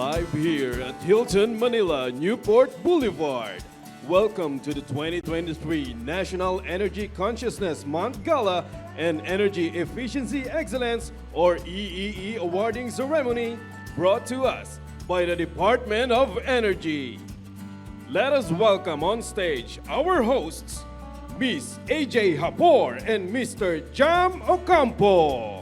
live here at Hilton Manila, Newport Boulevard. Welcome to the 2023 National Energy Consciousness Month Gala and Energy Efficiency Excellence or EEE awarding ceremony brought to us by the Department of Energy. Let us welcome on stage our hosts, Miss AJ Hapor and Mr. Jam Ocampo.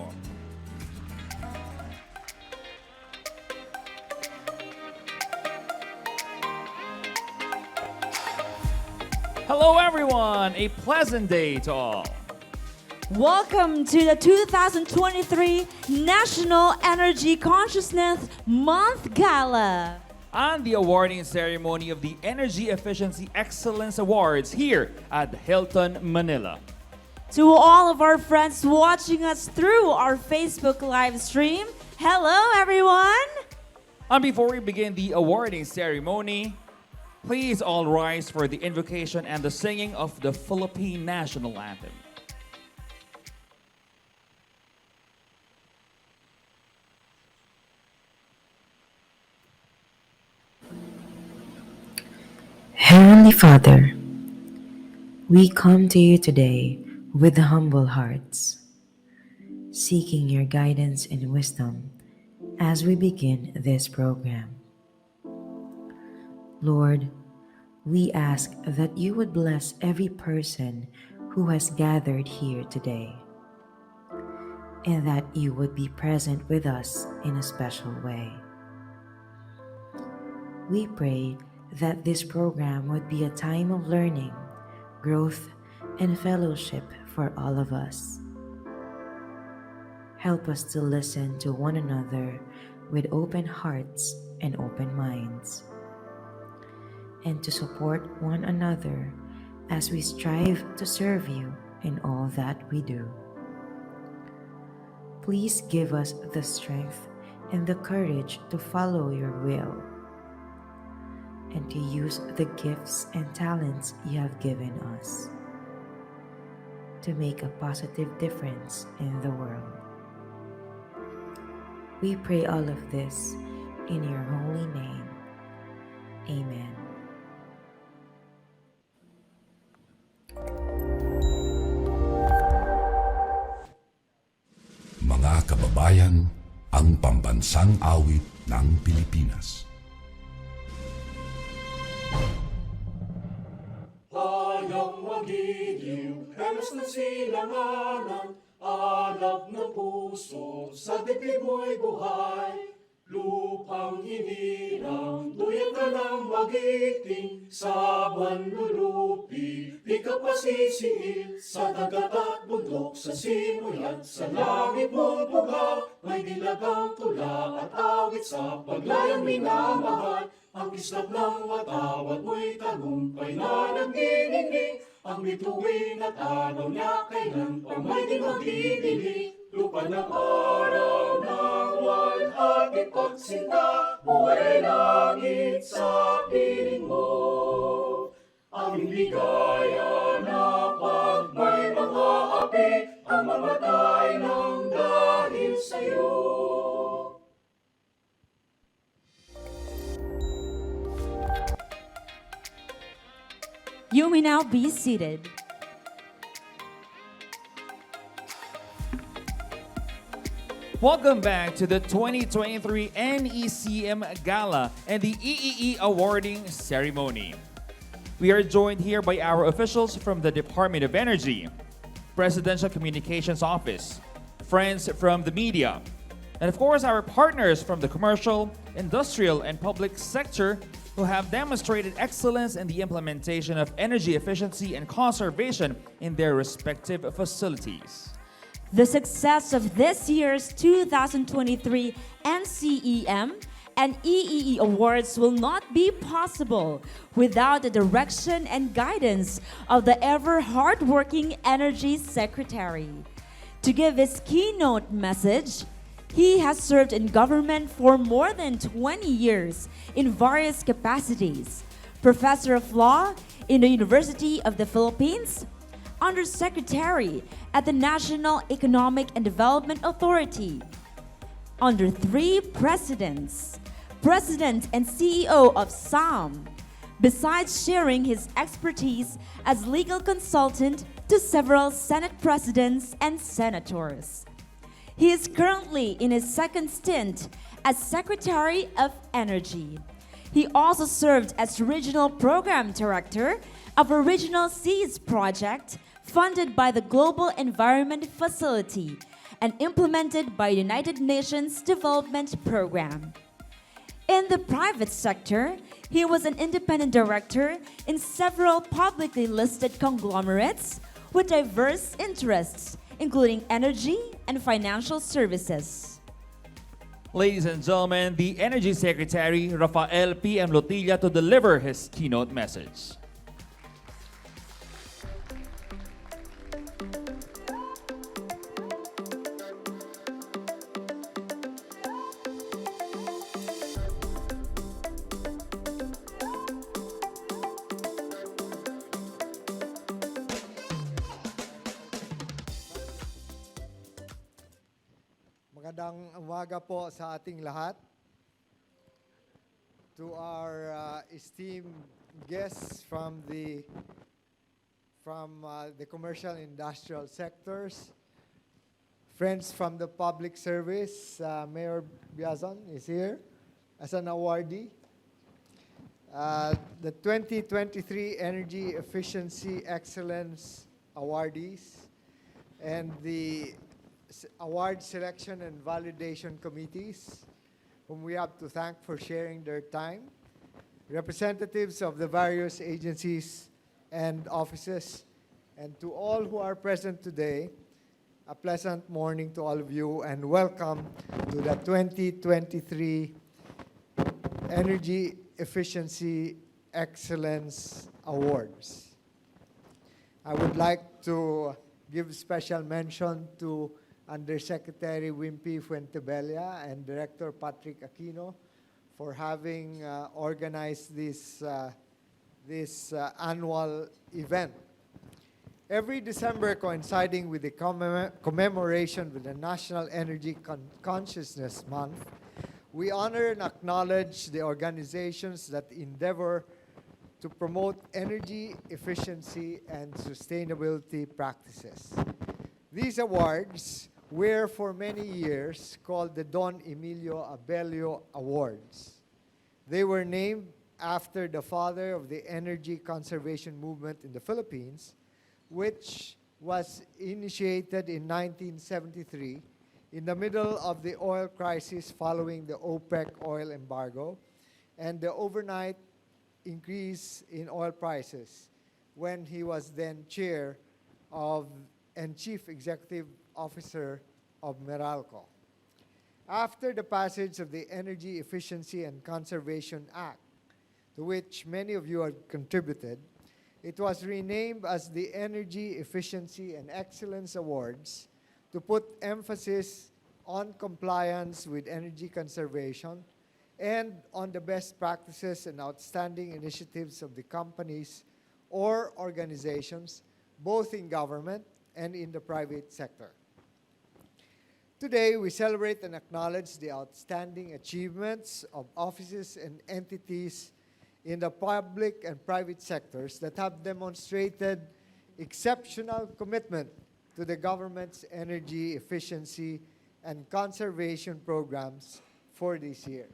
Hello everyone! A pleasant day to all. Welcome to the 2023 National Energy Consciousness Month Gala. On the awarding ceremony of the Energy Efficiency Excellence Awards here at Hilton Manila. To all of our friends watching us through our Facebook live stream, hello everyone! And before we begin the awarding ceremony, please all rise for the invocation and the singing of the Philippine National Anthem. Heavenly Father, we come to you today with humble hearts, seeking your guidance and wisdom as we begin this program. Lord, we ask that you would bless every person who has gathered here today, and that you would be present with us in a special way. We pray that this program would be a time of learning, growth, and fellowship for all of us. Help us to listen to one another with open hearts and open minds, and to support one another as we strive to serve you in all that we do. Please give us the strength and the courage to follow your will and to use the gifts and talents you have given us to make a positive difference in the world. We pray all of this in your holy name. Amen. Mga kababayan, ang pambansang awit ng Pilipinas. Hayang magiliw, helos ng silanganan, alab ng puso, sa dibdib mo'y buhay. Lupang hinirang, duyan ka ng magiting, sa buwan lulupi, di ka pasisiil, sa dagat at bundok, sa simoy at sa langit mo'y buga, may dilagang tula at awit sa paglayang minamahal, ang kislap ng watawat mo'y tagumpay na nagdiningning, ang bituin at araw niya kailan pa may di magdidilig. Lupa ng araw ng walhati pagsinta, buhay langit sa piling mo. Aming ligaya na pag may mga api, ang mamatay ng dahil sa'yo. You may now be seated. Welcome back to the 2023 NECM Gala and the EEE awarding ceremony. We are joined here by our officials from the Department of Energy, Presidential Communications Office, friends from the media, and of course our partners from the commercial, industrial, and public sector who have demonstrated excellence in the implementation of energy efficiency and conservation in their respective facilities. The success of this year's 2023 NCEM and EEE awards will not be possible without the direction and guidance of the ever hardworking Energy Secretary. To give his keynote message, he has served in government for more than 20 years in various capacities. Professor of Law in the University of the Philippines, Undersecretary at the National Economic and Development Authority, under 3 presidents, President and CEO of SAM, besides sharing his expertise as legal consultant to several Senate presidents and senators. He is currently in his second stint as Secretary of Energy. He also served as Regional Program Director of a Regional Seas project funded by the Global Environment Facility and implemented by United Nations Development Program. In the private sector, he was an independent director in several publicly listed conglomerates with diverse interests, including energy and financial services. Ladies and gentlemen, the Energy Secretary, Rafael P.M. Lotilla, to deliver his keynote message. Magandang umaga po sa ating lahat. To our esteemed guests from the commercial and industrial sectors, friends from the public service, Mayor Biazon is here as an awardee. The 2023 Energy Efficiency Excellence awardees and the award selection and validation committees, whom we have to thank for sharing their time, representatives of the various agencies and offices, and to all who are present today, a pleasant morning to all of you and welcome to the 2023 Energy Efficiency Excellence Awards. I would like to give special mention to Undersecretary Wimpy Fuentebella and Director Patrick Aquino for having organized this annual event. Every December, coinciding with the commemoration with the National Energy Consciousness Month, we honor and acknowledge the organizations that endeavor to promote energy efficiency and sustainability practices. These awards were for many years called the Don Emilio Abelio Awards. They were named after the father of the energy conservation movement in the Philippines, which was initiated in 1973 in the middle of the oil crisis following the OPEC oil embargo and the overnight increase in oil prices when he was then chair of and chief executive officer of Meralco. After the passage of the Energy Efficiency and Conservation Act, to which many of you have contributed, it was renamed as the Energy Efficiency and Excellence Awards to put emphasis on compliance with energy conservation and on the best practices and outstanding initiatives of the companies or organizations, both in government and in the private sector. Today, we celebrate and acknowledge the outstanding achievements of offices and entities in the public and private sectors that have demonstrated exceptional commitment to the government's energy efficiency and conservation programs for this year.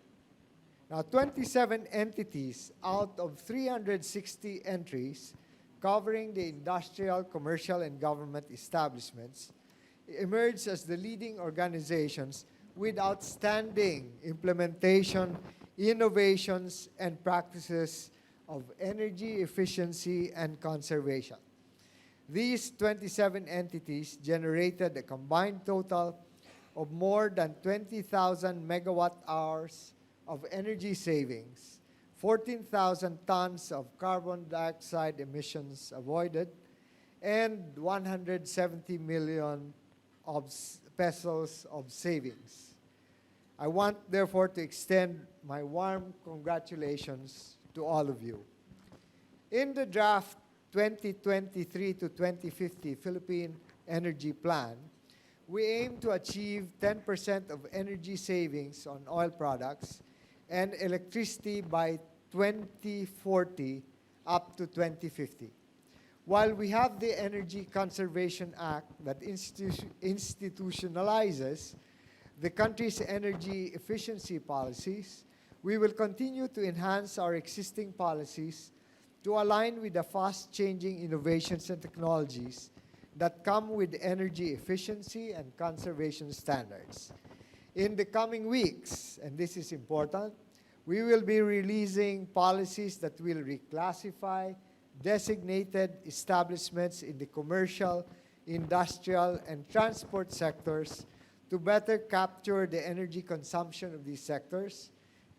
Now, 27 entities out of 360 entries covering the industrial, commercial, and government establishments emerged as the leading organizations with outstanding implementation, innovations, and practices of energy efficiency and conservation. These 27 entities generated a combined total of more than 20,000 megawatt hours of energy savings, 14,000 tons of carbon dioxide emissions avoided, and 170 million pesos of savings. I want, therefore, to extend my warm congratulations to all of you. In the draft 2023 to 2050 Philippine Energy Plan, we aim to achieve 10% of energy savings on oil products and electricity by 2040 up to 2050. While we have the Energy Conservation Act that institutionalizes the country's energy efficiency policies, we will continue to enhance our existing policies to align with the fast-changing innovations and technologies that come with energy efficiency and conservation standards. In the coming weeks, and this is important, we will be releasing policies that will reclassify designated establishments in the commercial, industrial, and transport sectors to better capture the energy consumption of these sectors,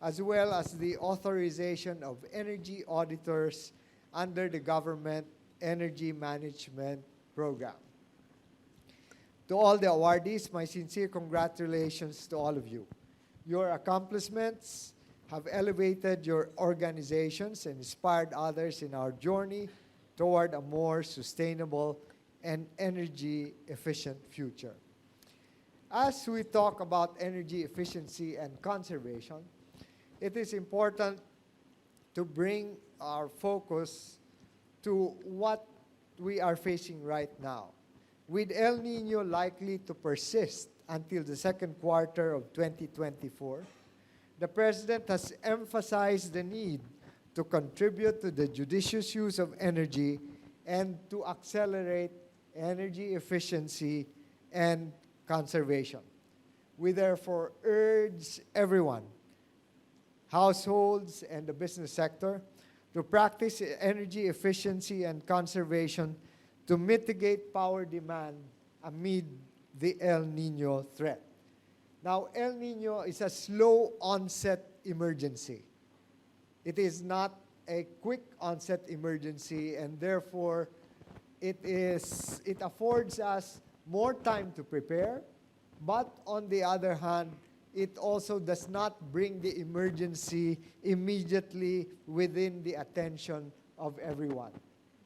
as well as the authorization of energy auditors under the government energy management program. To all the awardees, my sincere congratulations to all of you. Your accomplishments have elevated your organizations and inspired others in our journey toward a more sustainable and energy-efficient future. As we talk about energy efficiency and conservation, it is important to bring our focus to what we are facing right now. With El Nino likely to persist until the second quarter of 2024, the President has emphasized the need to contribute to the judicious use of energy and to accelerate energy efficiency and conservation. We therefore urge everyone, households and the business sector, to practice energy efficiency and conservation to mitigate power demand amid the El Nino threat. Now, El Nino is a slow onset emergency. It is not a quick onset emergency, and therefore it affords us more time to prepare, but on the other hand, it also does not bring the emergency immediately within the attention of everyone.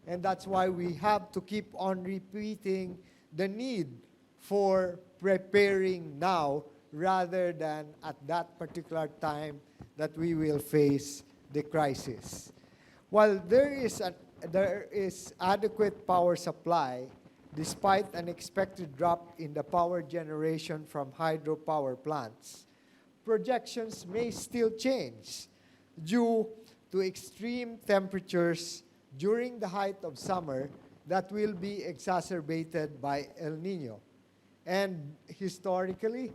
And that's why we have to keep on repeating the need for preparing now rather than at that particular time that we will face the crisis. While there is adequate power supply, despite an expected drop in the power generation from hydropower plants, projections may still change due to extreme temperatures during the height of summer that will be exacerbated by El Nino. And historically,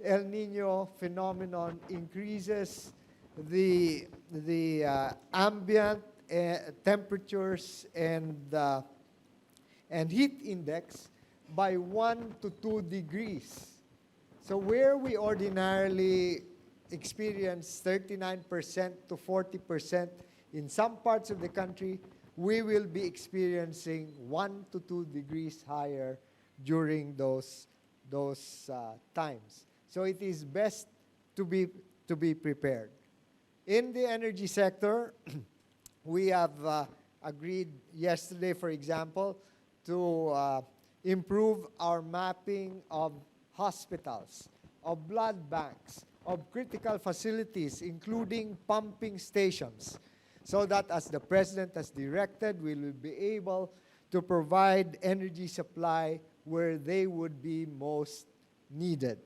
El Nino phenomenon increases the ambient temperatures and heat index by 1 to 2 degrees. So where we ordinarily experience 39% to 40% in some parts of the country, we will be experiencing 1 to 2 degrees higher during those times. So it is best to be prepared. In the energy sector, we have agreed yesterday, for example, to improve our mapping of hospitals, of blood banks, of critical facilities, including pumping stations, so that as the President has directed, we will be able to provide energy supply where they would be most needed.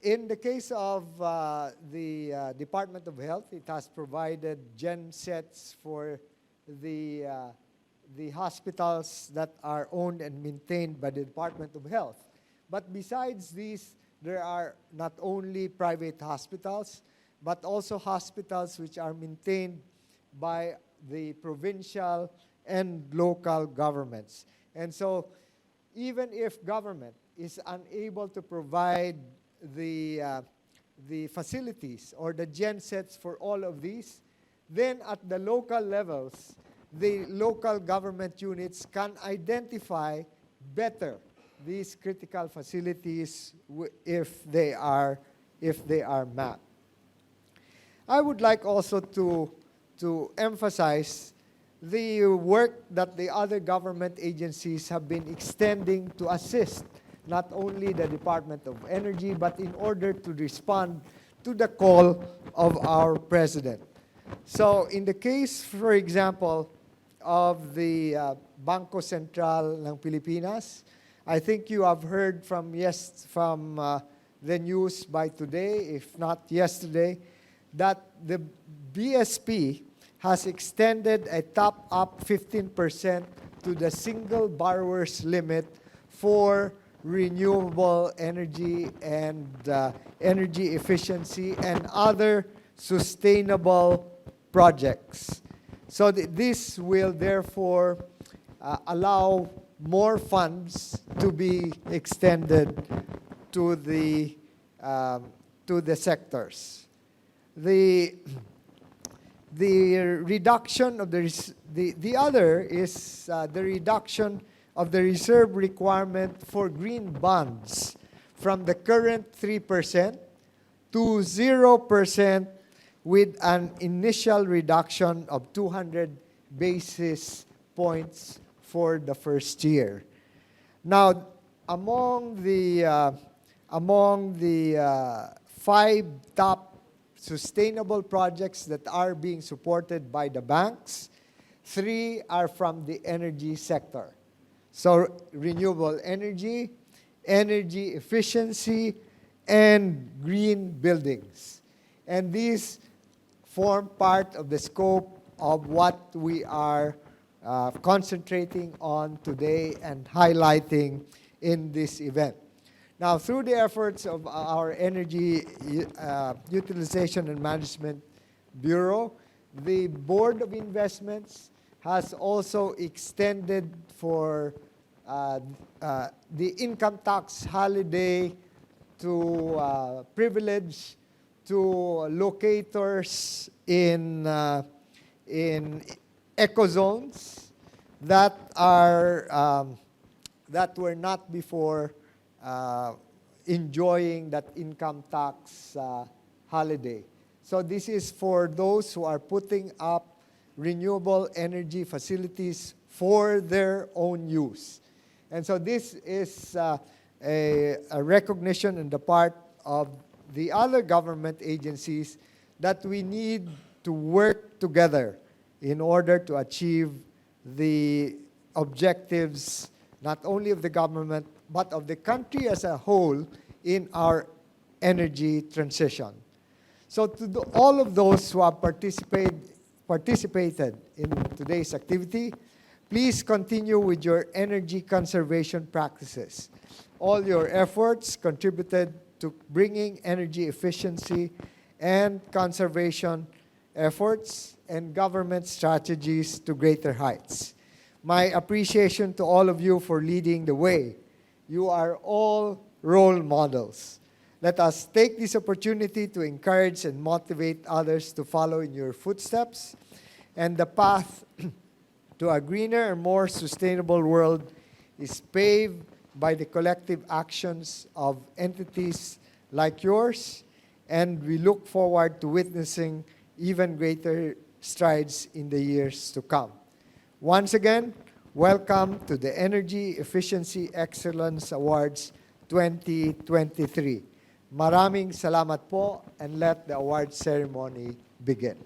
In the case of the Department of Health, it has provided gen sets for the hospitals that are owned and maintained by the Department of Health. But besides these, there are not only private hospitals, but also hospitals which are maintained by the provincial and local governments. And so, even if government is unable to provide the facilities or the gen sets for all of these, then at the local levels, the local government units can identify better these critical facilities if they are mapped. I would like also to emphasize the work that the other government agencies have been extending to assist not only the Department of Energy, but in order to respond to the call of our president. So in the case, for example, of the Bangko Sentral ng Pilipinas, I think you have heard from the news by today, if not yesterday, that the BSP has extended a top-up 15% to the single borrower's limit for renewable energy and energy efficiency and other sustainable projects. So this will therefore allow more funds to be extended to the sectors. The reduction of the other is the reduction of the reserve requirement for green bonds from the current 3% to 0% with an initial reduction of 200 basis points for the first year. Now, among the 5 top sustainable projects that are being supported by the banks, 3 are from the energy sector. So renewable energy, energy efficiency, and green buildings. And these form part of the scope of what we are concentrating on today and highlighting in this event. Now, through the efforts of our Energy Utilization and Management Bureau, the Board of Investments has also extended for the income tax holiday to privilege to locators in ecozones that were not before enjoying that income tax holiday. So this is for those who are putting up renewable energy facilities for their own use. And so this is a recognition on the part of the other government agencies that we need to work together in order to achieve the objectives not only of the government but of the country as a whole in our energy transition. So to all of those who have participated in today's activity, please continue with your energy conservation practices. All your efforts contributed to bringing energy efficiency and conservation efforts and government strategies to greater heights. My appreciation to all of you for leading the way. You are all role models. Let us take this opportunity to encourage and motivate others to follow in your footsteps. And the path to a greener and more sustainable world is paved by the collective actions of entities like yours, and we look forward to witnessing even greater strides in the years to come. Once again, welcome to the Energy Efficiency Excellence Awards 2023. Maraming salamat po, and let the award ceremony begin.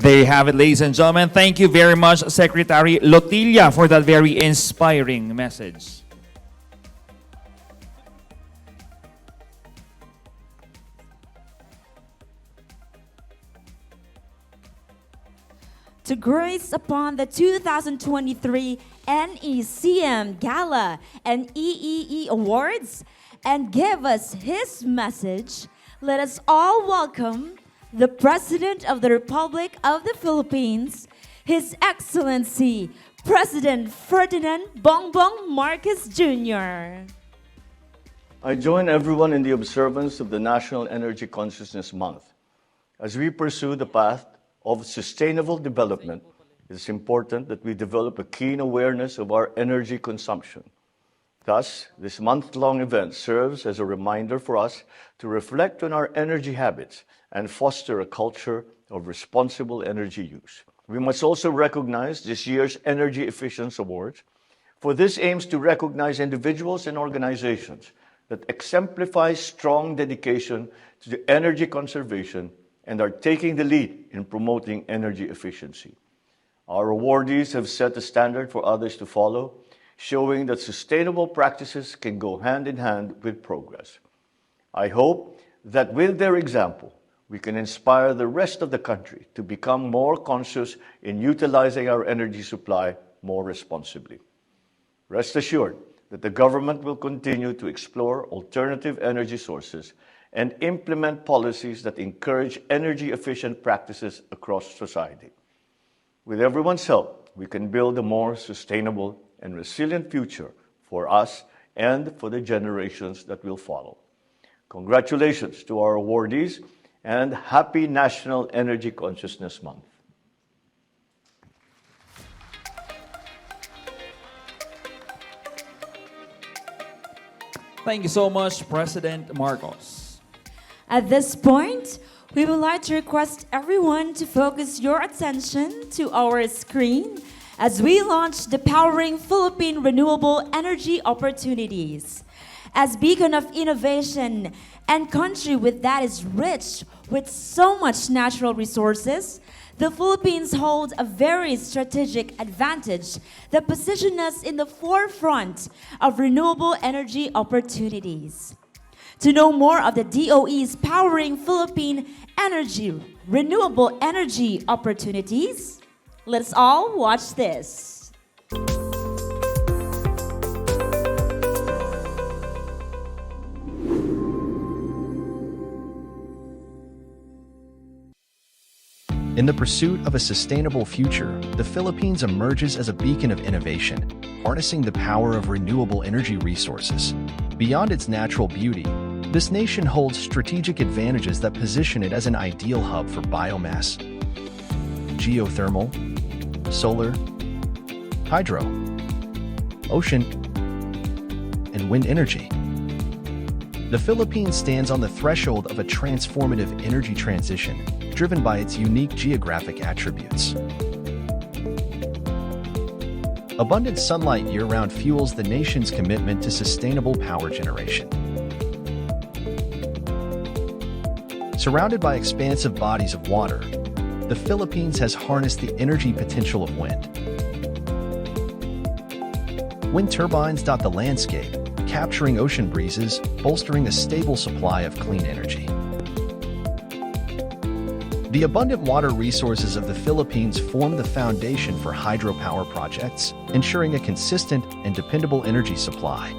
There you have it, ladies and gentlemen. Thank you very much, Secretary Lotilla, for that very inspiring message. To grace upon the 2023 NECM Gala and EEE Awards and give us his message, let us all welcome the President of the Republic of the Philippines, His Excellency, President Ferdinand Bongbong Marcos Jr. I join everyone in the observance of the National Energy Consciousness Month. As we pursue the path of sustainable development, it is important that we develop a keen awareness of our energy consumption. Thus, this month-long event serves as a reminder for us to reflect on our energy habits and foster a culture of responsible energy use. We must also recognize this year's Energy Efficiency Awards, for this aims to recognize individuals and organizations that exemplify strong dedication to the energy conservation and are taking the lead in promoting energy efficiency. Our awardees have set a standard for others to follow, showing that sustainable practices can go hand in hand with progress. I hope that with their example, we can inspire the rest of the country to become more conscious in utilizing our energy supply more responsibly. Rest assured that the government will continue to explore alternative energy sources and implement policies that encourage energy-efficient practices across society. With everyone's help, we can build a more sustainable and resilient future for us and for the generations that will follow. Congratulations to our awardees and happy National Energy Consciousness Month. Thank you so much, President Marcos. At this point, we would like to request everyone to focus your attention to our screen as we launch the Powering Philippine Renewable Energy Opportunities. As beacon of innovation and country that is rich with so much natural resources, the Philippines hold a very strategic advantage that positions us in the forefront of renewable energy opportunities. To know more of the DOE's Powering Philippine Renewable Energy Opportunities, let's all watch this. In the pursuit of a sustainable future, the Philippines emerges as a beacon of innovation, harnessing the power of renewable energy resources. Beyond its natural beauty, this nation holds strategic advantages that position it as an ideal hub for biomass, geothermal, solar, hydro, ocean, and wind energy. The Philippines stands on the threshold of a transformative energy transition, driven by its unique geographic attributes. Abundant sunlight year-round fuels the nation's commitment to sustainable power generation. Surrounded by expansive bodies of water, the Philippines has harnessed the energy potential of wind. Wind turbines dot the landscape, capturing ocean breezes, bolstering a stable supply of clean energy. The abundant water resources of the Philippines form the foundation for hydropower projects, ensuring a consistent and dependable energy supply.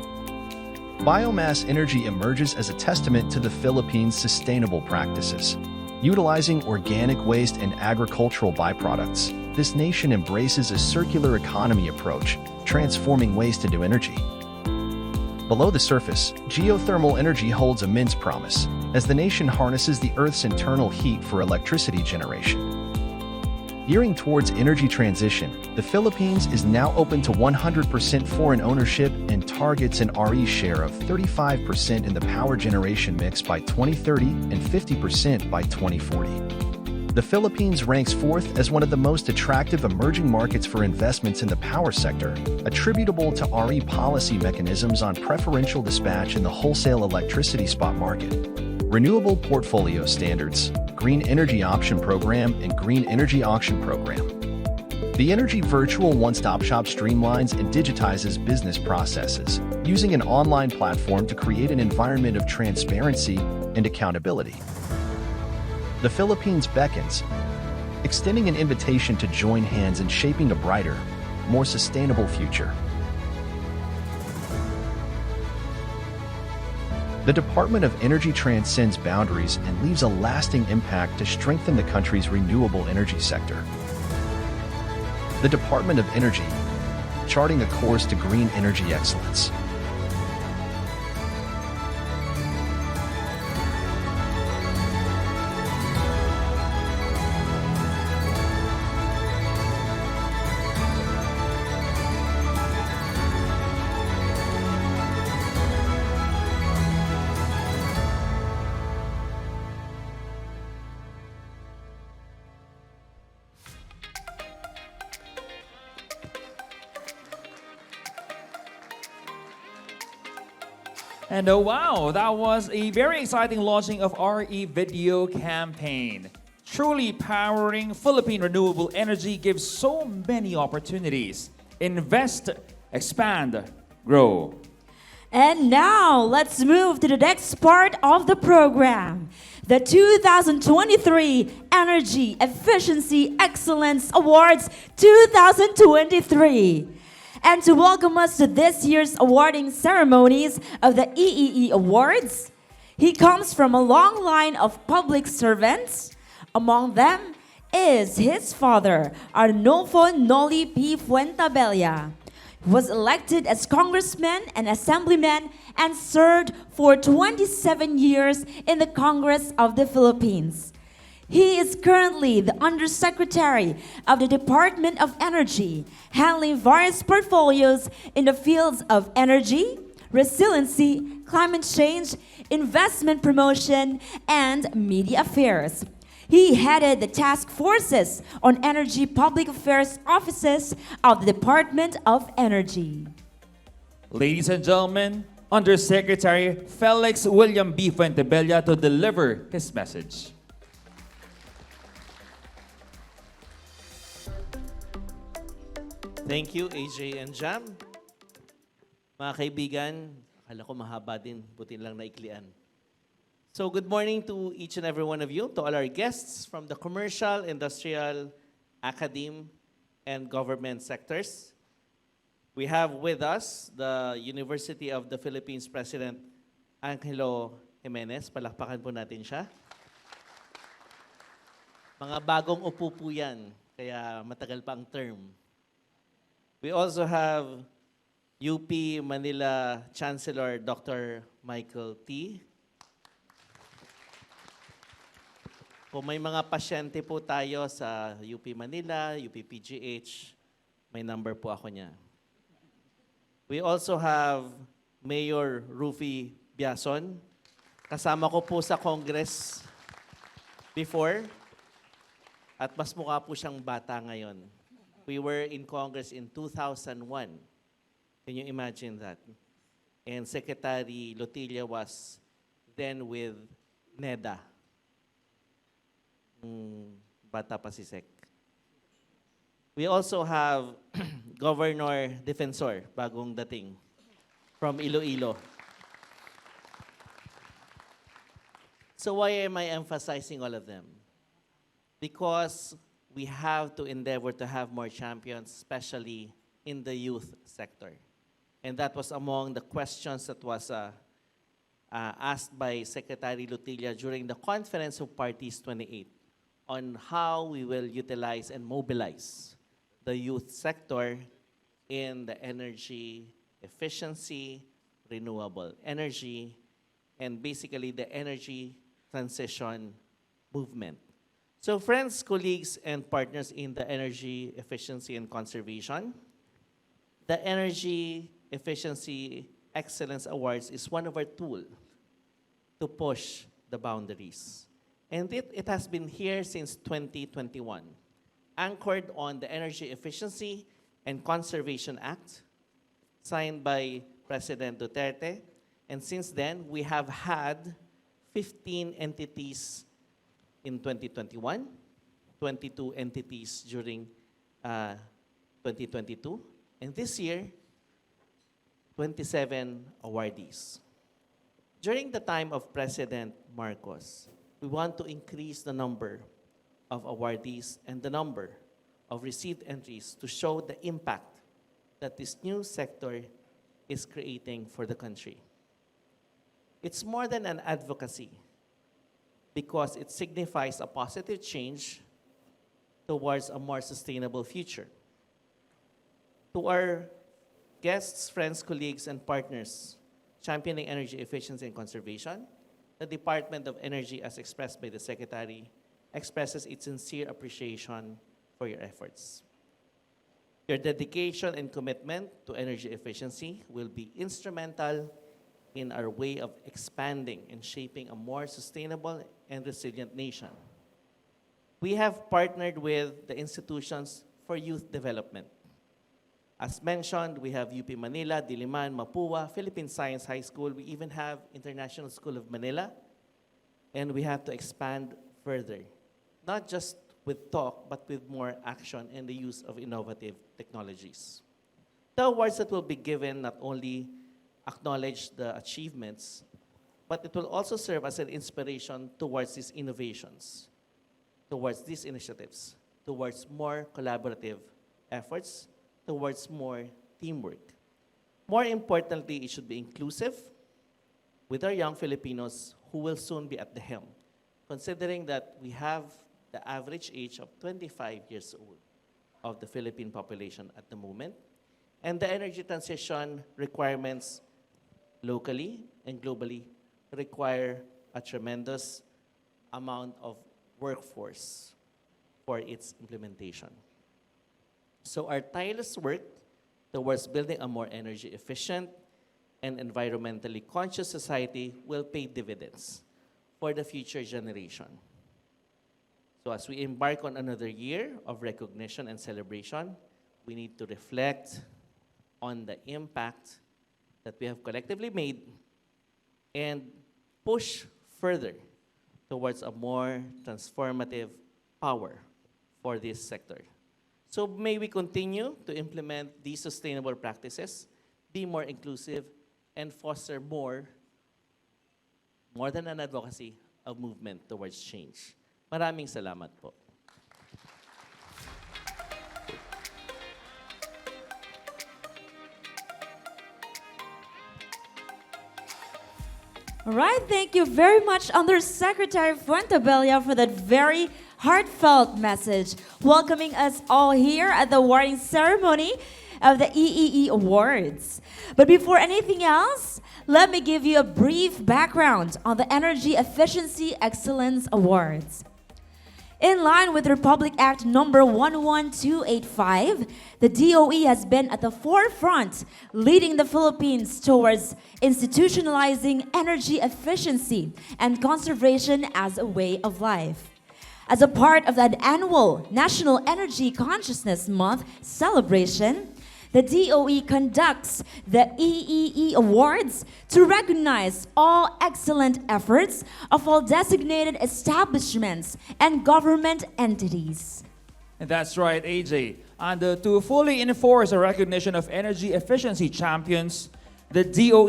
Biomass energy emerges as a testament to the Philippines' sustainable practices. Utilizing organic waste and agricultural byproducts, this nation embraces a circular economy approach, transforming waste into energy. Below the surface, geothermal energy holds immense promise, as the nation harnesses the Earth's internal heat for electricity generation. Gearing towards energy transition, the Philippines is now open to 100% foreign ownership and targets an RE share of 35% in the power generation mix by 2030 and 50% by 2040. The Philippines ranks fourth as one of the most attractive emerging markets for investments in the power sector, attributable to RE policy mechanisms on preferential dispatch in the wholesale electricity spot market, renewable portfolio standards, Green Energy Option Program, and Green Energy Auction Program. The Energy Virtual One-Stop Shop streamlines and digitizes business processes, using an online platform to create an environment of transparency and accountability. The Philippines beckons, extending an invitation to join hands in shaping a brighter, more sustainable future. The Department of Energy transcends boundaries and leaves a lasting impact to strengthen the country's renewable energy sector. The Department of Energy, charting a course to green energy excellence. And wow, that was a very exciting launching of our e-video campaign. Truly powering Philippine renewable energy gives so many opportunities. Invest, expand, grow. And now, let's move to the next part of the program. The 2023 Energy Efficiency Excellence Awards 2023. And to welcome us to this year's awarding ceremonies of the EEE Awards, he comes from a long line of public servants. Among them is his father, Arnolfo Noli P. Fuentabella, was elected as congressman and assemblyman and served for 27 years in the Congress of the Philippines. He is currently the Undersecretary of the Department of Energy, handling various portfolios in the fields of energy, resiliency, climate change, investment promotion, and media affairs. He headed the task forces on energy public affairs offices of the Department of Energy. Ladies and gentlemen, Undersecretary Felix William B. Fuentebella to deliver his message. Thank you, AJ and Jam. Mga kaibigan, akala ko mahaba din, buti lang naiklian. So good morning to each and every one of you, to all our guests from the commercial, industrial, academe, and government sectors. We have with us the University of the Philippines President Angelo Jimenez. Palakpakan po natin siya. Mga bagong upo po yan, kaya matagal pa ang term. We also have UP Manila Chancellor Dr. Michael T. Kung may mga pasyente po tayo sa UP Manila, UP PGH, may number po ako niya. We also have Mayor Rufy Biason. Kasama ko po sa Congress before at mas mukha po siyang bata ngayon. We were in Congress in 2001. Can you imagine that? And Secretary Lotilla was then with NEDA. Bata pa si Sec. We also have Governor Defensor, bagong dating, from Iloilo. So why am I emphasizing all of them? Because we have to endeavor to have more champions, especially in the youth sector. And that was among the questions that was asked by Secretary Lotilla during the Conference of Parties 28 on how we will utilize and mobilize the youth sector in the energy efficiency, renewable energy, and basically the energy transition movement. So friends, colleagues, and partners in the energy efficiency and conservation, the Energy Efficiency Excellence Awards is one of our tools to push the boundaries. And it has been here since 2021, anchored on the Energy Efficiency and Conservation Act, signed by President Duterte. And since then, we have had 15 entities in 2021, 22 entities during 2022, and this year, 27 awardees. During the time of President Marcos, we want to increase the number of awardees and the number of received entries to show the impact that this new sector is creating for the country. It's more than an advocacy because it signifies a positive change towards a more sustainable future. To our guests, friends, colleagues, and partners championing energy efficiency and conservation, the Department of Energy, as expressed by the Secretary, expresses its sincere appreciation for your efforts. Your dedication and commitment to energy efficiency will be instrumental in our way of expanding and shaping a more sustainable and resilient nation. We have partnered with the Institutions for Youth Development, As mentioned, we have UP Manila, Diliman, Mapua, Philippine Science High School. We even have International School of Manila. And we have to expand further, not just with talk, but with more action and the use of innovative technologies. The awards that will be given not only acknowledge the achievements, but it will also serve as an inspiration towards these innovations, towards these initiatives, towards more collaborative efforts, towards more teamwork. More importantly, it should be inclusive with our young Filipinos who will soon be at the helm, considering that we have the average age of 25 years old of the Philippine population at the moment, and the energy transition requirements locally and globally require a tremendous amount of workforce for its implementation. So our tireless work towards building a more energy efficient and environmentally conscious society will pay dividends for the future generation. So as we embark on another year of recognition and celebration, we need to reflect on the impact that we have collectively made and push further towards a more transformative power for this sector. So may we continue to implement these sustainable practices, be more inclusive, and foster more than an advocacy, a movement towards change. Maraming salamat po. All right, thank you very much, Undersecretary Fuentabella, for that very heartfelt message, welcoming us all here at the awarding ceremony of the EEE Awards. But before anything else, let me give you a brief background on the Energy Efficiency Excellence Awards. In line with Republic Act number 11285, the DOE has been at the forefront, leading the Philippines towards institutionalizing energy efficiency and conservation as a way of life. As a part of that annual National Energy Consciousness Month celebration, the DOE conducts the EEE Awards to recognize all excellent efforts of all designated establishments and government entities. And that's right, AJ. And to fully enforce the recognition of energy efficiency champions, the DOE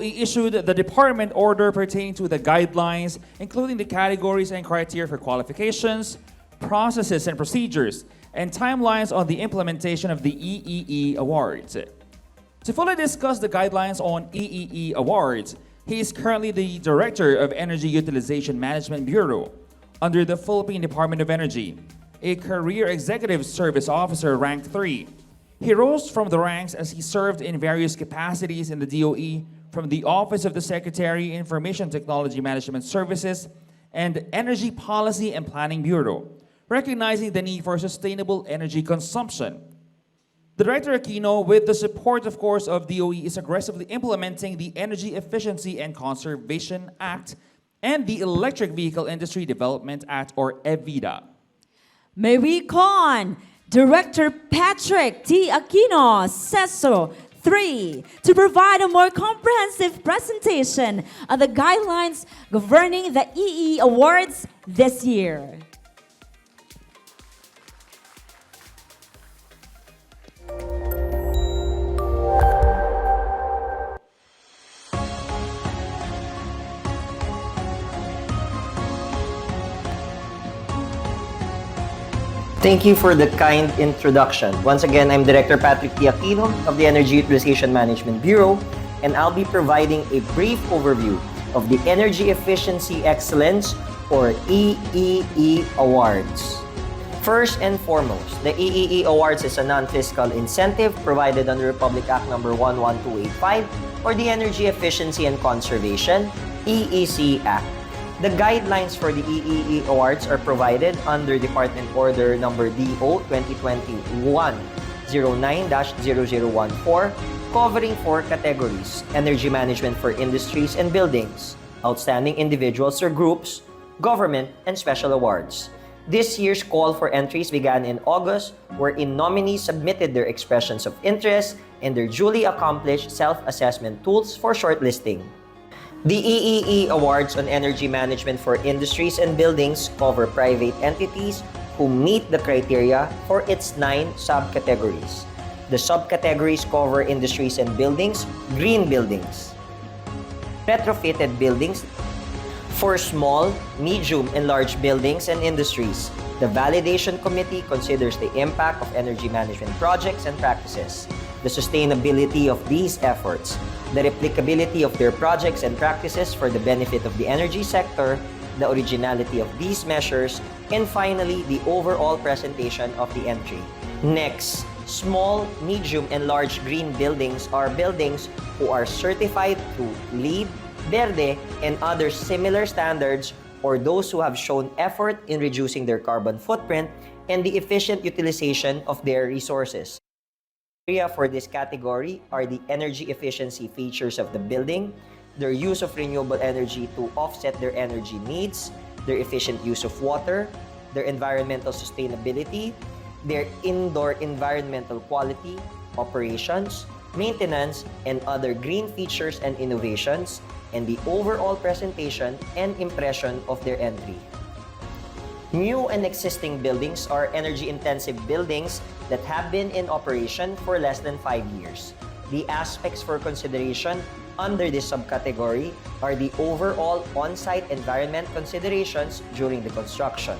issued the department order pertaining to the guidelines, including the categories and criteria for qualifications, processes and procedures, and timelines on the implementation of the EEE Awards. To fully discuss the guidelines on EEE Awards, he is currently the Director of Energy Utilization Management Bureau under the Philippine Department of Energy, a career executive service officer ranked 3. He rose from the ranks as he served in various capacities in the DOE, from the Office of the Secretary, Information Technology Management Services, and Energy Policy and Planning Bureau, recognizing the need for sustainable energy consumption. Director Aquino, with the support, of course, of DOE, is aggressively implementing the Energy Efficiency and Conservation Act and the Electric Vehicle Industry Development Act, or EVIDA. May we call on Director Patrick T. Aquino, CESO 3, to provide a more comprehensive presentation of the guidelines governing the EE Awards this year. Thank you for the kind introduction. Once again, I'm Director Patrick T. Aquino of the Energy Utilization Management Bureau, and I'll be providing a brief overview of the Energy Efficiency Excellence, or EEE Awards. First and foremost, the EEE Awards is a non-fiscal incentive provided under Republic Act number 11285, or the Energy Efficiency and Conservation, EEC Act. The guidelines for the EEE Awards are provided under Department Order number DO 2020-109-0014, covering 4 categories: energy management for industries and buildings, outstanding individuals or groups, government, and special awards. This year's call for entries began in August, wherein nominees submitted their expressions of interest and their duly accomplished self-assessment tools for shortlisting. The EEE Awards on Energy Management for Industries and Buildings cover private entities who meet the criteria for its 9 subcategories. The subcategories cover industries and buildings, green buildings, retrofitted buildings. For small, medium, and large buildings and industries, the Validation Committee considers the impact of energy management projects and practices, the sustainability of these efforts, the replicability of their projects and practices for the benefit of the energy sector, the originality of these measures, and finally, the overall presentation of the entry. Next, small, medium, and large green buildings are buildings who are certified through LEED, Verde, and other similar standards, or those who have shown effort in reducing their carbon footprint and the efficient utilization of their resources. Criteria for this category are the energy efficiency features of the building, their use of renewable energy to offset their energy needs, their efficient use of water, their environmental sustainability, their indoor environmental quality, operations, maintenance, and other green features and innovations, and the overall presentation and impression of their entry. New and existing buildings are energy-intensive buildings that have been in operation for less than 5 years. The aspects for consideration under this subcategory are the overall on-site environment considerations during the construction,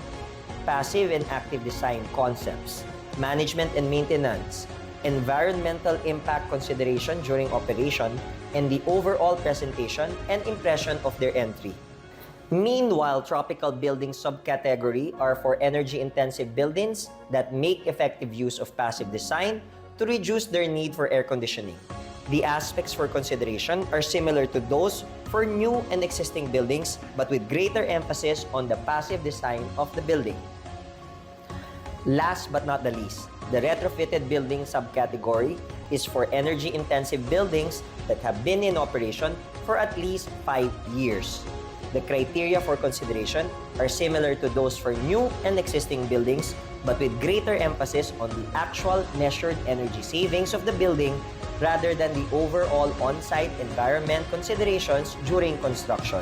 passive and active design concepts, management and maintenance, environmental impact consideration during operation, and the overall presentation and impression of their entry. Meanwhile, tropical building subcategory are for energy-intensive buildings that make effective use of passive design to reduce their need for air conditioning. The aspects for consideration are similar to those for new and existing buildings, but with greater emphasis on the passive design of the building. Last but not the least, the retrofitted building subcategory is for energy-intensive buildings that have been in operation for at least 5 years. The criteria for consideration are similar to those for new and existing buildings, but with greater emphasis on the actual measured energy savings of the building rather than the overall on-site environment considerations during construction.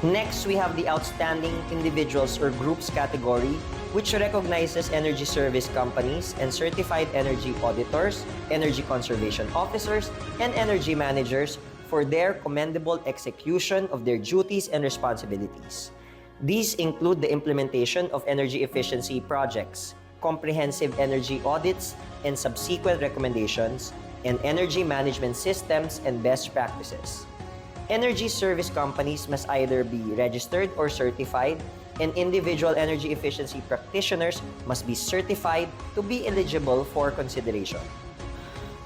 Next, we have the Outstanding Individuals or Groups category, which recognizes energy service companies and certified energy auditors, energy conservation officers, and energy managers for their commendable execution of their duties and responsibilities. These include the implementation of energy efficiency projects, comprehensive energy audits and subsequent recommendations, and energy management systems and best practices. Energy service companies must either be registered or certified, and individual energy efficiency practitioners must be certified to be eligible for consideration.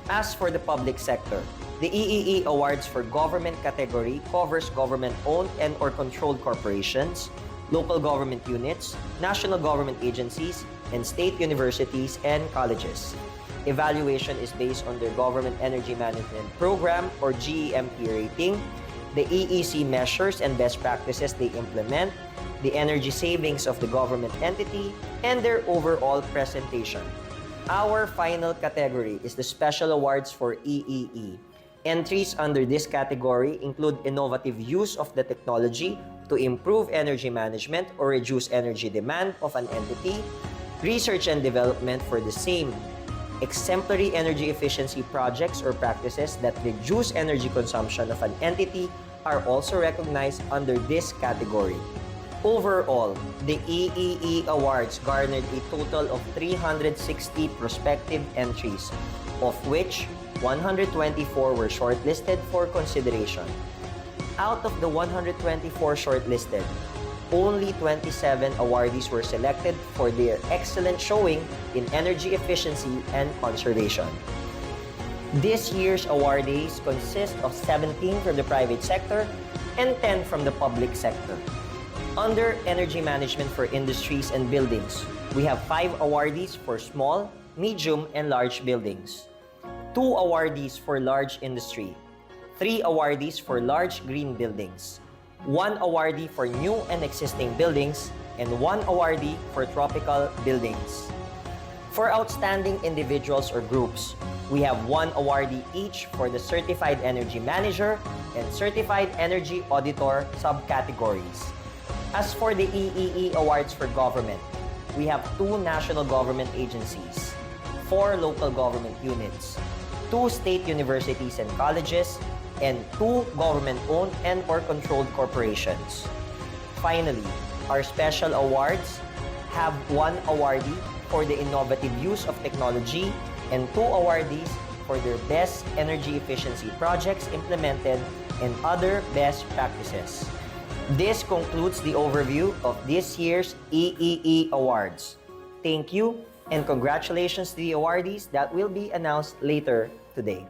As for the public sector, the EEE Awards for Government category covers government-owned and or controlled corporations, local government units, national government agencies, and state universities and colleges. Evaluation is based on their Government Energy Management Program or GEMP rating, the EEC measures and best practices they implement, the energy savings of the government entity, and their overall presentation. Our final category is the Special Awards for EEE. Entries under this category include innovative use of the technology to improve energy management or reduce energy demand of an entity, research and development for the same, exemplary energy efficiency projects or practices that reduce energy consumption of an entity are also recognized under this category. Overall, the EEE Awards garnered a total of 360 prospective entries, of which 124 were shortlisted for consideration. Out of the 124 shortlisted, only 27 awardees were selected for their excellent showing in energy efficiency and conservation. This year's awardees consist of 17 from the private sector and 10 from the public sector. Under Energy Management for Industries and Buildings, we have 5 awardees for small, medium, and large buildings, 2 awardees for large industry, 3 awardees for large green buildings, 1 awardee for new and existing buildings, and 1 awardee for tropical buildings. For outstanding individuals or groups, we have 1 awardee each for the Certified Energy Manager and Certified Energy Auditor subcategories. As for the EEE Awards for Government, we have 2 national government agencies, 4 local government units, 2 state universities and colleges, and 2 government-owned and/or controlled corporations. Finally, our special awards have 1 awardee for the innovative use of technology and 2 awardees for their best energy efficiency projects implemented and other best practices. This concludes the overview of this year's EEE Awards. Thank you and congratulations to the awardees that will be announced later today.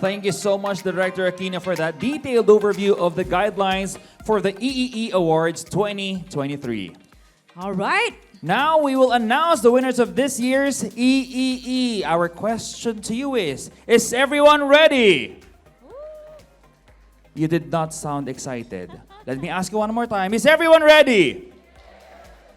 Thank you so much, Director Aquino, for that detailed overview of the guidelines for the EEE Awards 2023. All right. Now we will announce the winners of this year's EEE. Our question to you is everyone ready? You did not sound excited. Let me ask you one more time. Is everyone ready?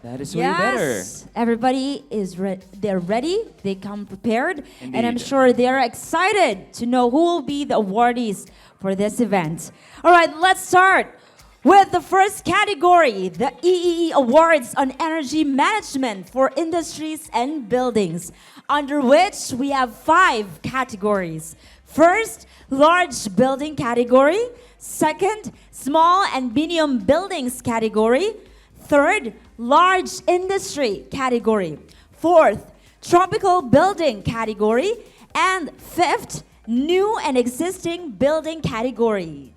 That is way better. Yes, everybody is they're ready. They come prepared, and I'm Indeed. sure they're excited to know who will be the awardees for this event. All right, let's start with the first category, the EEE Awards on Energy Management for Industries and Buildings, under which we have 5 categories. First, large building category. Second, small and medium buildings category. Third, large industry category. Fourth, tropical building category. And fifth, new and existing building category.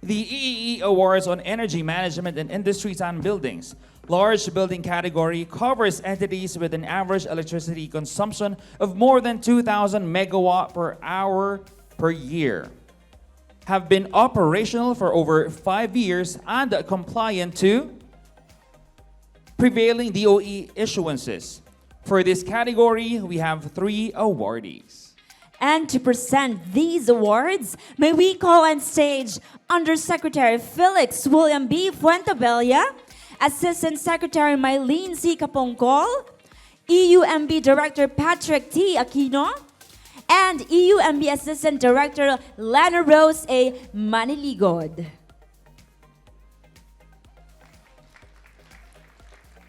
The EEE Awards on Energy Management in Industries and Buildings. Large building category covers entities with an average electricity consumption of more than 2,000 megawatt per hour per year. Have been operational for over 5 years and compliant to prevailing DOE issuances. For this category, we have 3 awardees. And to present these awards, may we call on stage Undersecretary Felix William B. Fuentabella, Assistant Secretary Mylene C. Capongcol, EUMB Director Patrick T. Aquino, and EUMB Assistant Director Lana Rose A. Maniligod.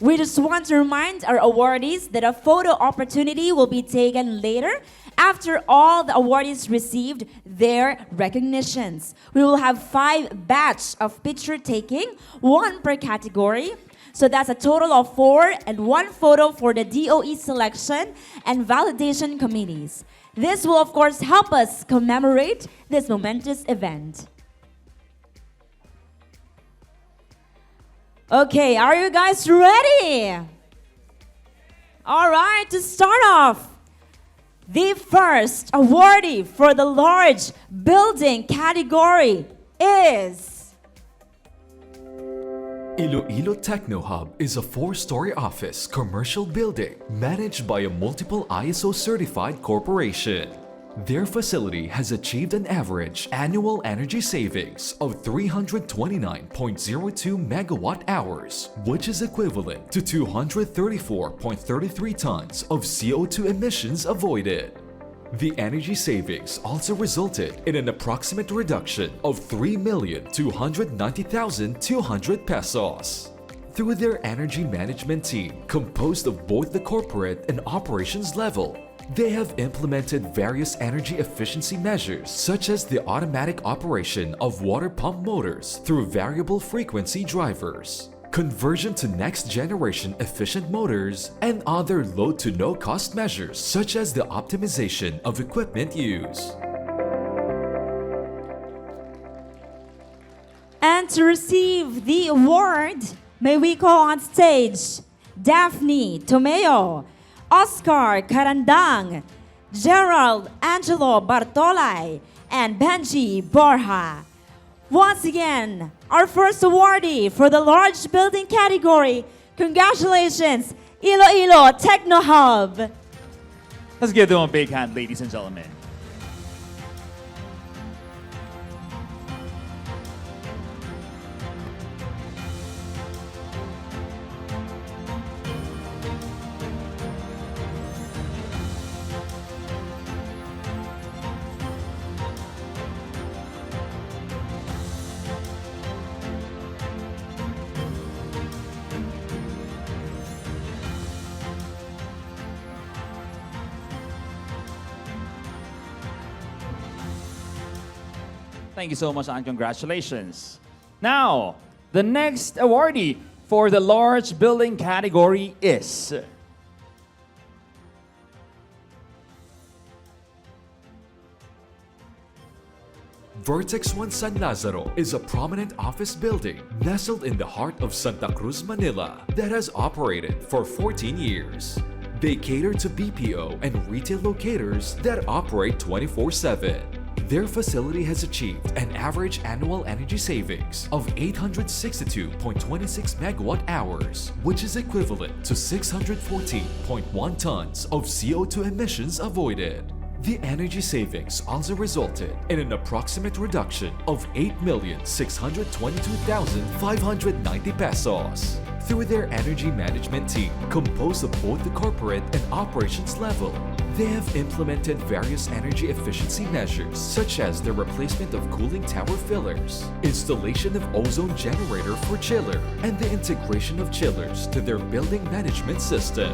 We just want to remind our awardees that a photo opportunity will be taken later after all the awardees received their recognitions. We will have 5 batch of picture taking, 1 per category. So that's a total of 4 and 1 photo for the DOE selection and validation committees. This will of course help us commemorate this momentous event. Okay, are you guys ready? All right, to start off, the first awardee for the large building category is Iloilo Techno Hub is a 4-story office commercial building managed by a multiple ISO certified corporation. Their facility has achieved an average annual energy savings of 329.02 megawatt hours, which is equivalent to 234.33 tons of CO2 emissions avoided. The energy savings also resulted in an approximate reduction of 3,290,200 pesos. Through their energy management team, composed of both the corporate and operations level, they have implemented various energy efficiency measures such as the automatic operation of water pump motors through variable frequency drivers, conversion to next generation efficient motors, and other low to no cost measures such as the optimization of equipment use. And to receive the award, may we call on stage Daphne Tomeo, Oscar Carandang, Gerald Angelo Bartolay, and Benji Borja. Once again, our first awardee for the large building category. Congratulations, Iloilo Techno Hub. Let's give them a big hand, ladies and gentlemen. Thank you so much and congratulations. Now, the next awardee for the large building category is Vertex 1 San Lazaro is a prominent office building nestled in the heart of Santa Cruz, Manila that has operated for 14 years. They cater to BPO and retail locators that operate 24/7. Their facility has achieved an average annual energy savings of 862.26 megawatt hours, which is equivalent to 614.1 tons of CO2 emissions avoided. The energy savings also resulted in an approximate reduction of 8,622,590 pesos. Through their energy management team, composed of both the corporate and operations level, they have implemented various energy efficiency measures such as the replacement of cooling tower fillers, installation of ozone generator for chiller, and the integration of chillers to their building management system.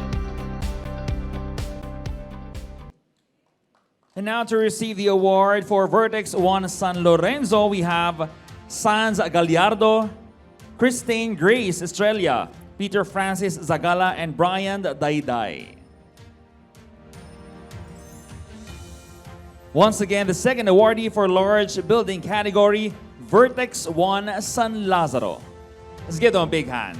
And now to receive the award for Vertex 1 San Lorenzo, we have Sans Gallardo, Christine Grace Estrella, Peter Francis Zagala, and Brian Dayday. Once again, the second awardee for large building category, Vertex 1 San Lazaro. Let's give them a big hand.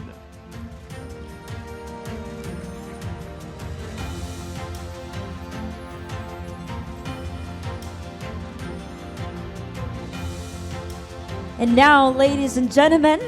And now, ladies and gentlemen,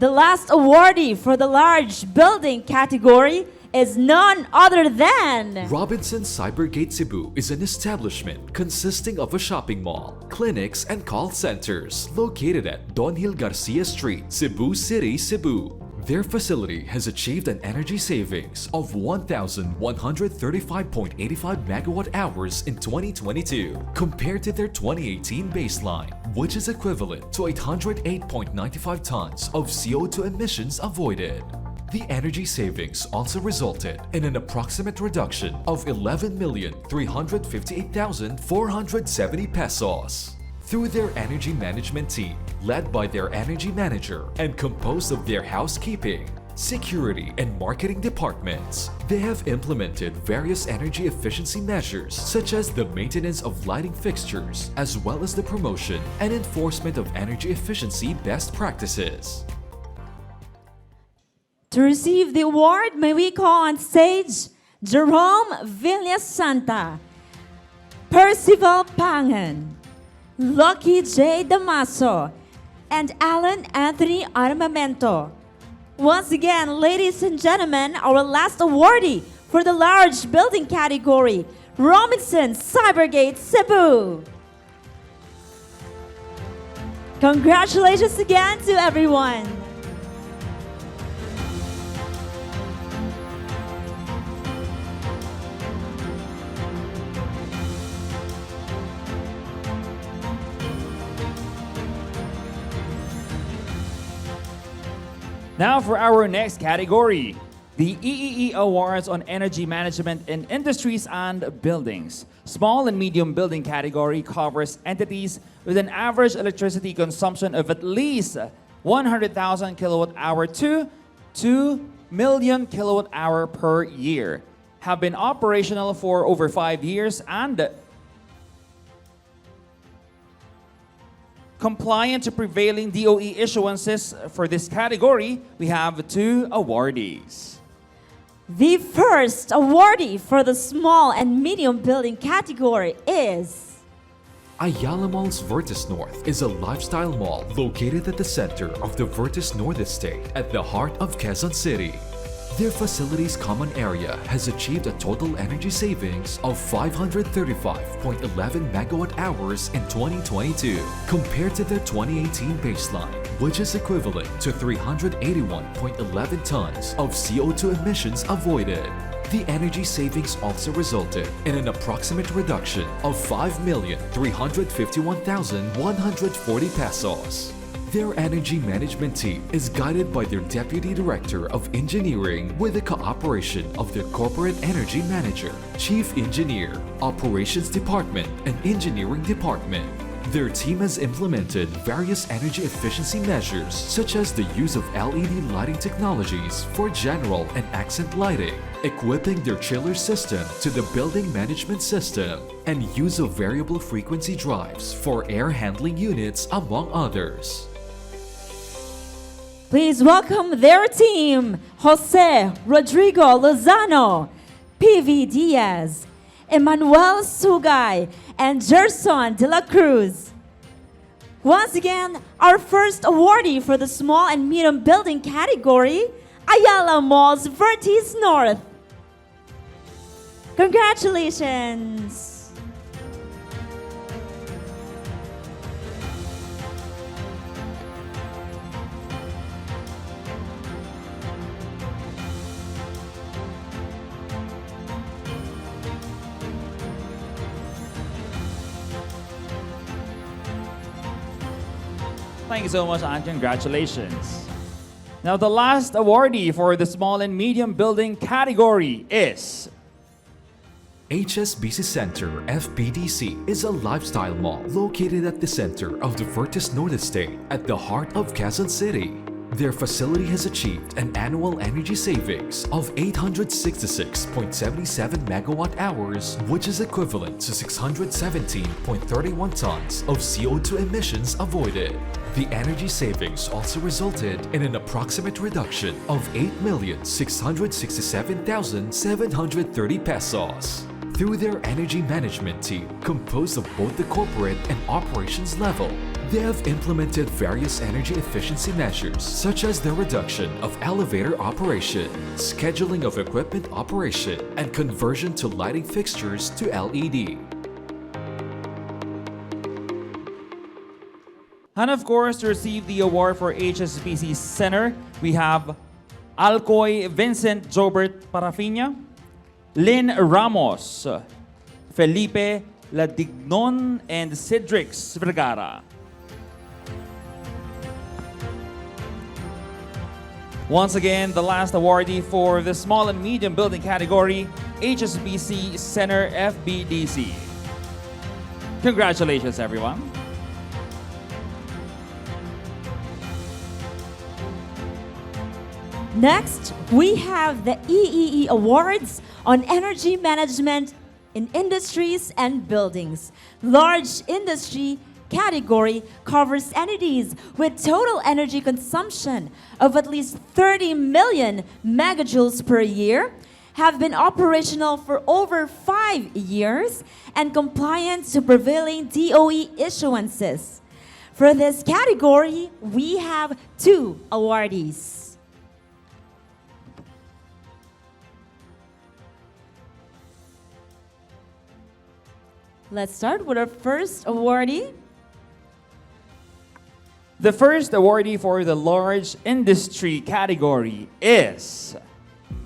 the last awardee for the large building category is none other than Robinson Cybergate Cebu is an establishment consisting of a shopping mall, clinics, and call centers located at Don Gil Garcia Street, Cebu City, Cebu. Their facility has achieved an energy savings of 1,135.85 megawatt hours in 2022 compared to their 2018 baseline, which is equivalent to 808.95 tons of CO2 emissions avoided. The energy savings also resulted in an approximate reduction of 11,358,470 pesos. Through their energy management team, led by their energy manager and composed of their housekeeping, security, and marketing departments, they have implemented various energy efficiency measures such as the maintenance of lighting fixtures, as well as the promotion and enforcement of energy efficiency best practices. To receive the award, may we call on stage Jerome Villasanta, Percival Pangan, Lucky J. Damaso, and Alan Anthony Armamento. Once again, ladies and gentlemen, our last awardee for the large building category, Robinson Cybergate Cebu. Congratulations again to everyone. Now for our next category, the EEE Awards on Energy Management in Industries and Buildings. Small and medium building category covers entities with an average electricity consumption of at least 100,000 kilowatt hour to 2 million kilowatt hour per year, have been operational for over 5 years, and compliant to prevailing DOE issuances. For this category, we have 2 awardees. The first awardee for the small and medium building category is Ayala Mall's Vertis North is a lifestyle mall located at the center of the Vertis North Estate at the heart of Quezon City. Their facility's common area has achieved a total energy savings of 535.11 megawatt hours in 2022 compared to their 2018 baseline, which is equivalent to 381.11 tons of CO2 emissions avoided. The energy savings also resulted in an approximate reduction of 5,351,140 pesos. Their energy management team is guided by their Deputy Director of Engineering with the cooperation of their Corporate Energy Manager, Chief Engineer, Operations Department, and Engineering Department. Their team has implemented various energy efficiency measures such as the use of LED lighting technologies for general and accent lighting, equipping their chiller system to the building management system, and use of variable frequency drives for air handling units, among others. Please welcome their team, Jose Rodrigo Lozano, PV Diaz, Emmanuel Sugay, and Gerson de la Cruz. Once again, our first awardee for the small and medium building category, Ayala Malls Vertis North. Congratulations! Thank you so much and congratulations. Now the last awardee for the small and medium building category is HSBC Center FBDC is a lifestyle mall located at the center of the Vertis North Estate at the heart of Quezon City. Their facility has achieved an annual energy savings of 866.77 megawatt hours, which is equivalent to 617.31 tons of CO2 emissions avoided. The energy savings also resulted in an approximate reduction of 8,667,730 pesos. Through their energy management team, composed of both the corporate and operations level, they have implemented various energy efficiency measures such as the reduction of elevator operation, scheduling of equipment operation, and conversion to lighting fixtures to LED. And of course, to receive the award for HSBC Center, we have Alcoy Vincent Jobert Parafina, Lynn Ramos, Felipe Ladignon, and Cedrix Vergara. Once again, the last awardee for the small and medium building category, HSBC Center FBDC. Congratulations, everyone. Next, we have the EEE Awards on Energy Management in Industries and Buildings. Large industry category covers entities with total energy consumption of at least 30 million megajoules per year, have been operational for over 5 years, and compliant to prevailing DOE issuances. For this category, we have 2 awardees. Let's start with our first awardee. The first awardee for the large industry category is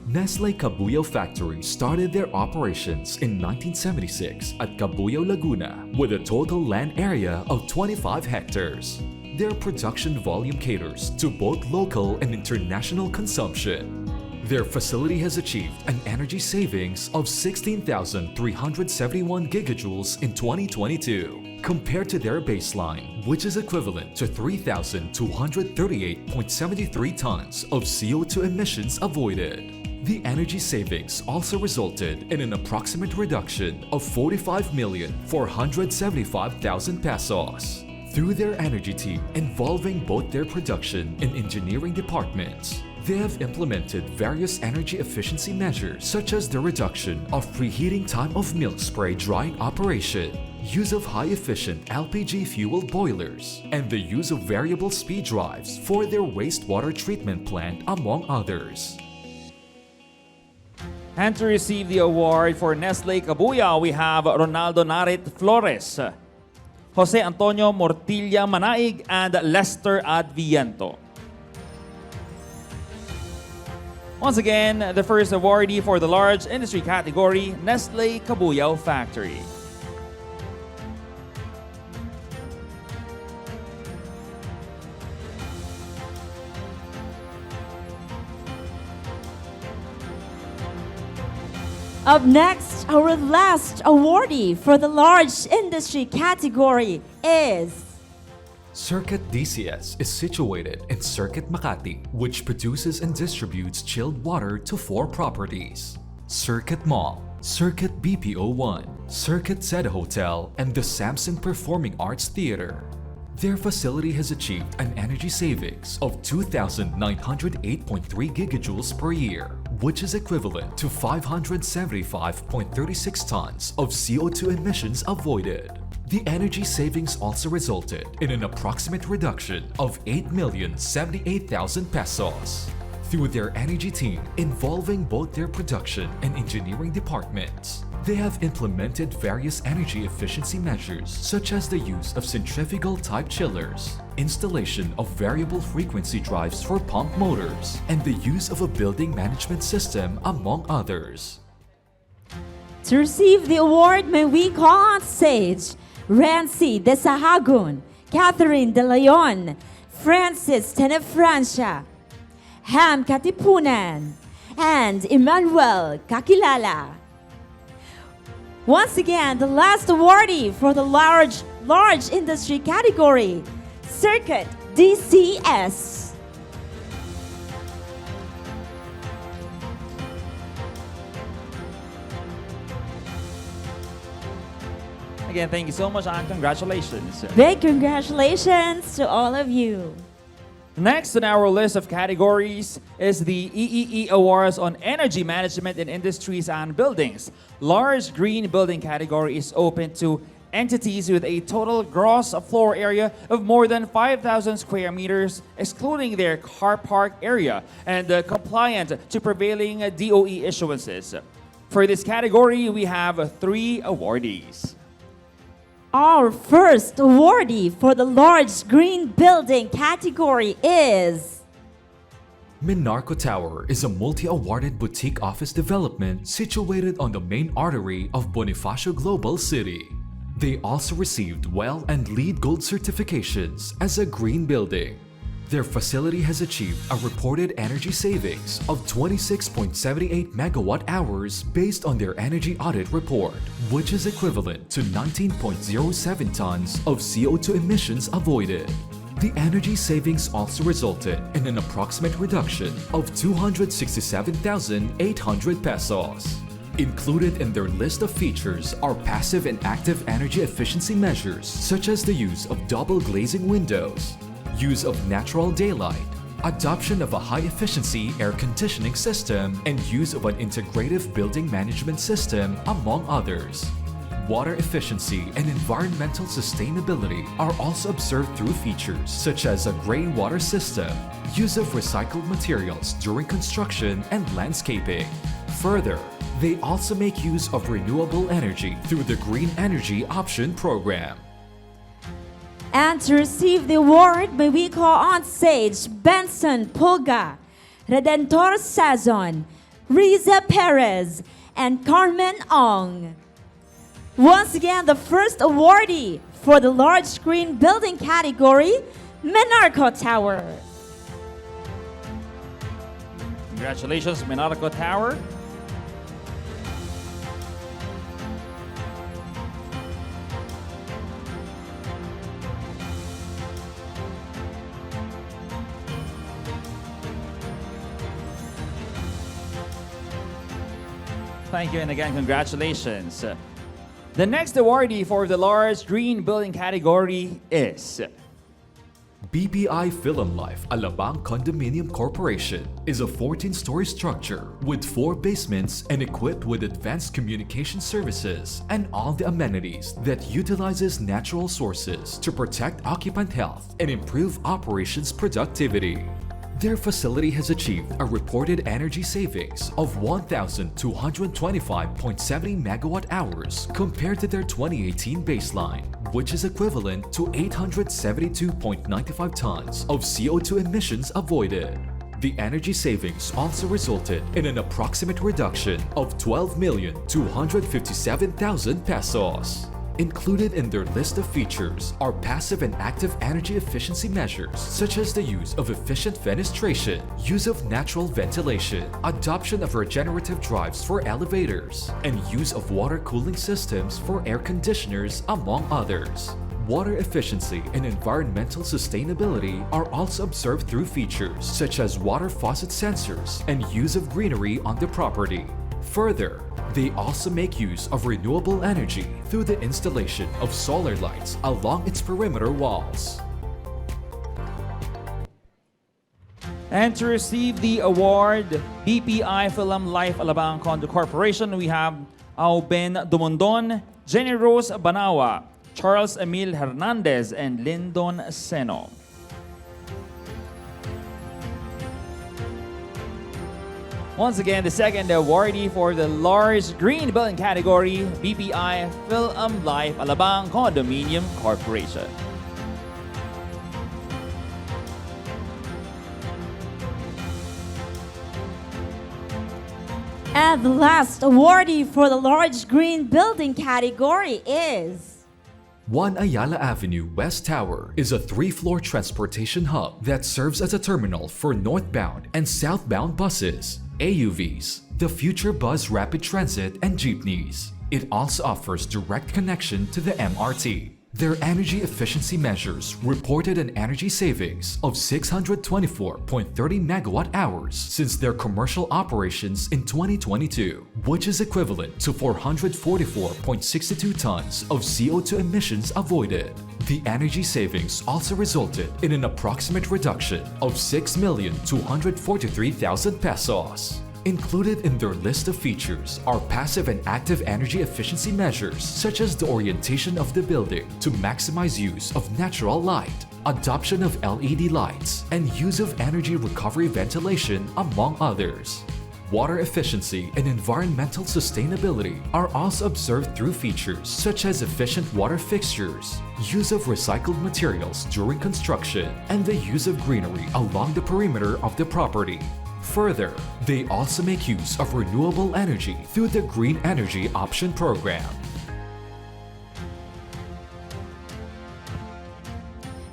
Nestle Cabuyao Factory started their operations in 1976 at Cabuyao, Laguna with a total land area of 25 hectares. Their production volume caters to both local and international consumption. Their facility has achieved an energy savings of 16,371 gigajoules in 2022, compared to their baseline, which is equivalent to 3,238.73 tons of CO2 emissions avoided. The energy savings also resulted in an approximate reduction of 45,475,000 pesos. Through their energy team involving both their production and engineering departments, they have implemented various energy efficiency measures such as the reduction of preheating time of milk spray drying operation, use of high-efficient LPG fuel boilers, and the use of variable speed drives for their wastewater treatment plant, among others. And to receive the award for Nestle Cabuyao, we have Ronaldo Narit Flores, Jose Antonio Mortilla Manaig, and Lester Adviento. Once again, the first awardee for the large industry category, Nestle Cabuyao Factory. Up next, our last awardee for the large industry category is Circuit DCS is situated in Circuit Makati, which produces and distributes chilled water to 4 properties: Circuit Mall, Circuit BPO1, Circuit Zeta Hotel, and the Samson Performing Arts Theater. Their facility has achieved an energy savings of 2,908.3 gigajoules per year, which is equivalent to 575.36 tons of CO2 emissions avoided. The energy savings also resulted in an approximate reduction of 8,078,000 pesos. Through their energy team involving both their production and engineering departments, they have implemented various energy efficiency measures such as the use of centrifugal type chillers, installation of variable frequency drives for pump motors, and the use of a building management system, among others. to receive the award. May we call on stage Rancy De Sahagun, Catherine De Leon, Francis Tenefrancia, Ham Katipunan, and Emmanuel Kakilala. Once again, the last awardee for the large industry category, Circuit DCS. Again, thank you so much and congratulations. Big congratulations to all of you. Next on our list of categories is the EEE Awards on Energy Management in Industries and Buildings. Large green building category is open to entities with a total gross floor area of more than 5,000 square meters, excluding their car park area, and compliant to prevailing DOE issuances. For this category, we have 3 awardees. Our first awardee for the large green building category is Minarco Tower is a multi-awarded boutique office development situated on the main artery of Bonifacio Global City. They also received WELL and LEED Gold certifications as a green building. Their facility has achieved a reported energy savings of 26.78 megawatt hours based on their energy audit report, which is equivalent to 19.07 tons of CO2 emissions avoided. The energy savings also resulted in an approximate reduction of 267,800 pesos. Included in their list of features are passive and active energy efficiency measures such as the use of double glazing windows, use of natural daylight, adoption of a high-efficiency air conditioning system, and use of an integrative building management system, among others. Water efficiency and environmental sustainability are also observed through features such as a gray water system, use of recycled materials during construction and landscaping. Further, they also make use of renewable energy through the Green Energy Option Program. And to receive the award, may we call on stage Benson Pulga, Redentor Sazon, Riza Perez, and Carmen Ong. Once again, the first awardee for the large screen building category, Minarco Tower. Congratulations, Minarco Tower. Thank you, and again, congratulations. The next awardee for the large green building category is BPI Film Life Alabang Condominium Corporation is a 14-story structure with 4 basements and equipped with advanced communication services and all the amenities that utilizes natural sources to protect occupant health and improve operations productivity. Their facility has achieved a reported energy savings of 1,225.70 megawatt hours compared to their 2018 baseline, which is equivalent to 872.95 tons of CO2 emissions avoided. The energy savings also resulted in an approximate reduction of 12,257,000 pesos. Included in their list of features are passive and active energy efficiency measures such as the use of efficient fenestration, use of natural ventilation, adoption of regenerative drives for elevators, and use of water cooling systems for air conditioners, among others. Water efficiency and environmental sustainability are also observed through features such as water faucet sensors and use of greenery on the property. Further, they also make use of renewable energy through the installation of solar lights along its perimeter walls. And to receive the award, BPI Film Life Alabang Condo Corporation, we have Auben Dumondon, Jenny Rose Banawa, Charles Emil Hernandez, and Lyndon Seno. Once again, the second awardee for the large green building category, BPI Film Life Alabang Condominium Corporation. And the last awardee for the large green building category is 1 Ayala Avenue West Tower is a 3-floor transportation hub that serves as a terminal for northbound and southbound buses, AUVs, the Future Bus Rapid Transit, and jeepneys. It also offers direct connection to the MRT. Their energy efficiency measures reported an energy savings of 624.30 megawatt hours since their commercial operations in 2022, which is equivalent to 444.62 tons of CO2 emissions avoided. The energy savings also resulted in an approximate reduction of 6,243,000 pesos. Included in their list of features are passive and active energy efficiency measures such as the orientation of the building to maximize use of natural light, adoption of LED lights, and use of energy recovery ventilation, among others. Water efficiency and environmental sustainability are also observed through features such as efficient water fixtures, use of recycled materials during construction, and the use of greenery along the perimeter of the property. Further, they also make use of renewable energy through the Green Energy Option Program.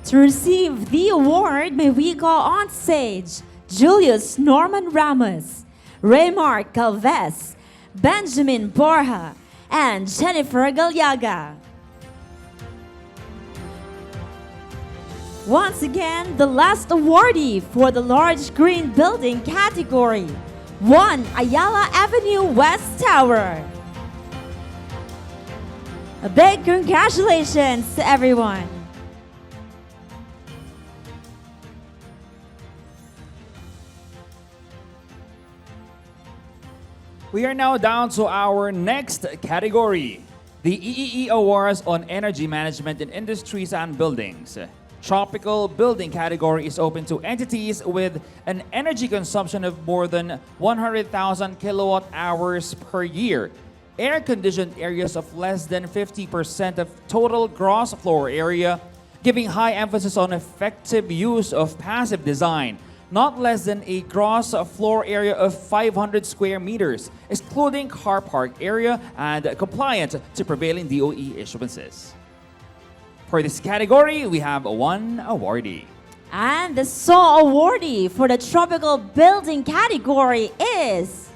to receive the award. May we call on stage Julius Norman Ramos, Raymar Calves, Benjamin Borja, and Jennifer Galyaga. Once again, the last awardee for the large green building category, 1 Ayala Avenue West Tower. A big congratulations to everyone. We are now down to our next category, the EEE Awards on Energy Management in Industries and Buildings. Tropical building category is open to entities with an energy consumption of more than 100,000 kilowatt hours per year. Air-conditioned areas of less than 50% of total gross floor area, giving high emphasis on effective use of passive design. Not less than a gross floor area of 500 square meters, excluding car park area and compliant to prevailing DOE issuances. For this category, we have one awardee. And the sole awardee for the tropical building category is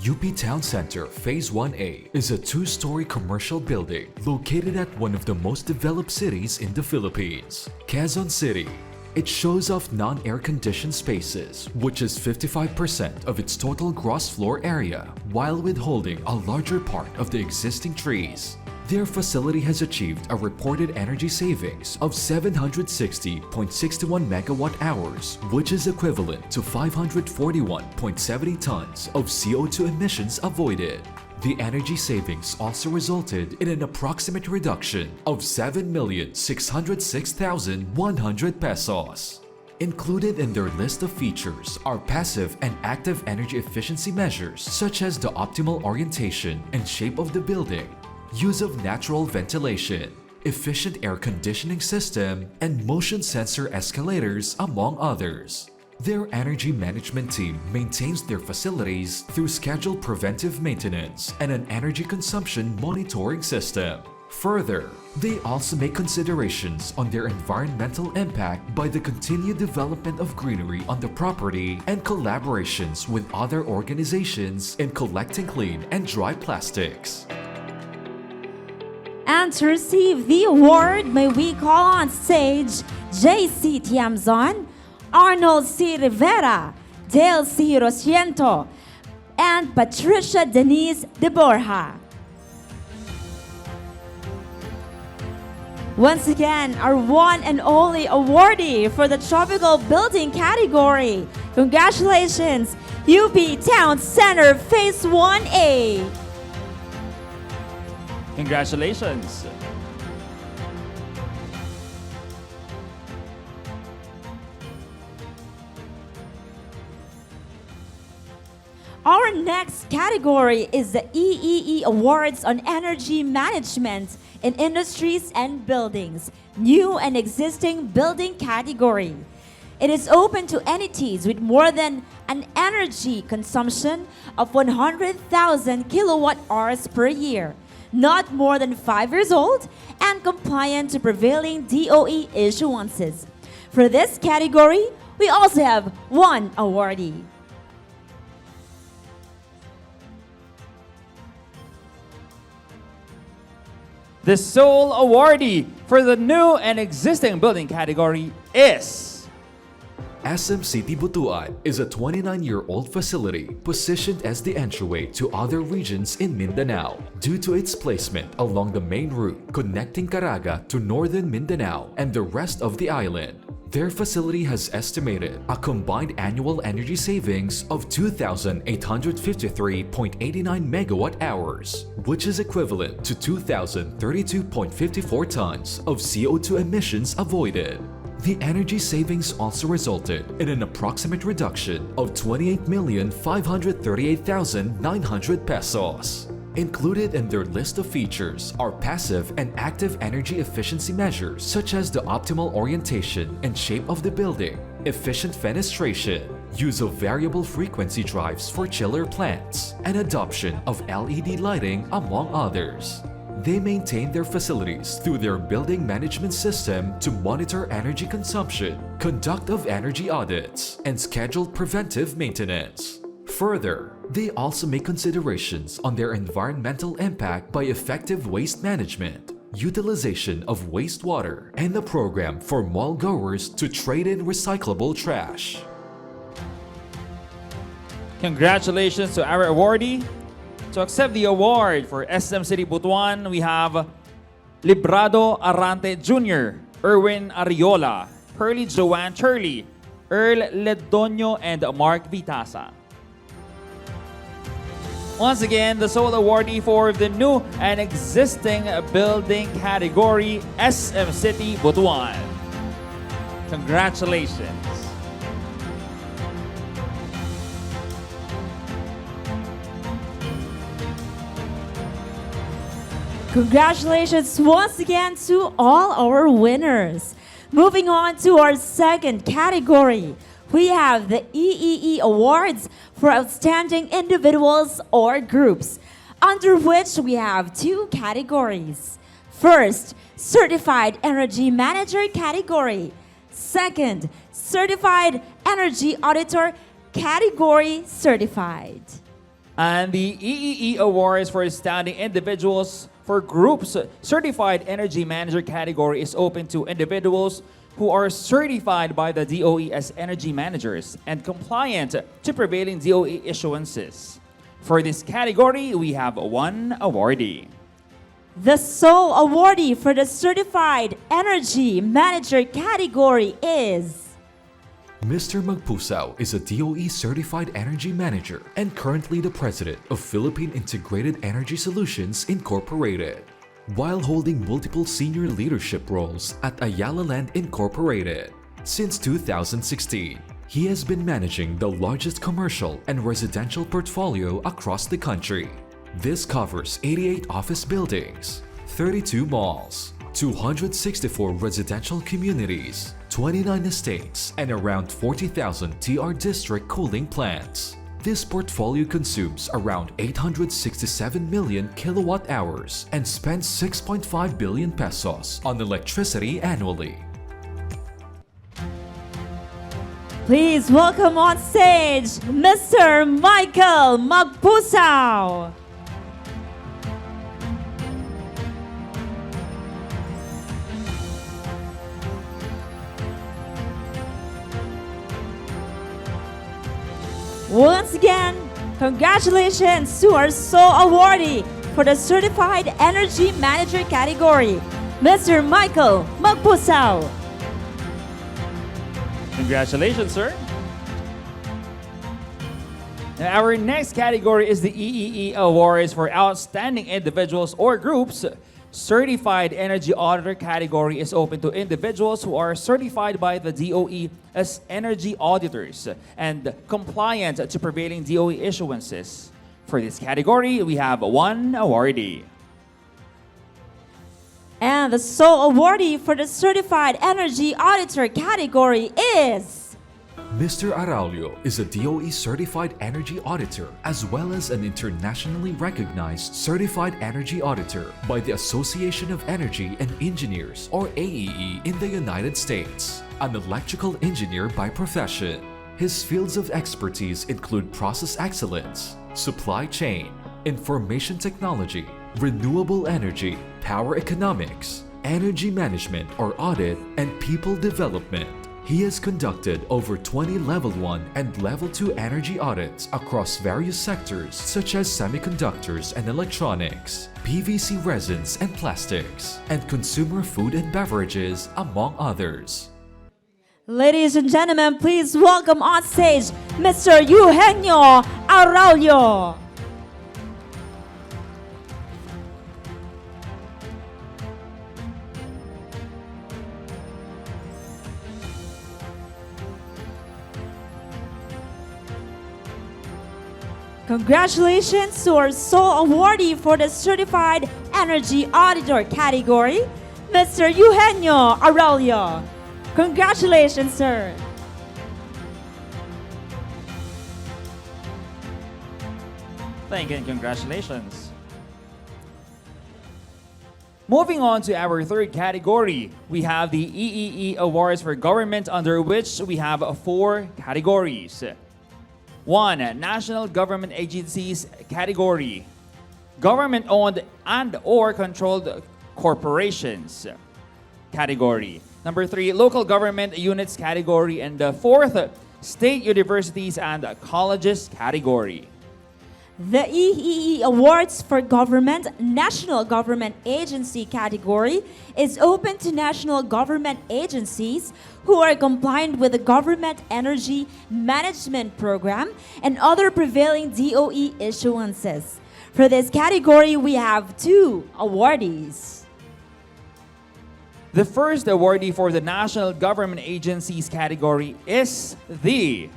UP Town Center Phase 1A is a 2-story commercial building located at one of the most developed cities in the Philippines, Quezon City. It shows off non-air-conditioned spaces, which is 55% of its total gross floor area, while withholding a larger part of the existing trees. Their facility has achieved a reported energy savings of 760.61 megawatt hours, which is equivalent to 541.70 tons of CO2 emissions avoided. The energy savings also resulted in an approximate reduction of 7,606,100 pesos. Included in their list of features are passive and active energy efficiency measures such as the optimal orientation and shape of the building, use of natural ventilation, efficient air conditioning system, and motion sensor escalators, among others. Their energy management team maintains their facilities through scheduled preventive maintenance and an energy consumption monitoring system. Further, they also make considerations on their environmental impact by the continued development of greenery on the property and collaborations with other organizations in collecting clean and dry plastics. And to receive the award, may we call on stage JC Tiamzon, Arnold C. Rivera, Dale C. Rosiento, and Patricia Denise de Borja. Once again, our one and only awardee for the Tropical Building category. Congratulations, UP Town Center Phase 1A. Congratulations. Our next category is the EEE Awards on Energy Management in Industries and Buildings, New and Existing Building category. It is open to entities with more than an energy consumption of 100,000 kilowatt hours per year, not more than 5 years old, and compliant to prevailing DOE issuances. For this category, we also have one awardee. The sole awardee for the new and existing building category is SM City Butuan is a 29-year-old facility positioned as the entryway to other regions in Mindanao due to its placement along the main route connecting Caraga to northern Mindanao and the rest of the island. Their facility has estimated a combined annual energy savings of 2,853.89 megawatt hours, which is equivalent to 2,032.54 tons of CO2 emissions avoided. The energy savings also resulted in an approximate reduction of 28,538,900 pesos. Included in their list of features are passive and active energy efficiency measures such as the optimal orientation and shape of the building, efficient fenestration, use of variable frequency drives for chiller plants, and adoption of LED lighting, among others. They maintain their facilities through their building management system to monitor energy consumption, conduct of energy audits, and schedule preventive maintenance. Further, they also make considerations on their environmental impact by effective waste management, utilization of wastewater, and the program for mall goers to trade in recyclable trash. Congratulations to our awardee. To accept the award for SM City Butuan, we have Librado Arante Jr., Erwin Ariola, Pearly Joanne Turley, Earl Ledonyo, and Mark Vitasa. Once again, the sole awardee for the new and existing building category, SM City Butuan. Congratulations. Congratulations once again to all our winners. Moving on to our second category, we have the EEE Awards for Outstanding Individuals or Groups, under which we have two categories. First, Certified Energy Manager category. Second, Certified Energy Auditor category certified. And the EEE Awards for Outstanding Individuals for Groups Certified Energy Manager category is open to individuals who are certified by the DOE as energy managers and compliant to prevailing DOE issuances. For this category, we have one awardee. The sole awardee for the Certified Energy Manager category is Mr. Magpusaw is a DOE Certified Energy Manager and currently the President of Philippine Integrated Energy Solutions Incorporated. While holding multiple senior leadership roles at Ayala Land Incorporated. Since 2016, he has been managing the largest commercial and residential portfolio across the country. This covers 88 office buildings, 32 malls, 264 residential communities, 29 estates, and around 40,000 TR district cooling plants. This portfolio consumes around 867 million kilowatt hours and spends 6.5 billion pesos on electricity annually. Please welcome on stage Mr. Michael Magpusaw. Once again, congratulations to our sole awardee for the Certified Energy Manager category, Mr. Michael Magpusaw. Congratulations, sir. Now, our next category is the EEE Awards for Outstanding Individuals or Groups. Certified Energy Auditor category is open to individuals who are certified by the DOE as energy auditors and compliant to prevailing DOE issuances. For this category, we have one awardee. And the sole awardee for the Certified Energy Auditor category is... Mr. Araulio is a DOE Certified Energy Auditor as well as an internationally recognized Certified Energy Auditor by the Association of Energy and Engineers, or AEE, in the United States, an electrical engineer by profession. His fields of expertise include process excellence, supply chain, information technology, renewable energy, power economics, energy management or audit, and people development. He has conducted over 20 Level 1 and Level 2 energy audits across various sectors such as semiconductors and electronics, PVC resins and plastics, and consumer food and beverages, among others. Ladies and gentlemen, please welcome on stage Mr. Eugenio Araulio. Congratulations to our sole awardee for the Certified Energy Auditor category, Mr. Eugenio Araulio. Congratulations, sir. Thank you and congratulations. Moving on to our third category, we have the EEE Awards for Government, under which we have 4 categories. 1. National Government Agencies category. Government-owned and or controlled corporations category. Number 3, Local Government Units category. And the 4th, State Universities and Colleges category. The EEE Awards for Government National Government Agency category is open to national government agencies who are compliant with the Government Energy Management Program and other prevailing DOE issuances. For this category, we have 2 awardees. The first awardee for the National Government Agencies category is the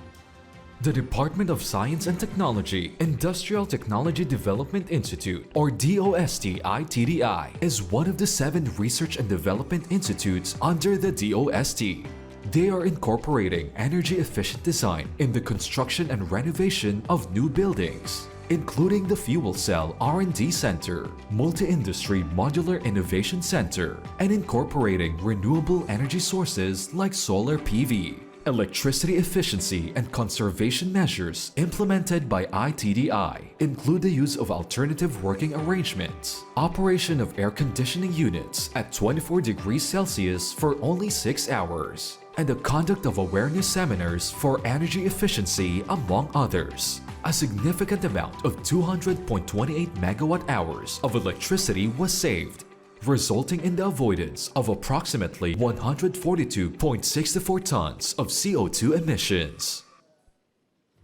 Department of Science and Technology Industrial Technology Development Institute, or DOST-ITDI, is one of the 7 research and development institutes under the DOST. They are incorporating energy-efficient design in the construction and renovation of new buildings, including the Fuel Cell R&D Center, Multi-Industry Modular Innovation Center, and incorporating renewable energy sources like solar PV. Electricity efficiency and conservation measures implemented by ITDI include the use of alternative working arrangements, operation of air conditioning units at 24 degrees Celsius for only 6 hours, and the conduct of awareness seminars for energy efficiency, among others. A significant amount of 200.28 megawatt hours of electricity was saved, resulting in the avoidance of approximately 142.64 tons of CO2 emissions.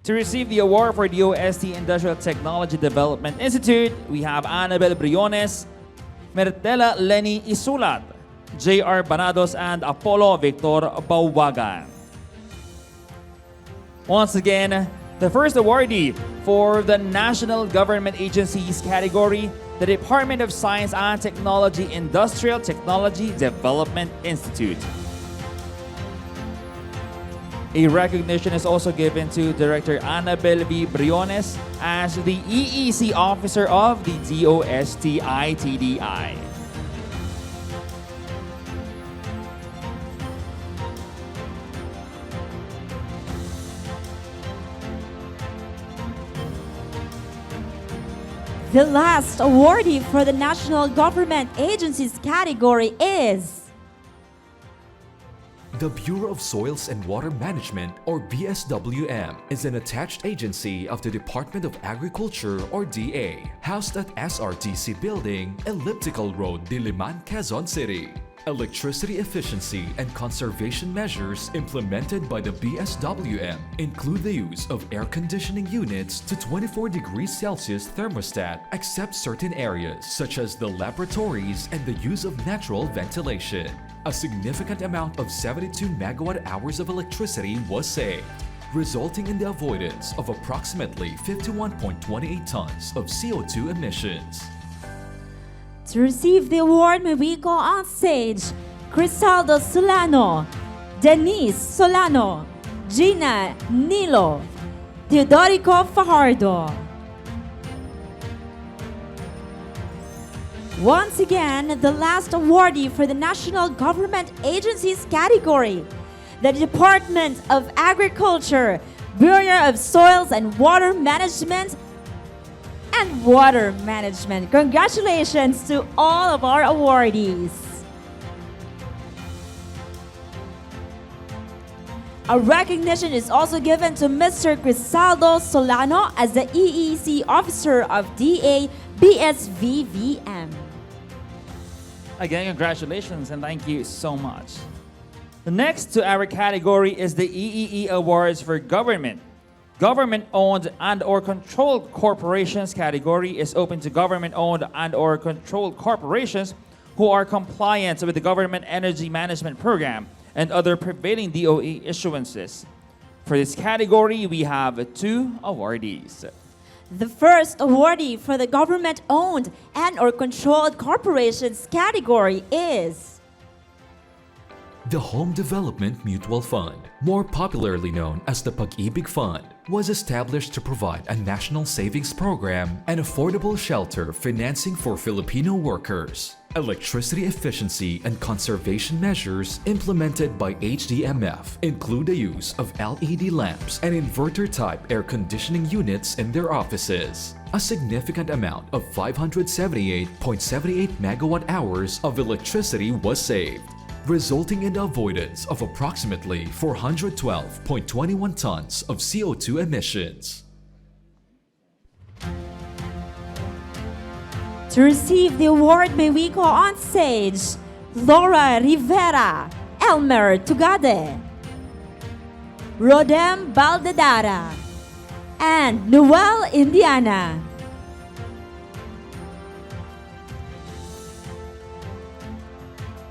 To receive the award for DOST Industrial Technology Development Institute, we have Annabel Briones, Mertela Lenny Isulat, J.R. Banados, and Apollo Victor Bauwagan. Once again, the first awardee for the National Government Agencies category, the Department of Science and Technology Industrial Technology Development Institute. A recognition is also given to Director Annabel V. Briones as the EEC Officer of the DOST-ITDI. The last awardee for the National Government Agencies category is The Bureau of Soils and Water Management, or BSWM, is an attached agency of the Department of Agriculture, or DA, housed at SRTC Building, Elliptical Road, Diliman, Quezon City. Electricity efficiency and conservation measures implemented by the BSWM include the use of air conditioning units to 24 degrees Celsius thermostat, except certain areas such as the laboratories and the use of natural ventilation. A significant amount of 72 megawatt hours of electricity was saved, resulting in the avoidance of approximately 51.28 tons of CO2 emissions. To receive the award, may we call on stage Crisaldo Solano, Denise Solano, Gina Nilo, Teodorico Fajardo. Once again, the last awardee for the National Government Agencies category, the Department of Agriculture, Bureau of Soils and Water Management, and Water Management. Congratulations to all of our awardees. A recognition is also given to Mr. Crisaldo Solano as the EEC Officer of DA BSVVM. Again, congratulations and thank you so much. The next to our category is the EEE Awards for Government. Government-owned and/or controlled corporations category is open to government-owned and/or controlled corporations who are compliant with the Government Energy Management Program and other prevailing DOE issuances. For this category, we have 2 awardees. The first awardee for the government-owned and/or controlled corporations category is The Home Development Mutual Fund, more popularly known as the Pag-ibig Fund, was established to provide a national savings program and affordable shelter financing for Filipino workers. Electricity efficiency and conservation measures implemented by HDMF include the use of LED lamps and inverter-type air conditioning units in their offices. A significant amount of 578.78 megawatt hours of electricity was saved, resulting in the avoidance of approximately 412.21 tons of CO2 emissions. To receive the award, may we call on stage Laura Rivera, Elmer Tugade, Rodem Baldedara, and Noel Indiana.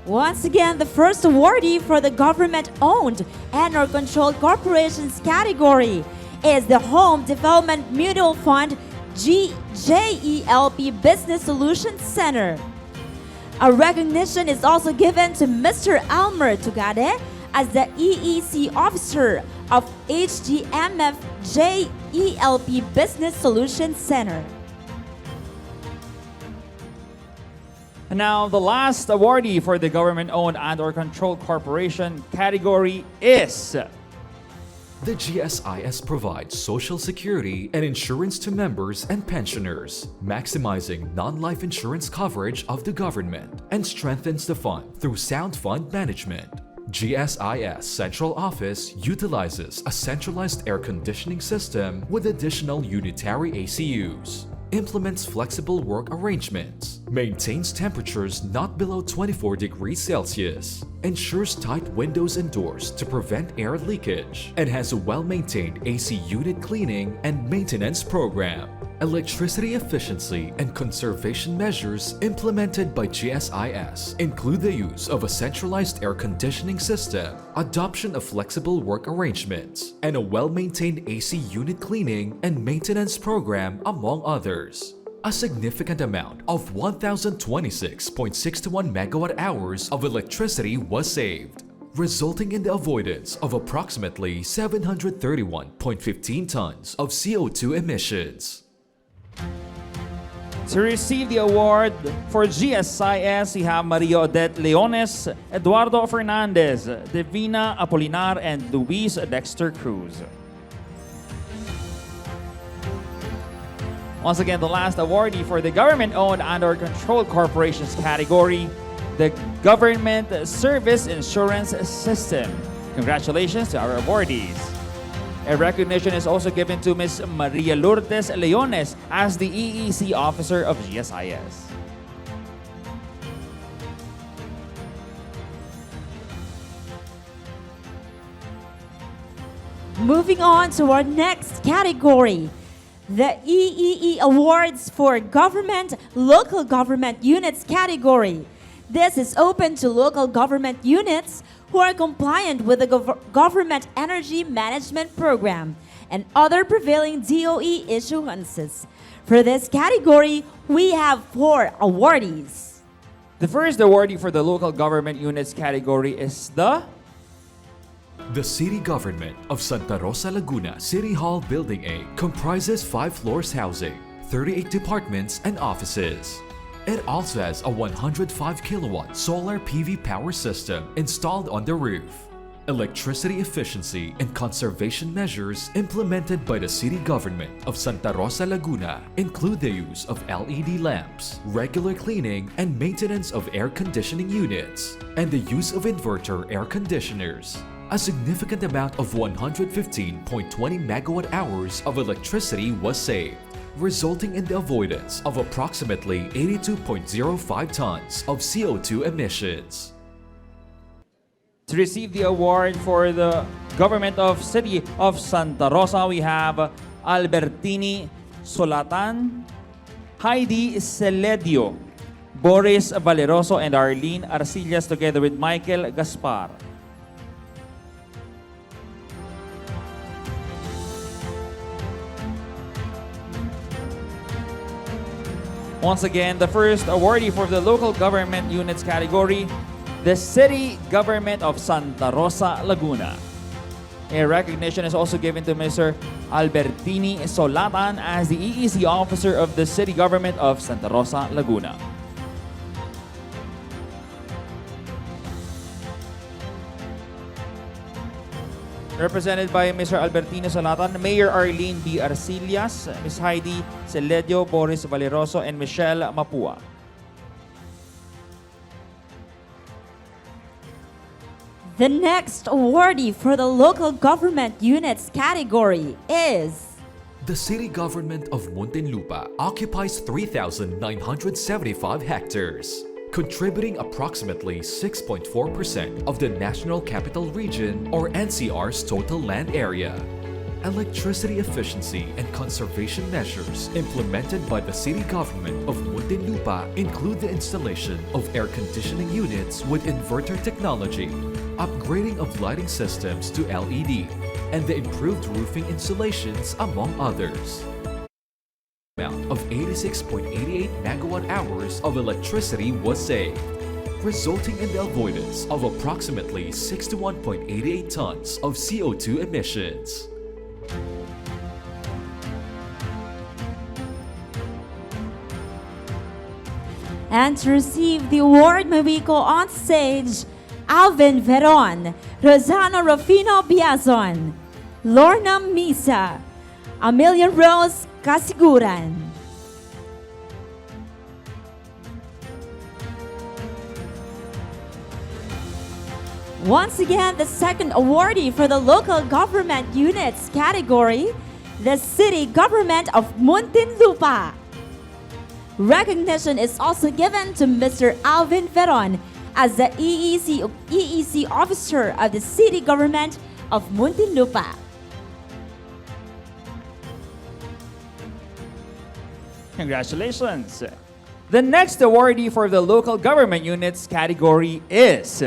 Once again, the first awardee for the government-owned and/or controlled corporations category is the Home Development Mutual Fund JELP Business Solutions Center. A recognition is also given to Mr. Elmer Tugade as the EEC Officer of HGMF JELP Business Solutions Center. And now, the last awardee for the government-owned and/or controlled corporation category is The GSIS provides social security and insurance to members and pensioners, maximizing non-life insurance coverage of the government, and strengthens the fund through sound fund management. GSIS Central Office utilizes a centralized air conditioning system with additional unitary ACUs, implements flexible work arrangements, maintains temperatures not below 24 degrees Celsius, ensures tight windows and doors to prevent air leakage, and has a well-maintained AC unit cleaning and maintenance program. Electricity efficiency and conservation measures implemented by GSIS include the use of a centralized air conditioning system, adoption of flexible work arrangements, and a well-maintained AC unit cleaning and maintenance program, among others. A significant amount of 1,026.61 megawatt hours of electricity was saved, resulting in the avoidance of approximately 731.15 tons of CO2 emissions. To receive the award for GSIS, we have Maria Odette Leones, Eduardo Fernandez, Divina Apolinar, and Luis Dexter Cruz. Once again, the last awardee for the government-owned and/or controlled corporations category, the Government Service Insurance System. Congratulations to our awardees. A recognition is also given to Ms. Maria Lourdes Leones as the EEC Officer of GSIS. Moving on to our next category, the EEE Awards for Government Local Government Units category. This is open to local government units who are compliant with the Government Energy Management Program and other prevailing DOE issuances. For this category, we have 4 awardees. The first awardee for the local government units category is the City Government of Santa Rosa, Laguna City Hall Building A comprises 5 floors housing, 38 departments and offices. It also has a 105 kilowatt solar PV power system installed on the roof. Electricity efficiency and conservation measures implemented by the city government of Santa Rosa, Laguna include the use of LED lamps, regular cleaning and maintenance of air conditioning units, and the use of inverter air conditioners. A significant amount of 115.20 megawatt hours of electricity was saved, resulting in the avoidance of approximately 82.05 tons of CO2 emissions. To receive the award for the Government of City of Santa Rosa, we have Albertini Solatan, Heidi Celedio, Boris Valeroso, and Arlene Arcillas, together with Michael Gaspar. Once again, the first awardee for the local government units category, the City Government of Santa Rosa, Laguna. A recognition is also given to Mr. Albertini Solatan as the EEC Officer of the City Government of Santa Rosa, Laguna. Represented by Mr. Albertino Solatan, Mayor Arlene B. Arcillas, Ms. Heidi Celedio, Boris Valeroso, and Michelle Mapua. The next awardee for the local government units category is The city government of Muntinlupa occupies 3,975 hectares, contributing approximately 6.4% of the National Capital Region or NCR's total land area. Electricity efficiency and conservation measures implemented by the city government of Muntinlupa include the installation of air conditioning units with inverter technology, upgrading of lighting systems to LED, and the improved roofing installations, among others. Amount of 86.88 megawatt hours of electricity was saved, resulting in the avoidance of approximately 61.88 tons of CO2 emissions. And to receive the award, may we go on stage Alvin Veron, Rosano Rufino Biazon, Lorna Misa, Amelia Rose Kasiguran. Once again, the second awardee for the local government units category, the City Government of Muntinlupa. Recognition is also given to Mr. Alvin Veron as the EEC Officer of the City Government of Muntinlupa. Congratulations! The next awardee for the local government units category is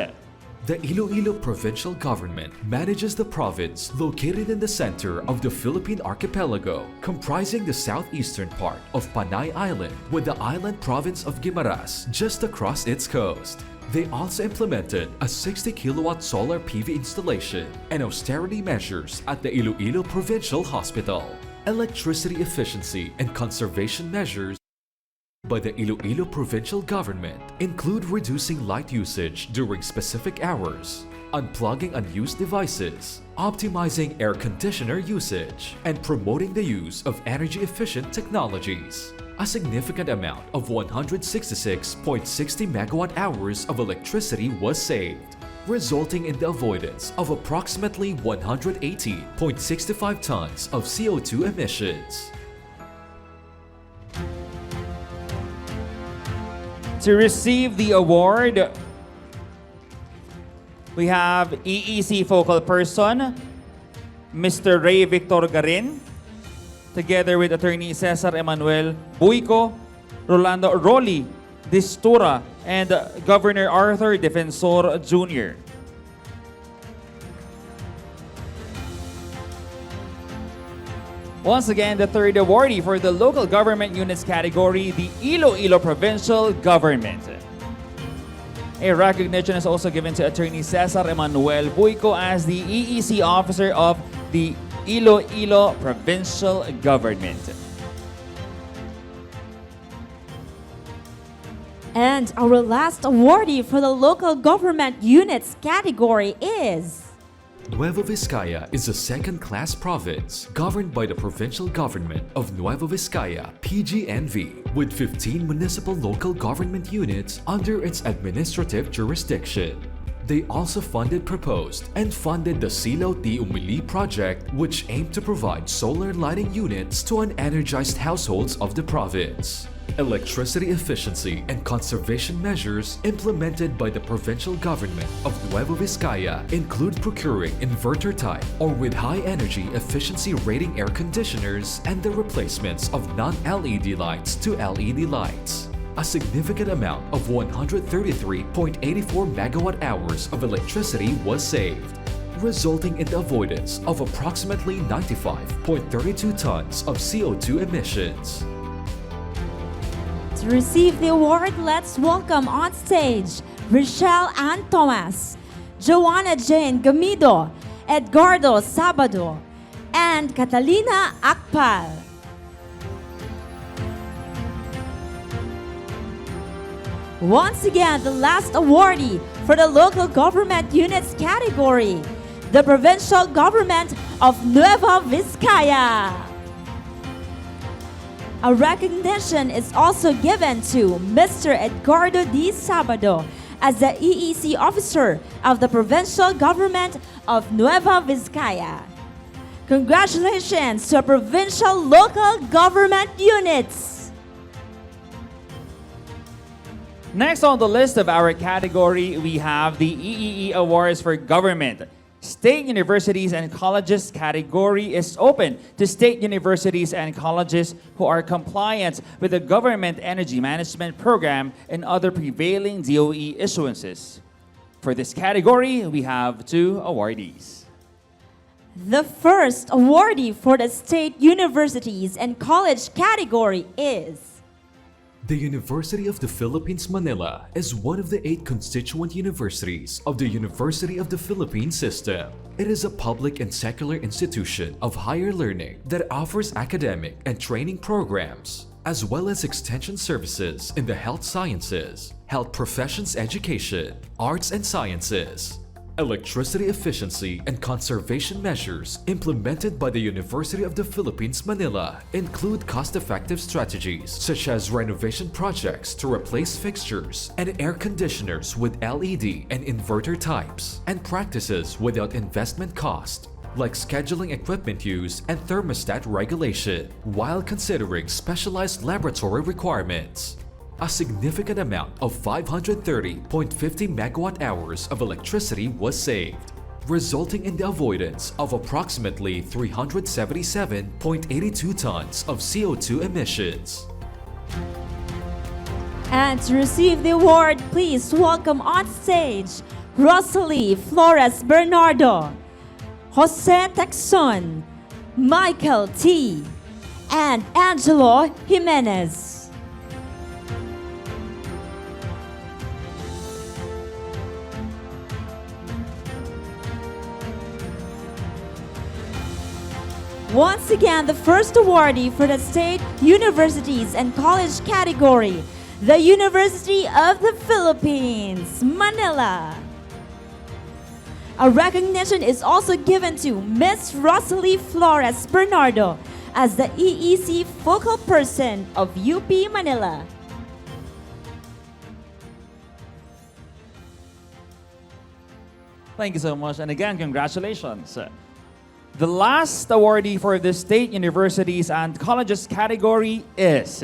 The Iloilo Provincial Government manages the province located in the center of the Philippine archipelago, comprising the southeastern part of Panay Island with the island province of Guimaras just across its coast. They also implemented a 60 kilowatt solar PV installation and austerity measures at the Iloilo Provincial Hospital. Electricity efficiency and conservation measures by the Iloilo Provincial Government include reducing light usage during specific hours, unplugging unused devices, optimizing air conditioner usage, and promoting the use of energy-efficient technologies. A significant amount of 166.60 megawatt hours of electricity was saved, resulting in the avoidance of approximately 180.65 tons of CO2 emissions. To receive the award, we have EEC Focal Person, Mr. Ray Victor Garin, together with Attorney Cesar Emanuel Buico, Rolando Rolly Distura, and Governor Arthur Defensor Jr. Once again, the third awardee for the local government units category, the Iloilo Provincial Government. A recognition is also given to Attorney Cesar Emanuel Buico as the EEC Officer of the Iloilo Provincial Government. And our last awardee for the local government units category is Nueva Vizcaya is a second-class province governed by the provincial government of Nueva Vizcaya, PGNV, with 15 municipal local government units under its administrative jurisdiction. They also proposed and funded the Silaw T. Umili project, which aimed to provide solar lighting units to unenergized households of the province. Electricity efficiency and conservation measures implemented by the provincial government of Nueva Vizcaya include procuring inverter-type or with high-energy efficiency rating air conditioners and the replacements of non-LED lights to LED lights. A significant amount of 133.84 megawatt hours of electricity was saved, resulting in the avoidance of approximately 95.32 tons of CO2 emissions. To receive the award, let's welcome on stage Rochelle Ann Thomas, Joanna Jane Gamido, Edgardo Sabado, and Catalina Akpal. Once again, the last awardee for the local government units category, the provincial government of Nueva Vizcaya. A recognition is also given to Mr. Edgardo D. Sabado as the EEC officer of the provincial government of Nueva Vizcaya. Congratulations to our provincial local government units. Next on the list of our category, we have the EEE Awards for Government. State Universities and Colleges category is open to state universities and colleges who are compliant with the Government Energy Management Program and other prevailing DOE issuances. For this category, we have two awardees. The first awardee for the state universities and college category is The University of the Philippines, Manila is one of the 8 constituent universities of the University of the Philippines system. It is a public and secular institution of higher learning that offers academic and training programs, as well as extension services in the health sciences, health professions education, arts and sciences. Electricity efficiency and conservation measures implemented by the University of the Philippines, Manila include cost-effective strategies such as renovation projects to replace fixtures and air conditioners with LED and inverter types, and practices without investment cost, like scheduling equipment use and thermostat regulation, while considering specialized laboratory requirements. A significant amount of 530.50 megawatt hours of electricity was saved, resulting in the avoidance of approximately 377.82 tons of CO2 emissions. And to receive the award, please welcome on stage Rosalie Flores Bernardo, Jose Texon, Michael T., and Angelo Jimenez. Once again, the first awardee for the state, universities, and college category, the University of the Philippines, Manila. A recognition is also given to Miss Rosalie Flores Bernardo as the EEC focal person of UP Manila. Thank you so much. And again, congratulations. The last awardee for the state universities and colleges category is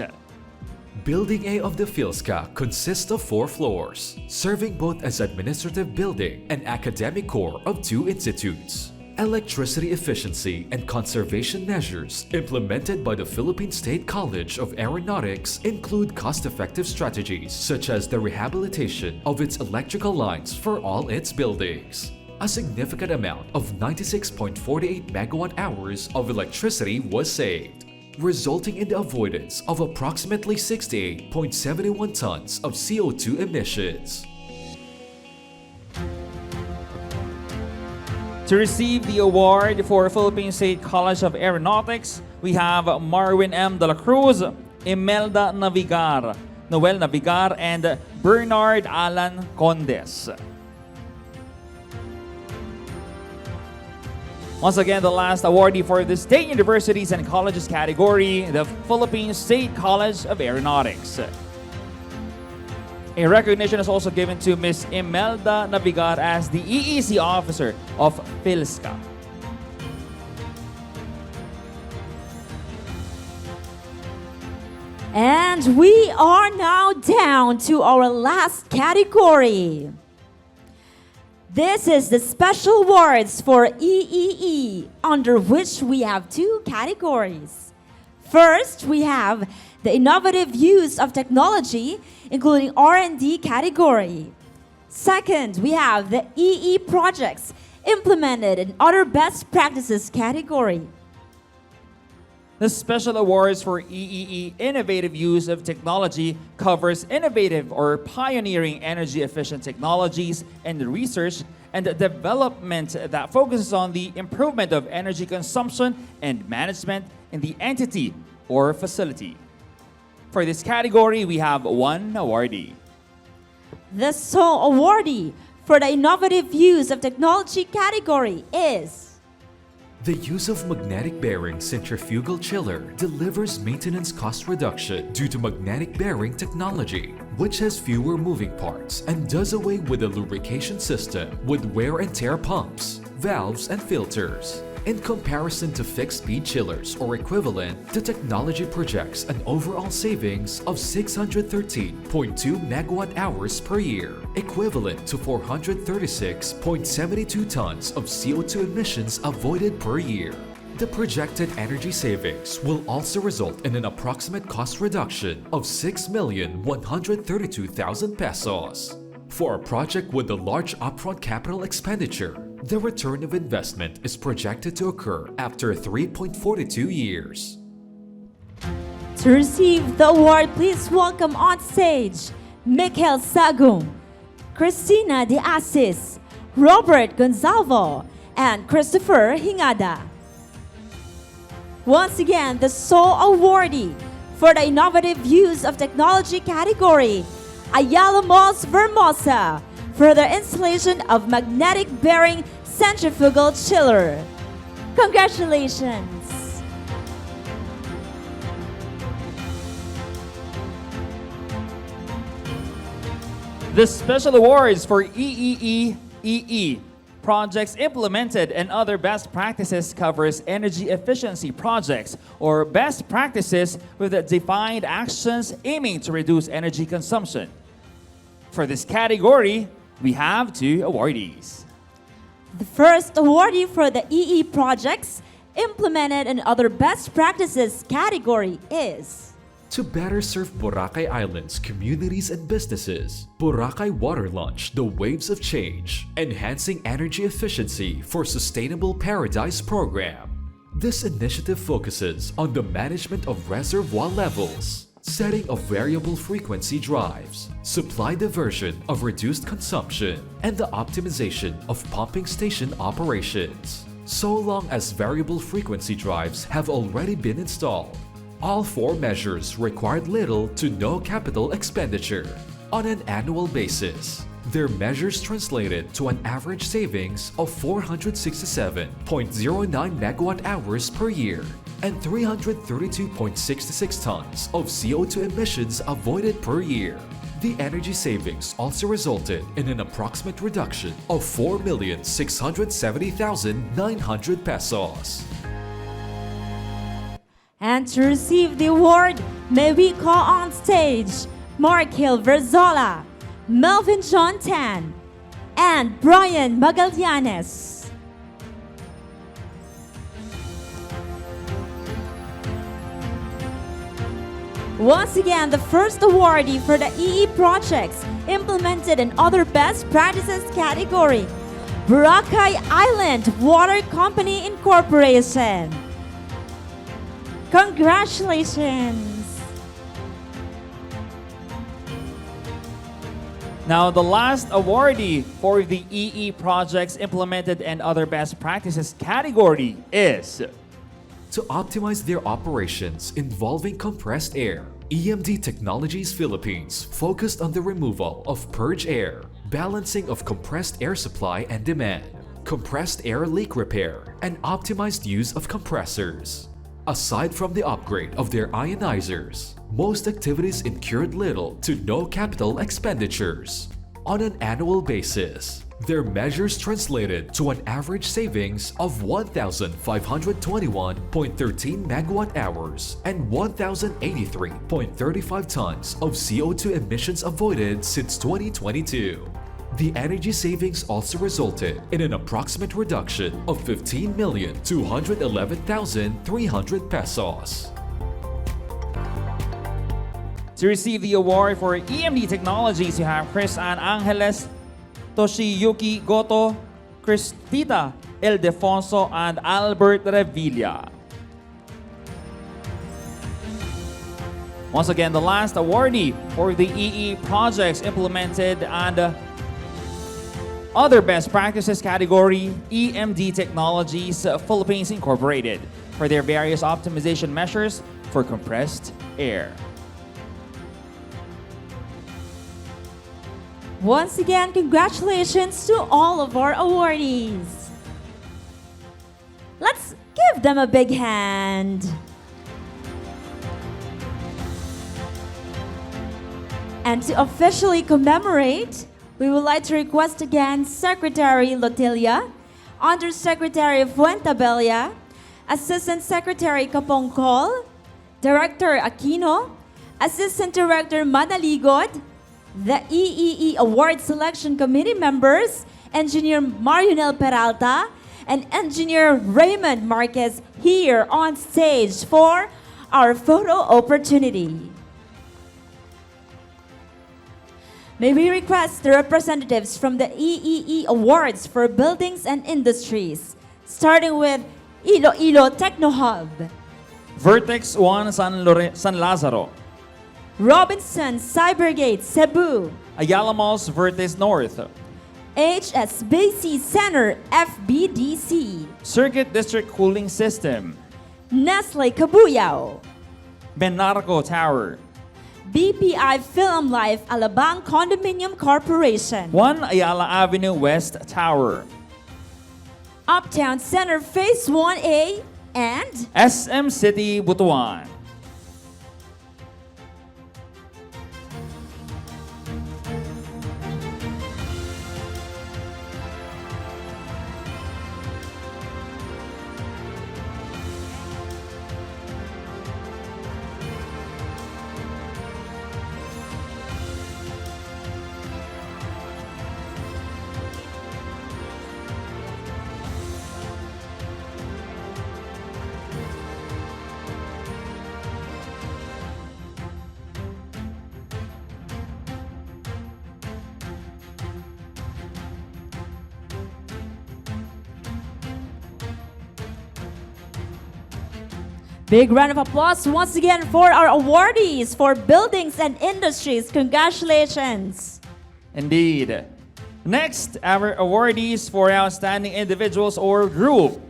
Building A of the PhilSCA consists of 4 floors, serving both as administrative building and academic core of 2 institutes. Electricity efficiency and conservation measures implemented by the Philippine State College of Aeronautics include cost-effective strategies such as the rehabilitation of its electrical lines for all its buildings. A significant amount of 96.48 megawatt-hours of electricity was saved, resulting in the avoidance of approximately 68.71 tons of CO2 emissions. To receive the award for Philippine State College of Aeronautics, we have Marwin M. De La Cruz, Imelda Navigar, Noel Navigar, and Bernard Alan Condes. Once again, the last awardee for the state universities and colleges category, the Philippine State College of Aeronautics. A recognition is also given to Ms. Imelda Navigar as the EEC officer of PhilSCA. And we are now down to our last category. This is the special awards for EEE, under which we have 2 categories. First, we have the innovative use of technology, including R&D category. Second, we have the EE projects implemented and other best practices category. The special awards for EEE Innovative Use of Technology covers innovative or pioneering energy efficient technologies and research and development that focuses on the improvement of energy consumption and management in the entity or facility. For this category, we have 1 awardee. The sole awardee for the innovative use of technology category is The use of magnetic bearing centrifugal chiller delivers maintenance cost reduction due to magnetic bearing technology, which has fewer moving parts and does away with the lubrication system with wear and tear pumps, valves, and filters. In comparison to fixed-speed chillers or equivalent, the technology projects an overall savings of 613.2 megawatt-hours per year, equivalent to 436.72 tons of CO2 emissions avoided per year. The projected energy savings will also result in an approximate cost reduction of 6,132,000 pesos. For a project with a large upfront capital expenditure, the return of investment is projected to occur after 3.42 years. To receive the award, please welcome on stage Mikel Sagum, Christina De Asis, Robert Gonzalvo, and Christopher Hingada. Once again, the sole awardee for the innovative use of technology category, Ayala Malls Vermosa, for the installation of magnetic bearing centrifugal chiller. Congratulations! The special awards for EEE projects implemented and other best practices covers energy efficiency projects or best practices with defined actions aiming to reduce energy consumption. For this category, we have 2 awardees. The first awardee for the EE projects implemented and other best practices category is To better serve Boracay Island's communities and businesses, Boracay Water launched the Waves of Change, Enhancing Energy Efficiency for Sustainable Paradise program. This initiative focuses on the management of reservoir levels, setting of variable frequency drives, supply diversion of reduced consumption, and the optimization of pumping station operations. so long as variable frequency drives have already been installed. All 4 measures required little to no capital expenditure. On an annual basis, their measures translated to an average savings of 467.09 megawatt hours per year and 332.66 tons of CO2 emissions avoided per year. The energy savings also resulted in an approximate reduction of 4,670,900 pesos. And to receive the award, may we call on stage Mark Hill Verzola, Melvin John Tan, and Brian Magallanes. Once again, the first awardee for the EE projects implemented in other best practices category, Boracay Island Water Company Incorporation. Congratulations! Now, the last awardee for the EE projects implemented and other best practices category is to optimize their operations involving compressed air. EMD Technologies Philippines focused on the removal of purge air, balancing of compressed air supply and demand, compressed air leak repair, and optimized use of compressors. Aside from the upgrade of their ionizers, most activities incurred little to no capital expenditures. On an annual basis, their measures translated to an average savings of 1,521.13 megawatt hours and 1,083.35 tons of CO2 emissions avoided since 2022. The energy savings also resulted in an approximate reduction of 15,211,300 pesos. to receive the award for EMD Technologies. You have Chris Ann Angeles, Toshiyuki Goto, Cristita Ildefonso, and Albert Revilla. Once again, the last awardee for the EE projects implemented and other best practices category, EMD Technologies Philippines Incorporated, for their various optimization measures for compressed air. Once again, congratulations to all of our awardees. Let's give them a big hand. And to officially commemorate, we would like to request again Secretary Lotilia, Undersecretary Fuentabella, Assistant Secretary Kapongkol, Director Aquino, Assistant Director Manaligod, the EEE Award Selection Committee members, Engineer Marionel Peralta, and Engineer Raymond Marquez here on stage for our photo opportunity. May we request the representatives from the EEE Awards for Buildings and Industries, starting with Iloilo Techno Hub, Vertex 1 San Lazaro, Robinson Cybergate Cebu, Ayala Malls Vertex North, HSBC Center FBDC, Circuit District Cooling System, Nestle Cabuyao, Benarco Tower, BPI Film Life Alabang Condominium Corporation, 1 Ayala Avenue West Tower, Uptown Center Phase 1A, and SM City Butuan. big round of applause once again for our awardees for Buildings and Industries. Congratulations. Indeed. Next, our awardees for outstanding individuals or group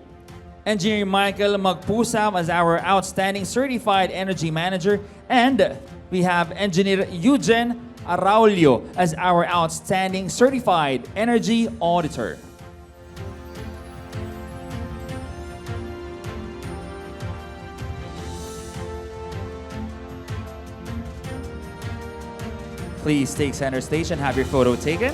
Engineer Michael Magpusam as our Outstanding Certified Energy Manager, and we have Engineer Eugen Araulio as our Outstanding Certified Energy Auditor. Please take center stage and have your photo taken.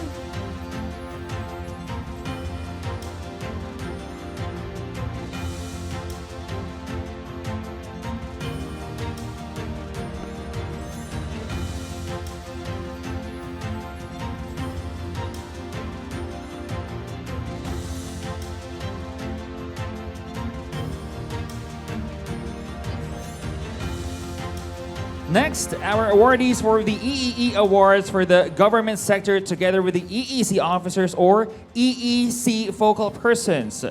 Next, our awardees for the EEE Awards for the government sector together with the EEC officers or EEC focal persons.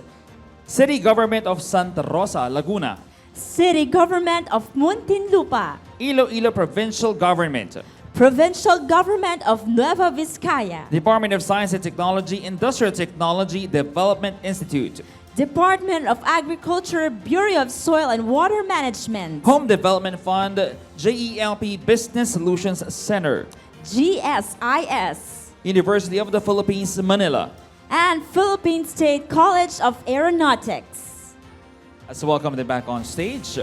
City Government of Santa Rosa, Laguna. City Government of Muntinlupa. Iloilo Provincial Government. Provincial Government of Nueva Vizcaya. Department of Science and Technology, Industrial Technology Development Institute. Department of Agriculture, Bureau of Soil and Water Management. Home Development Fund, JELP Business Solutions Center. GSIS. University of the Philippines, Manila. And Philippine State College of Aeronautics. Let's welcome them back on stage.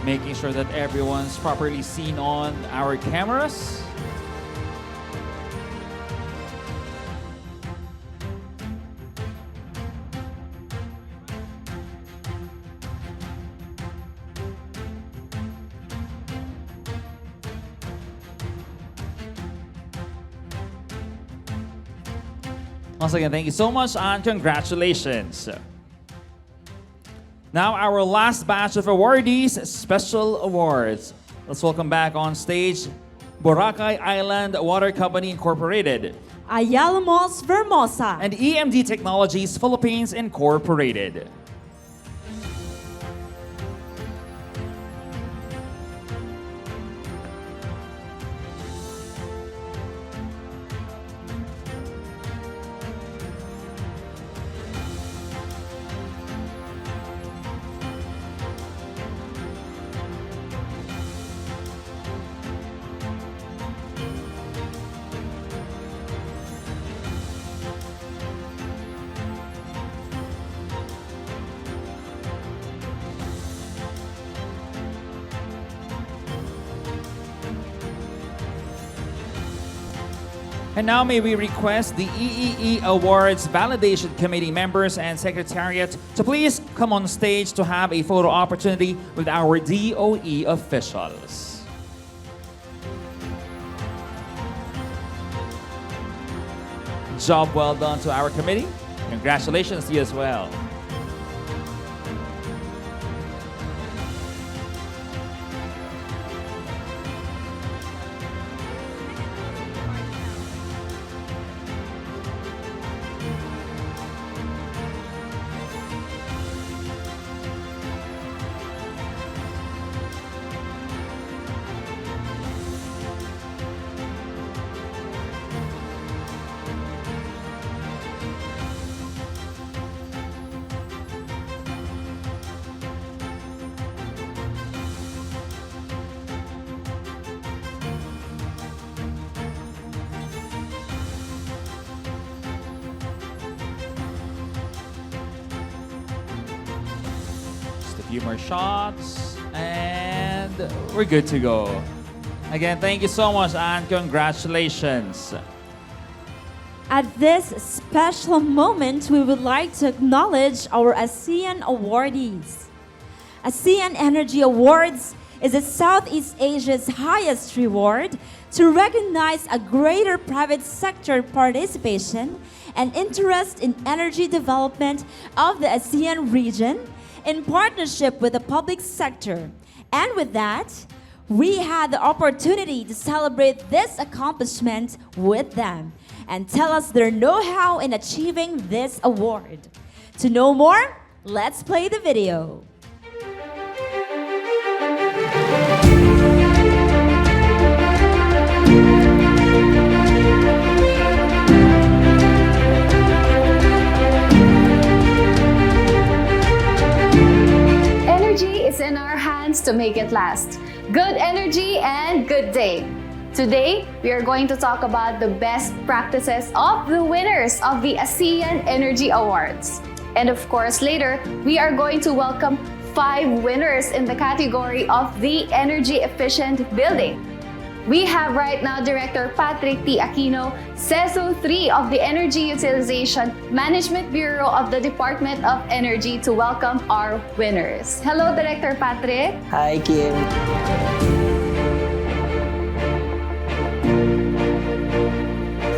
Making sure that everyone's properly seen on our cameras. Once again, thank you so much and congratulations. Now, our last batch of awardees, special awards. Let's welcome back on stage Boracay Island Water Company Incorporated. Ayala Malls Vermosa. And EMD Technologies Philippines Incorporated. And now may we request the EEE Awards Validation Committee members and Secretariat to please come on stage to have a photo opportunity with our DOE officials. Job well done to our committee. Congratulations to you as well. Few more shots and we're good to go. Again, thank you so much and congratulations. At this special moment, we would like to acknowledge our ASEAN awardees. ASEAN Energy Awards is Southeast Asia's highest reward to recognize a greater private sector participation and interest in energy development of the ASEAN region in partnership with the public sector. And with that, we had the opportunity to celebrate this accomplishment with them and tell us their know-how in achieving this award. To know more, let's play the video. Energy is in our hands to make it last. Good energy and good day. Today, we are going to talk about the best practices of the winners of the ASEAN Energy Awards. And of course, later, we are going to welcome 5 winners in the category of the energy efficient building. We have right now Director Patrick T. Aquino, CESO 3 of the Energy Utilization Management Bureau of the Department of Energy, to welcome our winners. Hello, Director Patrick. Hi, Kim.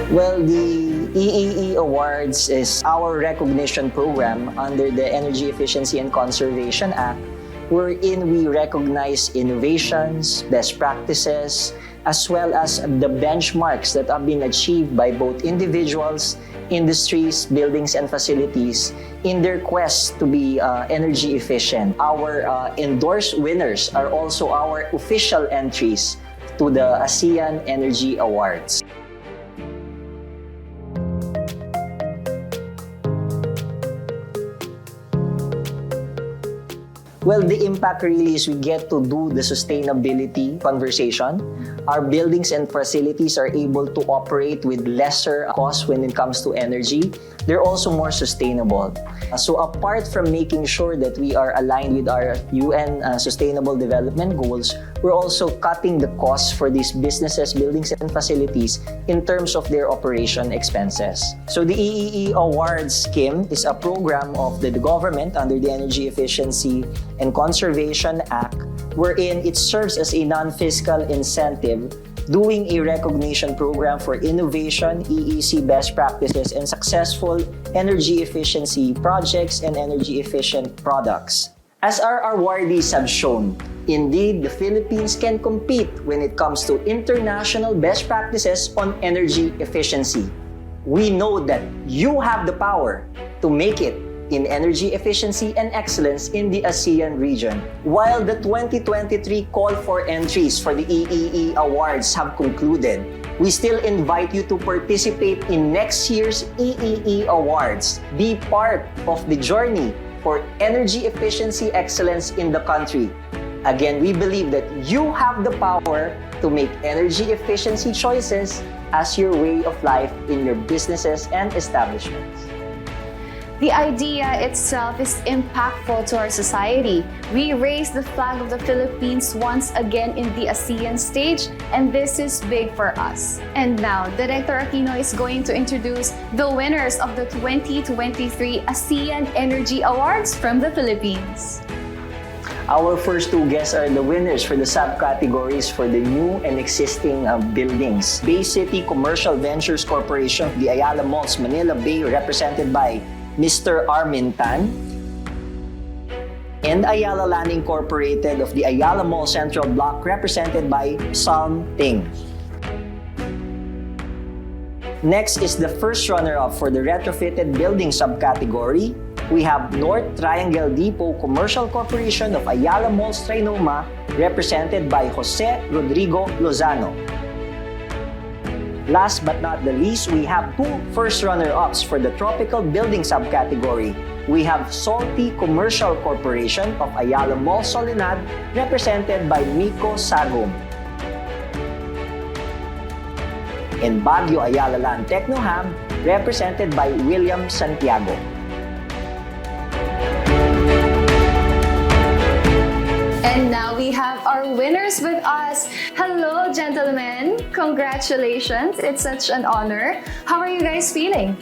Well, the EEE Awards is our recognition program under the Energy Efficiency and Conservation Act, wherein we recognize innovations, best practices, as well as the benchmarks that have been achieved by both individuals, industries, buildings, and facilities in their quest to be energy efficient. Our endorsed winners are also our official entries to the ASEAN Energy Awards. Well, the impact really is we get to do the sustainability conversation. Our buildings and facilities are able to operate with lesser costs when it comes to energy. They're also more sustainable. So apart from making sure that we are aligned with our UN Sustainable Development Goals, we're also cutting the costs for these businesses, buildings, and facilities in terms of their operation expenses. So the EEE Awards, Kim, is a program of the government under the Energy Efficiency and Conservation Act, wherein it serves as a non-fiscal incentive doing a recognition program for innovation, EEC best practices, and successful energy efficiency projects and energy efficient products. As our awardees have shown, indeed, the Philippines can compete when it comes to international best practices on energy efficiency. We know that you have the power to make it in energy efficiency and excellence in the ASEAN region. While the 2023 call for entries for the EEE Awards have concluded, we still invite you to participate in next year's EEE Awards. Be part of the journey for energy efficiency excellence in the country. Again, we believe that you have the power to make energy efficiency choices as your way of life in your businesses and establishments. The idea itself is impactful to our society. We raise the flag of the Philippines once again in the ASEAN stage, and this is big for us. And now, Director Aquino is going to introduce the winners of the 2023 ASEAN Energy Awards from the Philippines. Our first 2 guests are the winners for the subcategories for the new and existing buildings. Bay City Commercial Ventures Corporation of the Ayala Malls, Manila Bay, represented by Mr. Armin Tan, and Ayala Land Incorporated of the Ayala Mall Central Block, represented by Salm Ting. Next is the first runner-up for the retrofitted building subcategory. We have North Triangle Depot Commercial Corporation of Ayala Malls, Trinoma, represented by Jose Rodrigo Lozano. Last but not the least, we have 2 first runner-ups for the tropical building subcategory. We have Salty Commercial Corporation of Ayala Mall Soledad, represented by Miko Sagum. And Baguio Ayala Land Technoham, represented by William Santiago. And now we have our winners with us. Hello, gentlemen. Congratulations. It's such an honor. How are you guys feeling?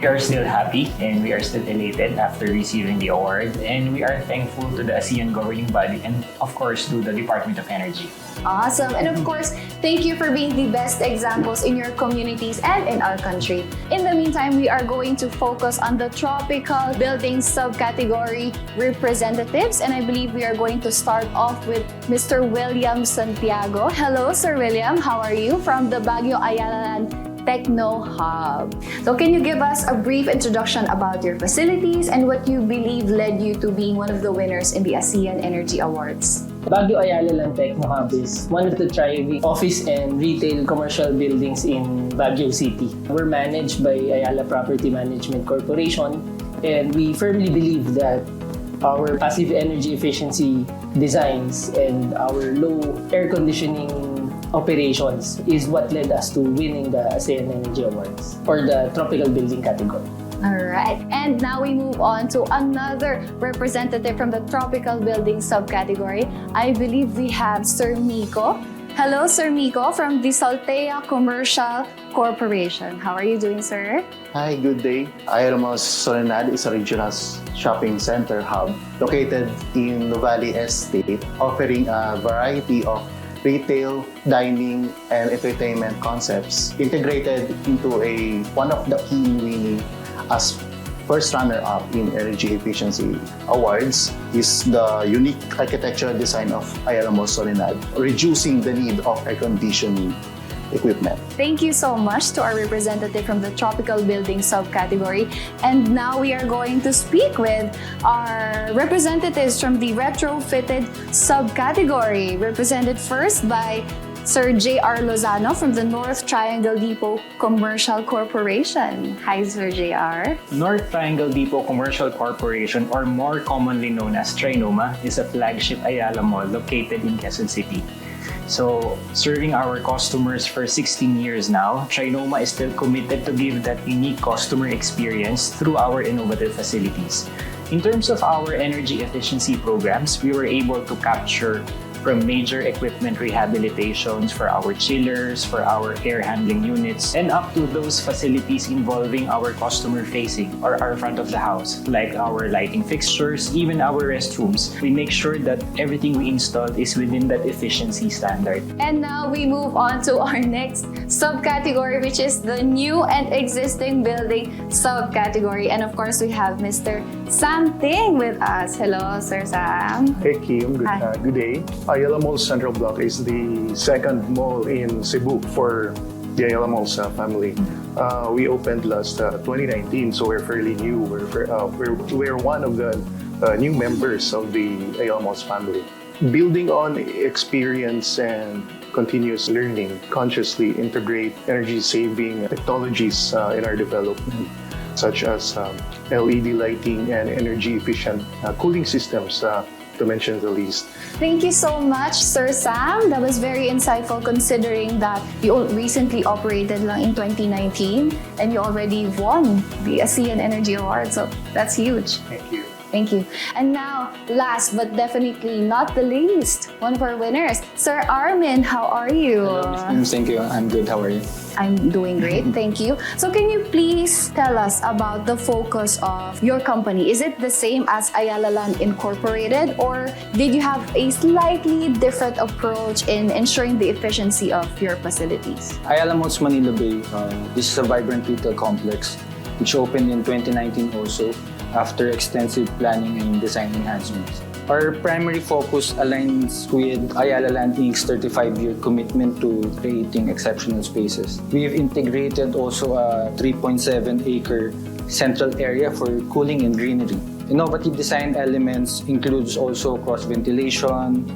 We are still happy and we are still elated after receiving the award, and we are thankful to the ASEAN governing body and of course to the Department of Energy. Awesome. And of course, thank you for being the best examples in your communities and in our country. In the meantime, we are going to focus on the tropical building subcategory representatives, and I believe we are going to start off with Mr. William Santiago. Hello, Sir William. How are you? From the Baguio Ayala Techno Hub. So can you give us a brief introduction about your facilities and what you believe led you to being one of the winners in the ASEAN Energy Awards? Baguio Ayala Techno Hub is one of the thriving office and retail commercial buildings in Baguio City. We're managed by Ayala Property Management Corporation, and we firmly believe that our passive energy efficiency designs and our low air conditioning operations is what led us to winning the ASEAN Energy Awards for the tropical building category. Alright, and now we move on to another representative from the tropical building subcategory. I believe we have Sir Miko. Hello, Sir Miko from the Saltea Commercial Corporation. How are you doing, sir? Hi, good day. Ayala Soledad is a regional shopping center hub located in Nuvali Estate, offering a variety of retail, dining, and entertainment concepts integrated into one of the key winning as first runner-up in Energy Efficiency Awards is the unique architectural design of Ayala Soledad, reducing the need of air conditioning equipment. Thank you so much to our representative from the tropical building subcategory. And now we are going to speak with our representatives from the retrofitted subcategory, represented first by Sir J.R. Lozano from the North Triangle Depot Commercial Corporation. Hi, Sir J.R. North Triangle Depot Commercial Corporation, or more commonly known as Trinoma, is a flagship Ayala Mall located in Quezon City. So, serving our customers for 16 years now, Trinoma is still committed to give that unique customer experience through our innovative facilities. In terms of our energy efficiency programs, we were able to capture from major equipment rehabilitations for our chillers, for our air handling units, and up to those facilities involving our customer facing or our front of the house, like our lighting fixtures, even our restrooms. We make sure that everything we install is within that efficiency standard. And now we move on to our next subcategory, which is the new and existing building subcategory. And of course, we have Mr. Sam Ting with us. Hello, Sir Sam. Hey, Kim. Good day. Ayala Mall Central Block is the second mall in Cebu for the Ayala Malls family. We opened last 2019, so we're fairly new. We're one of the new members of the Ayala Malls family. Building on experience and continuous learning, consciously integrate energy-saving technologies in our development, such as LED lighting and energy-efficient cooling systems, to mention the least. Thank you so much, Sir Sam. That was very insightful considering that you recently operated lang in 2019 and you already won the ASEAN Energy Award. So that's huge. Thank you. Thank you. And now, last but definitely not the least, one of our winners, Sir Armin. How are you? Hello, Miss. Thank you. I'm good. How are you? I'm doing great, thank you. So can you please tell us about the focus of your company? Is it the same as Ayala Land Incorporated, or did you have a slightly different approach in ensuring the efficiency of your facilities? Ayala Malls Manila Bay. This is a vibrant retail complex which opened in 2019 also after extensive planning and design enhancements. Our primary focus aligns with Ayala Land Inc.'s 35-year commitment to creating exceptional spaces. We've integrated also a 3.7-acre central area for cooling and greenery. Innovative design elements includes also cross-ventilation,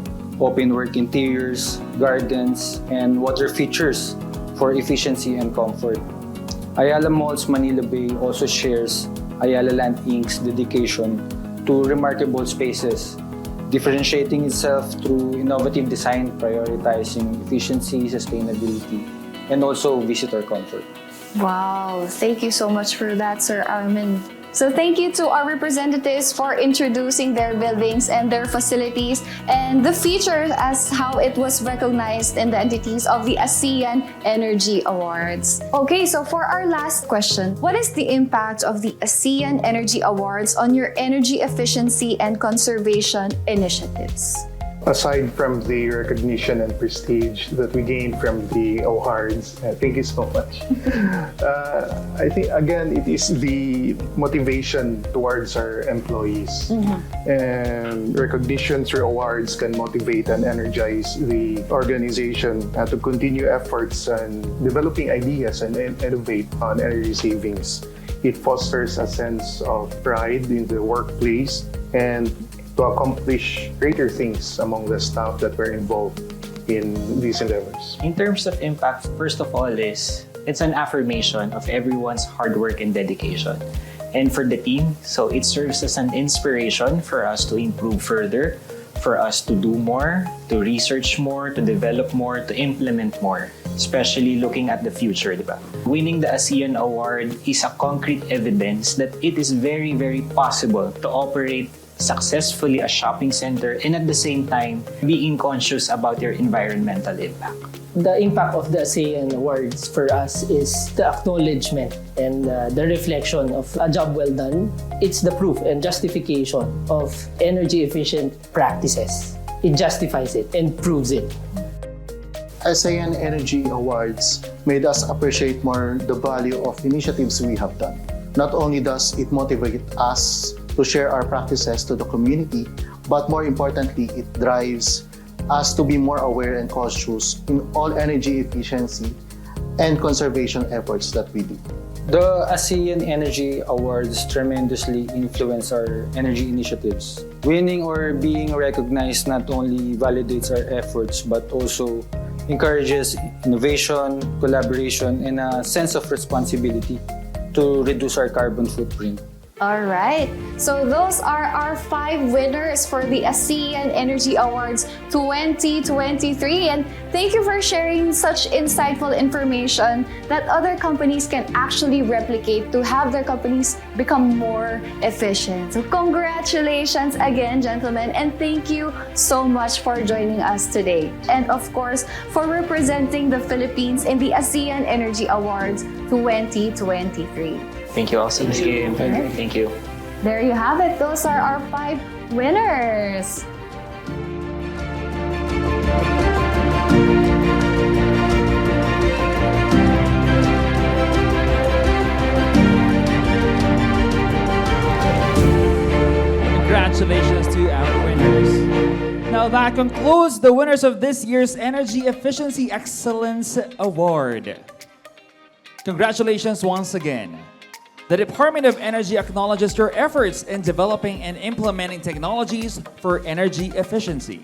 open work interiors, gardens, and water features for efficiency and comfort. Ayala Malls Manila Bay also shares Ayala Land Inc.'s dedication to remarkable spaces, differentiating itself through innovative design, prioritizing efficiency, sustainability, and also visitor comfort. Wow, thank you so much for that, Sir Armin. So thank you to our representatives for introducing their buildings and their facilities and the features as how it was recognized in the entities of the ASEAN Energy Awards. Okay, so for our last question, what is the impact of the ASEAN Energy Awards on your energy efficiency and conservation initiatives? Aside from the recognition and prestige that we gained from the awards, thank you so much. I think, again, it is the motivation towards our employees. And recognition through awards can motivate and energize the organization to continue efforts on developing ideas and innovate on energy savings. It fosters a sense of pride in the workplace and to accomplish greater things among the staff that were involved in these endeavors. In terms of impact, first of all it's an affirmation of everyone's hard work and dedication. And for the team, so it serves as an inspiration for us to improve further, for us to do more, to research more, to develop more, to implement more, especially looking at the future, diba? Winning the ASEAN Award is a concrete evidence that it is very, very possible to operate successfully a shopping center and at the same time being conscious about your environmental impact. The impact of the ASEAN Awards for us is the acknowledgement and the reflection of a job well done. It's the proof and justification of energy efficient practices. It justifies it and proves it. ASEAN Energy Awards made us appreciate more the value of initiatives we have done. Not only does it motivate us to share our practices to the community, but more importantly, it drives us to be more aware and cautious in all energy efficiency and conservation efforts that we do. The ASEAN Energy Awards tremendously influence our energy initiatives. Winning or being recognized not only validates our efforts, but also encourages innovation, collaboration, and a sense of responsibility to reduce our carbon footprint. All right, so those are our 5 winners for the ASEAN Energy Awards 2023. And thank you for sharing such insightful information that other companies can actually replicate to have their companies become more efficient. So congratulations again, gentlemen, and thank you so much for joining us today. And of course, for representing the Philippines in the ASEAN Energy Awards 2023. Thank you also, Ms. Kim. Thank you. There you have it. Those are our 5 winners. Congratulations to our winners. Now that concludes the winners of this year's Energy Efficiency Excellence Award. Congratulations once again. The Department of Energy acknowledges your efforts in developing and implementing technologies for energy efficiency.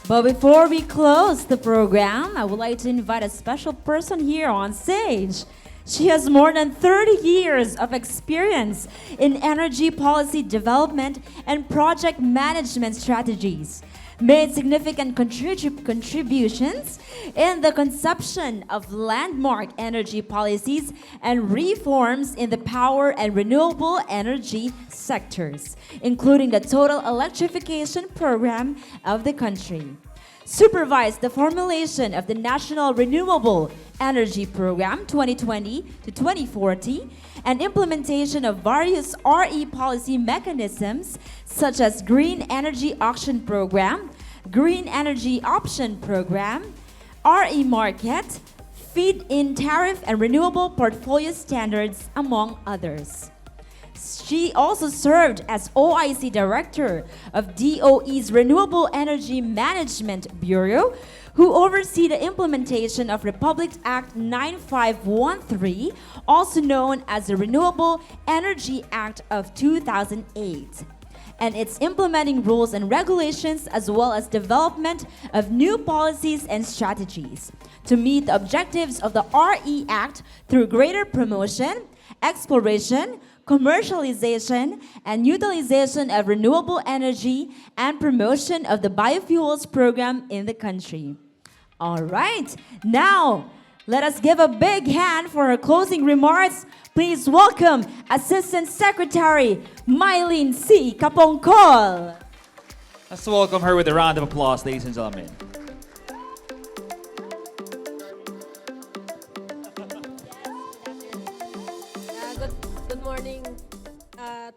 But before we close the program, I would like to invite a special person here on stage. She has more than 30 years of experience in energy policy development and project management strategies, made significant contributions in the conception of landmark energy policies and reforms in the power and renewable energy sectors, including the total electrification program of the country. Supervised the formulation of the National Renewable Energy Program 2020 to 2040 and implementation of various RE policy mechanisms such as Green Energy Auction Program, Green Energy Option Program, RE Market, Feed-in Tariff and Renewable Portfolio Standards, among others. She also served as OIC Director of DOE's Renewable Energy Management Bureau, who oversee the implementation of Republic Act 9513, also known as the Renewable Energy Act of 2008, and its implementing rules and regulations, as well as development of new policies and strategies to meet the objectives of the RE Act through greater promotion, exploration, commercialization, and utilization of renewable energy, and promotion of the biofuels program in the country. All right, now Let us give a big hand for her closing remarks. Please welcome Assistant Secretary Mylene C. Capongcol. Let's welcome her with a round of applause, ladies and gentlemen. Good morning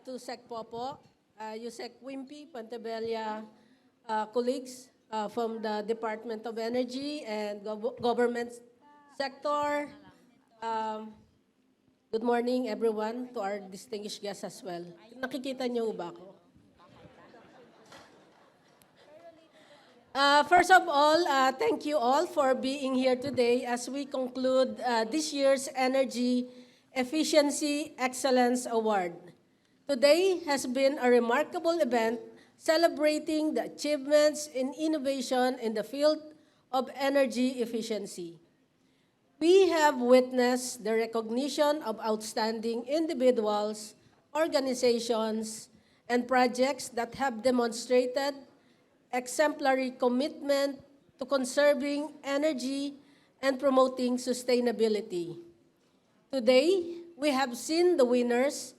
to Sec Popo, Yusek Wimpy, Pantebella colleagues from the Department of Energy and Government Sector. Good morning everyone, to our distinguished guests as well. Nakikita niyo ba ako? First of all, thank you all for being here today as we conclude this year's Energy Efficiency Excellence Award. Today has been a remarkable event celebrating the achievements in innovation in the field of energy efficiency. We have witnessed the recognition of outstanding individuals, organizations, and projects that have demonstrated exemplary commitment to conserving energy and promoting sustainability. Today, we have seen the winners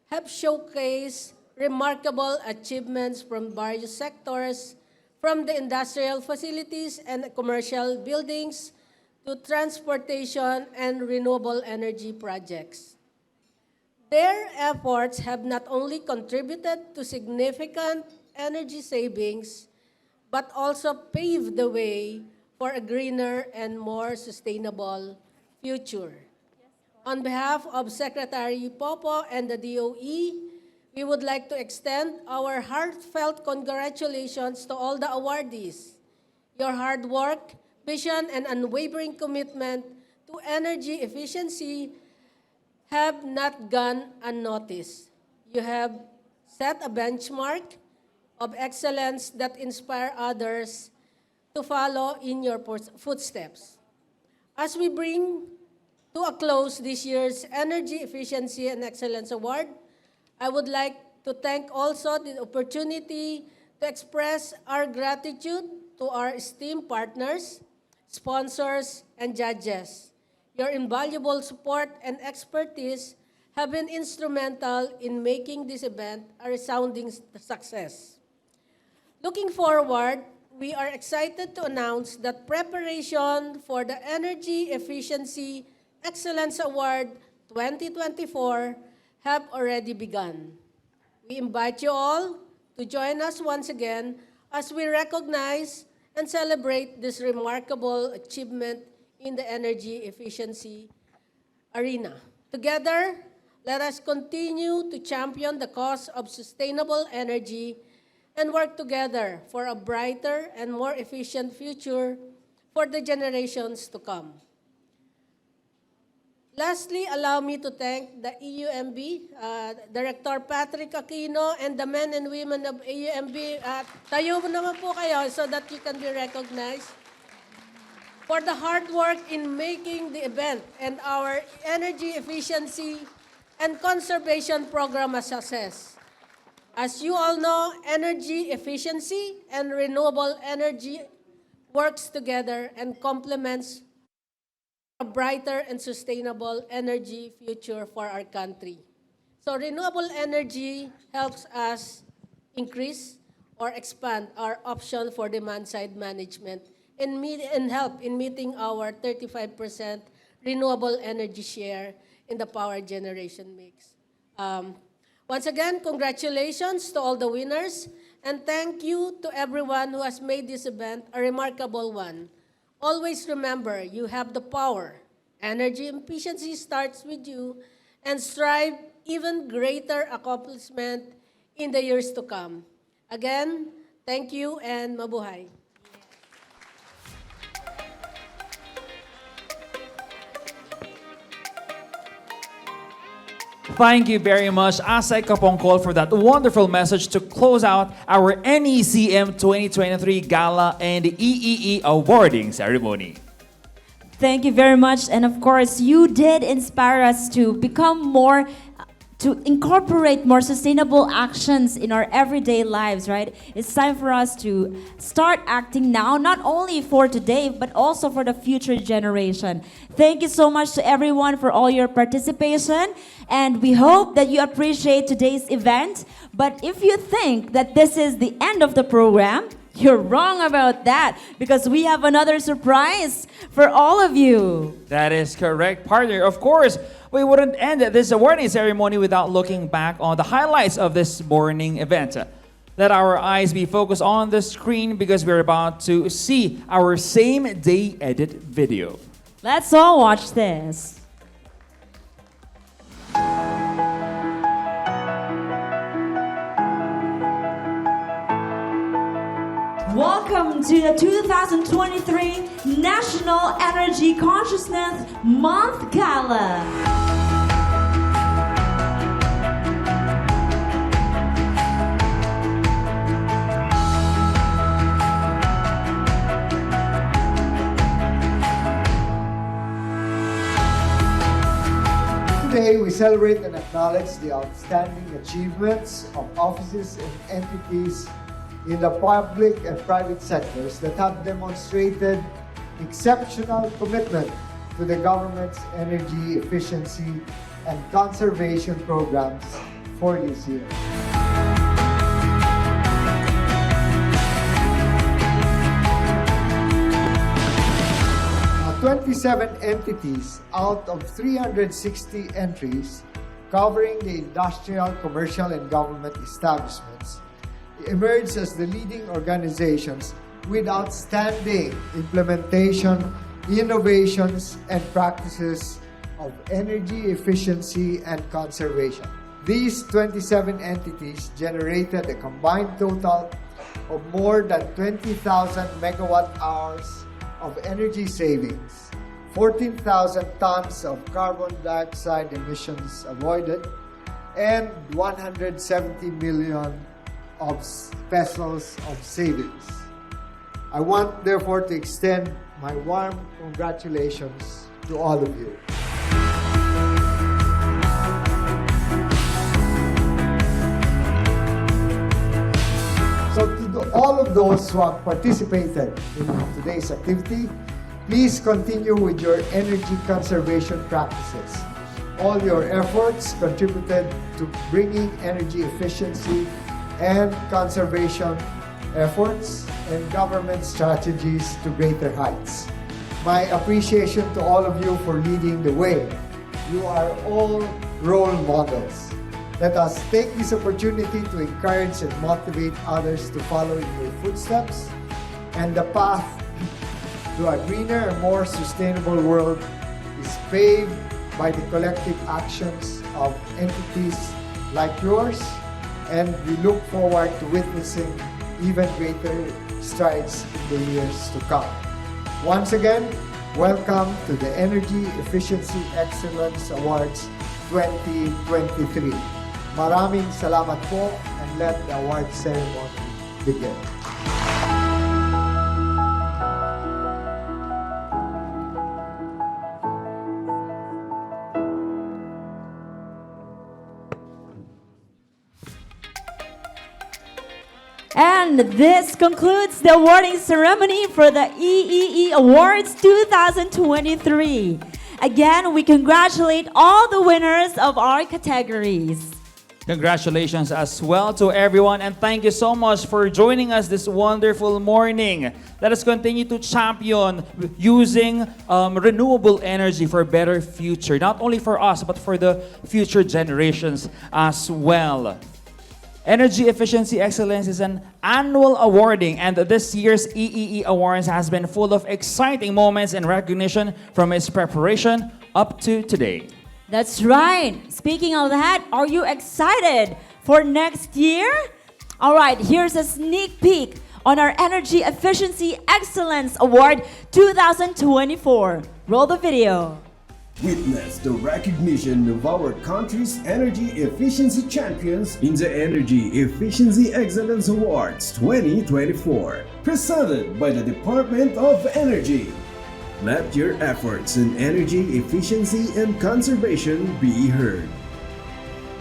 have showcased remarkable achievements from various sectors, from the industrial facilities and commercial buildings to transportation and renewable energy projects. Their efforts have not only contributed to significant energy savings, but also paved the way for a greener and more sustainable future. On behalf of Secretary Popo and the DOE, we would like to extend our heartfelt congratulations to all the awardees. Your hard work, vision, and unwavering commitment to energy efficiency have not gone unnoticed. You have set a benchmark of excellence that inspire others to follow in your footsteps. As we bring to a close this year's Energy Efficiency and Excellence Award, I would like to thank also the opportunity to express our gratitude to our esteemed partners, sponsors, and judges. Your invaluable support and expertise have been instrumental in making this event a resounding success. Looking forward, we are excited to announce that preparation for the Energy Efficiency Excellence Award 2024 have already begun. We invite you all to join us once again as we recognize and celebrate this remarkable achievement in the energy efficiency arena. Together, let us continue to champion the cause of sustainable energy and work together for a brighter and more efficient future for the generations to come. Lastly, allow me to thank the EUMB, Director Patrick Aquino, and the men and women of EUMB. Tayo naman po kayo so that you can be recognized for the hard work in making the event and our energy efficiency and conservation program a success. As you all know, energy efficiency and renewable energy works together and complements a brighter and sustainable energy future for our country. So renewable energy helps us increase or expand our option for demand-side management and help in meeting our 35% renewable energy share in the power generation mix. Once again, congratulations to all the winners, and thank you to everyone who has made this event a remarkable one. Always remember, you have the power. Energy efficiency starts with you, and strive even greater accomplishment in the years to come. Again, thank you and mabuhay. Thank you very much, Asay Kapongkol, for that wonderful message to close out our NECM 2023 Gala and EEE awarding ceremony. Thank you very much. And of course, you did inspire us to become more, to incorporate more sustainable actions in our everyday lives, right? It's time for us to start acting now, not only for today, but also for the future generation. Thank you so much to everyone for all your participation, and we hope that you appreciate today's event. But if you think that this is the end of the program, you're wrong about that, because we have another surprise for all of you. That is correct, partner. Of course, we wouldn't end this awarding ceremony without looking back on the highlights of this morning event. Let our eyes be focused on the screen because we're about to see our same day edit video. Let's all watch this. Welcome to the 2023 National Energy Consciousness Month Gala. Today, we celebrate and acknowledge the outstanding achievements of offices and entities in the public and private sectors that have demonstrated exceptional commitment to the government's energy efficiency and conservation programs for this year. 27 entities out of 360 entries covering the industrial, commercial, and government establishments emerged as the leading organizations with outstanding implementation, innovations, and practices of energy efficiency and conservation. These 27 entities generated a combined total of more than 20,000 megawatt hours of energy savings, 14,000 tons of carbon dioxide emissions avoided, and 170 million of pesos of savings. I want therefore to extend my warm congratulations to all of you. So to all of those who have participated in today's activity, please continue with your energy conservation practices. All your efforts contributed to bringing energy efficiency and conservation efforts and government strategies to greater heights. My appreciation to all of you for leading the way. You are all role models. Let us take this opportunity to encourage and motivate others to follow in your footsteps, and the path to a greener and more sustainable world is paved by the collective actions of entities like yours, and we look forward to witnessing even greater strides in the years to come. Once again, welcome to the Energy Efficiency Excellence Awards 2023. Maraming salamat po, and let the award ceremony begin. And this concludes the awarding ceremony for the EEE Awards 2023. Again, we congratulate all the winners of our categories. Congratulations as well to everyone, and thank you so much for joining us this wonderful morning. Let us continue to champion using renewable energy for a better future, not only for us, but for the future generations as well. Energy Efficiency Excellence is an annual awarding, and this year's EEE Awards has been full of exciting moments and recognition from its preparation up to today. That's right. Speaking of that, are you excited for next year? All right, here's a sneak peek on our Energy Efficiency Excellence Award 2024. Roll the video. Witness the recognition of our country's energy efficiency champions in the Energy Efficiency Excellence Awards 2024, presented by the Department of Energy. Let your efforts in energy efficiency and conservation be heard.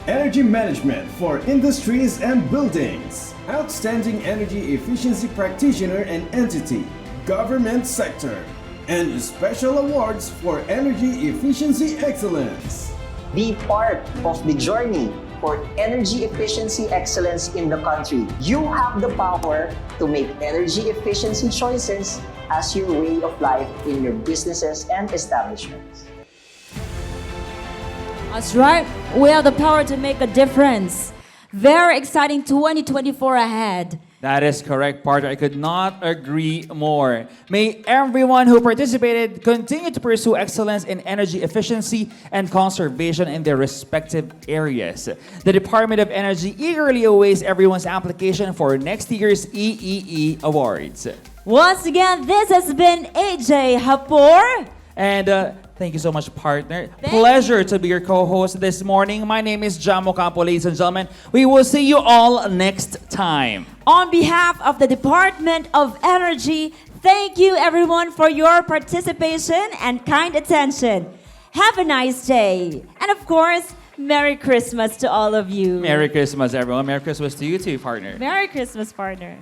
energy management for industries and buildings, outstanding energy efficiency practitioner and entity, government sector, and special awards for energy efficiency excellence. Be part of the journey for energy efficiency excellence in the country. You have the power to make energy efficiency choices as your way of life in your businesses and establishments. That's right. We have the power to make a difference. Very exciting 2024 ahead. That is correct, partner. I could not agree more. May everyone who participated continue to pursue excellence in energy efficiency and conservation in their respective areas. The Department of Energy eagerly awaits everyone's application for next year's EEE Awards. Once again, this has been AJ Hapor. And thank you so much, partner. Pleasure to be your co-host this morning. My name is Jamo Campo, ladies and gentlemen. We will see you all next time. On behalf of the Department of Energy, thank you everyone for your participation and kind attention. Have a nice day. And of course, Merry Christmas to all of you. Merry Christmas, everyone. Merry Christmas to you too, partner. Merry Christmas, partner.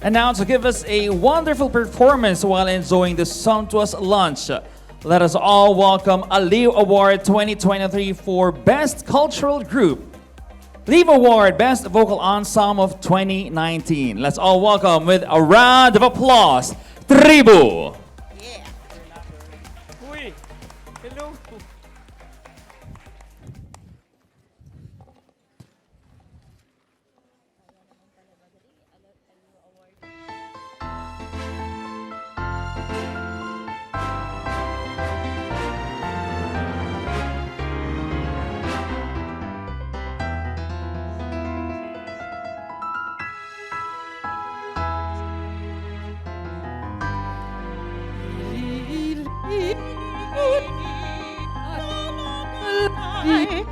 And now to give us a wonderful performance while enjoying the sumptuous lunch, let us all welcome a Leo Award 2023 for Best Cultural Group. Leo Award Best Vocal Ensemble of 2019. Let's all welcome with a round of applause, Tribu. Uy, hello.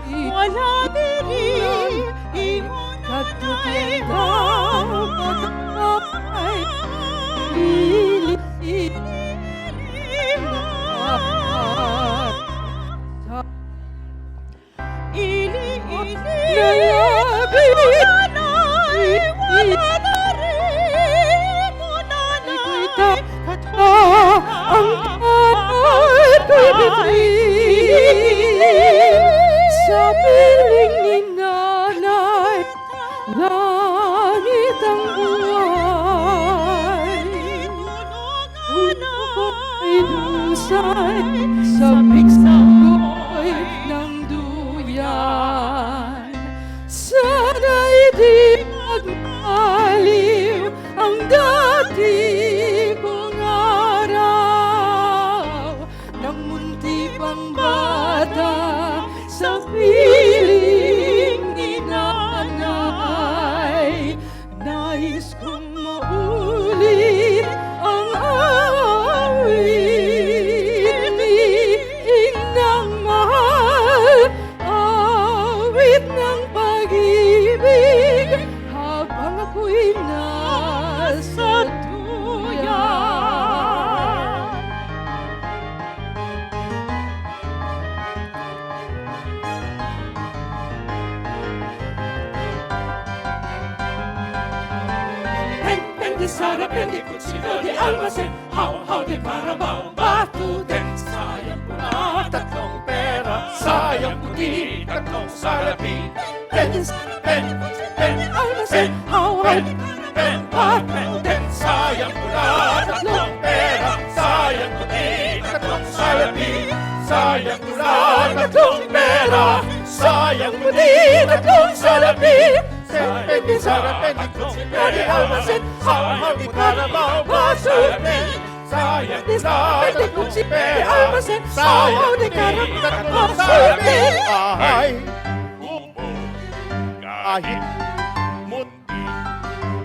Wala diri sa piling ni nanay, langit ang buhay. Puno ko ay dusay, sa piksang ko'y ng duyan. Sana'y di magmaliw ang dati kong araw, nang munti pang bata sa piling ni nanay. Nais kong maulit ang awit ni ng mahal, awit ng pag-ibig, habang ako'y nasa duyan. De sarapin, de cuchillo, de almacén, how de carabao, batuten. Sayang ko na tatlong pera, sayang ko di tatlong salapi. Pen, almacén, how de pen, batuten. Sayang ko na tatlong pera, sayang ko di tatlong salapi. Sayang ko na tatlong pera, sayang ko di tatlong salapi. Pen, sarapin, de cuchillo, de almacén, how de carabao, batuten. Sayang ko na tatlong pera, almacén, how de carabao, batuten. Ay, kahit mundi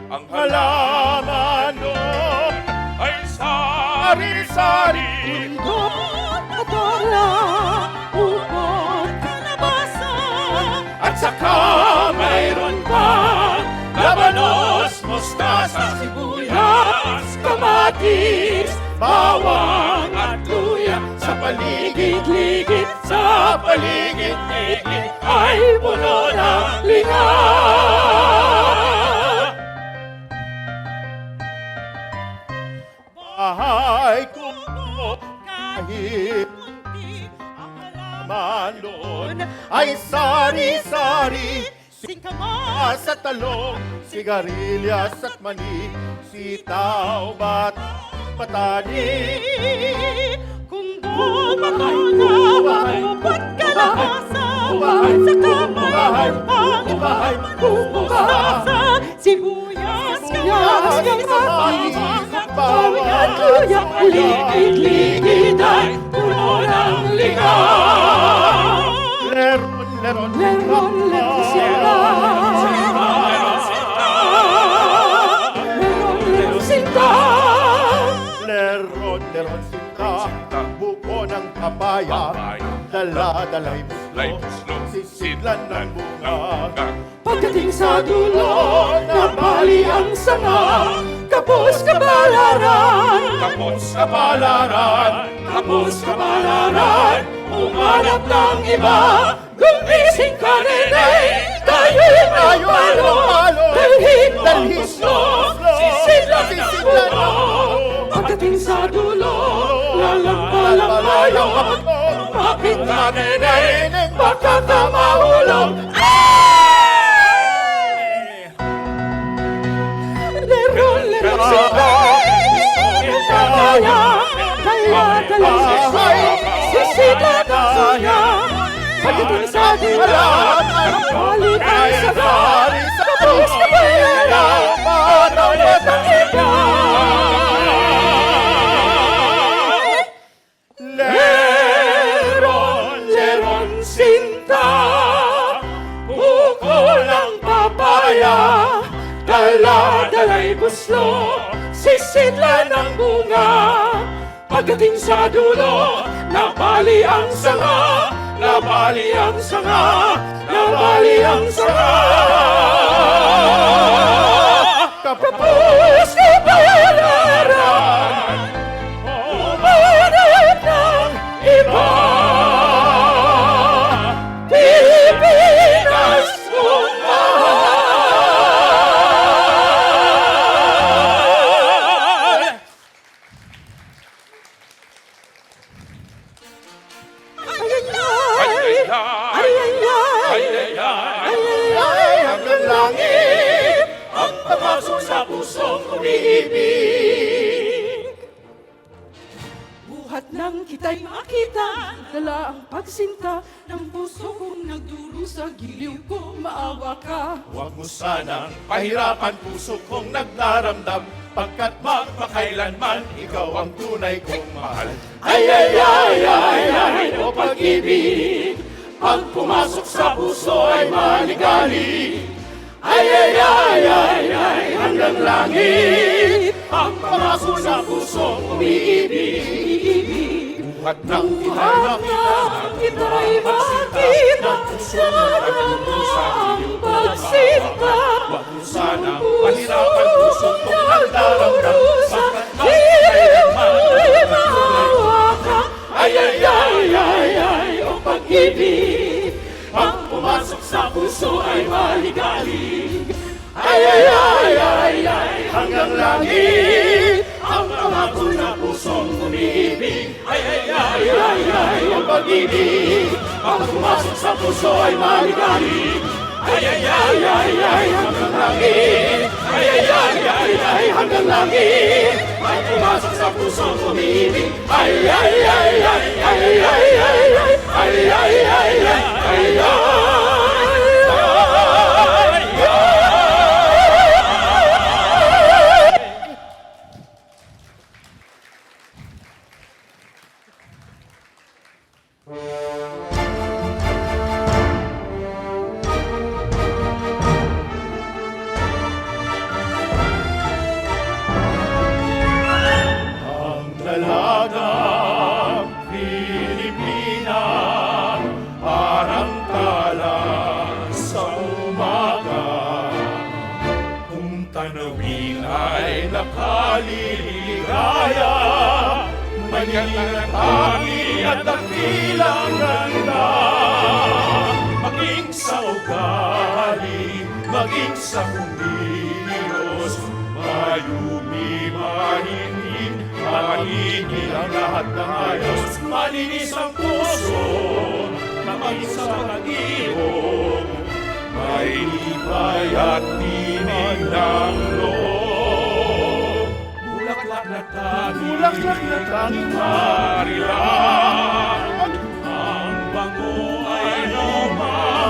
ang halaman doon ay sari-sari. Mundo at wala, baka mayroon pa labanos, mustasa, sibuyas, kamatis, bawang at luya. Sa paligid-ligid, sa paligid-ligid ay puno ng linga. Bahay kubo kahit munti ang halaman doon ay sari-sari, singkamas at talong, sigarilyas at mani, sitaw, patani. Kung bumahay upot kalahasa, sa kamay ang mustasa, sibuyas, kamatis, bawang at luya, paligid-ligid ay puno ng linga. Leron, leron, leron, leron sinta. Leron sinta. Leron, leron sinta. Buko ng papaya, dala-dala'y buslo, sisidlan ng bunga. Pagdating sa dulo, nabali ang sanga. Kapos kabalaran, kapos kabalaran, kapos kabalaran. Umanap ng iba, gumising ka nenay. Tayo'y palo, dalhin ng buslo, sisidlan ng bunga. Pagdating sa dulo, lalang-palang tayo. Lumapit ka nenay, baka ka mahulog. Leron, leron sila, sisita ng suya. Pagdating sa dila, balik ang sagar. Kapos kabalaran, patawid ang iba. Leron, leron sinta, buko ng papaya, dala-dala'y buslo, sisidlan ng bunga. Pagdating sa dulo, nabali ang sanga, nabali ang sanga, nabali ang sanga. Kapos kabalaran, umanap ng iba. Pilipinas mong mahal. Hanggang langit ang pamasok sa pusong umiibig. Buhat nang kita'y makita, dala ang pagsinta ng puso kong nagduro sa giliw ko, maawa ka. Huwag mo sanang pahirapan puso kong nagdaramdam, pagkat magpakailanman ikaw ang tunay kong mahal. Ay, ay, ay, ay, ay, o pag-ibig, pag pumasok sa puso ay maligali. Ay, ay, ay, ay, ay, hanggang langit ang pamasok sa puso umiibig. Buhat ng kita'y makita, sa ang pagsinta. Huwag mo sanang pahirapan puso kong nagdaramdam, pagkat magpakailanman maawa ka. Ay, ay, ay, ay, ay, o pag-ibig, pag pumasok sa puso ay maligalig. Ay, ay, ay, ay, ay, hanggang langit ang pangako na pusong umiibig. Ay, ay, ay, ay, ay, o pag-ibig, pag pumasok sa puso ay maligalig. Ay, ay, ay, ay, ay, hanggang langit. Ay, ay, ay, ay, ay, hanggang langit. Pag pumasok sa pusong umiibig. Ay, ay, ay, ay, ay, ay, ay, ay, ay, ay, ay, ay, ay, dalagang Pilipina, parang tala sa maliligaya, maninanangi at dakilang ganda. Maging sa ugali, maging sa kumilos, mayumi, mahinhin, mahinhin ang lahat ng ayos. Malinis ang puso, maging sa pag-iong, may ibay at tinig ng loob. Bulaklak na tanging marilang, ang bango ay lumalimuya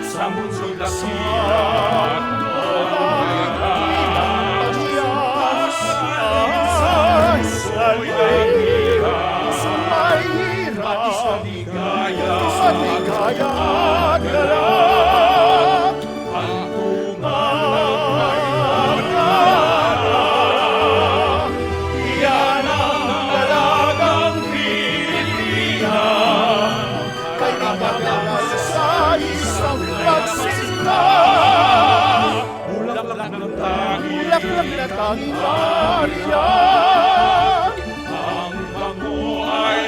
sa mundo'y dakilang. Ligaya at galak, ang tumangarap, iyan ang dalagang Pilipina. Kay kapagamas sa isang pagsinta, bulaklak na tanging marian, ang bango ay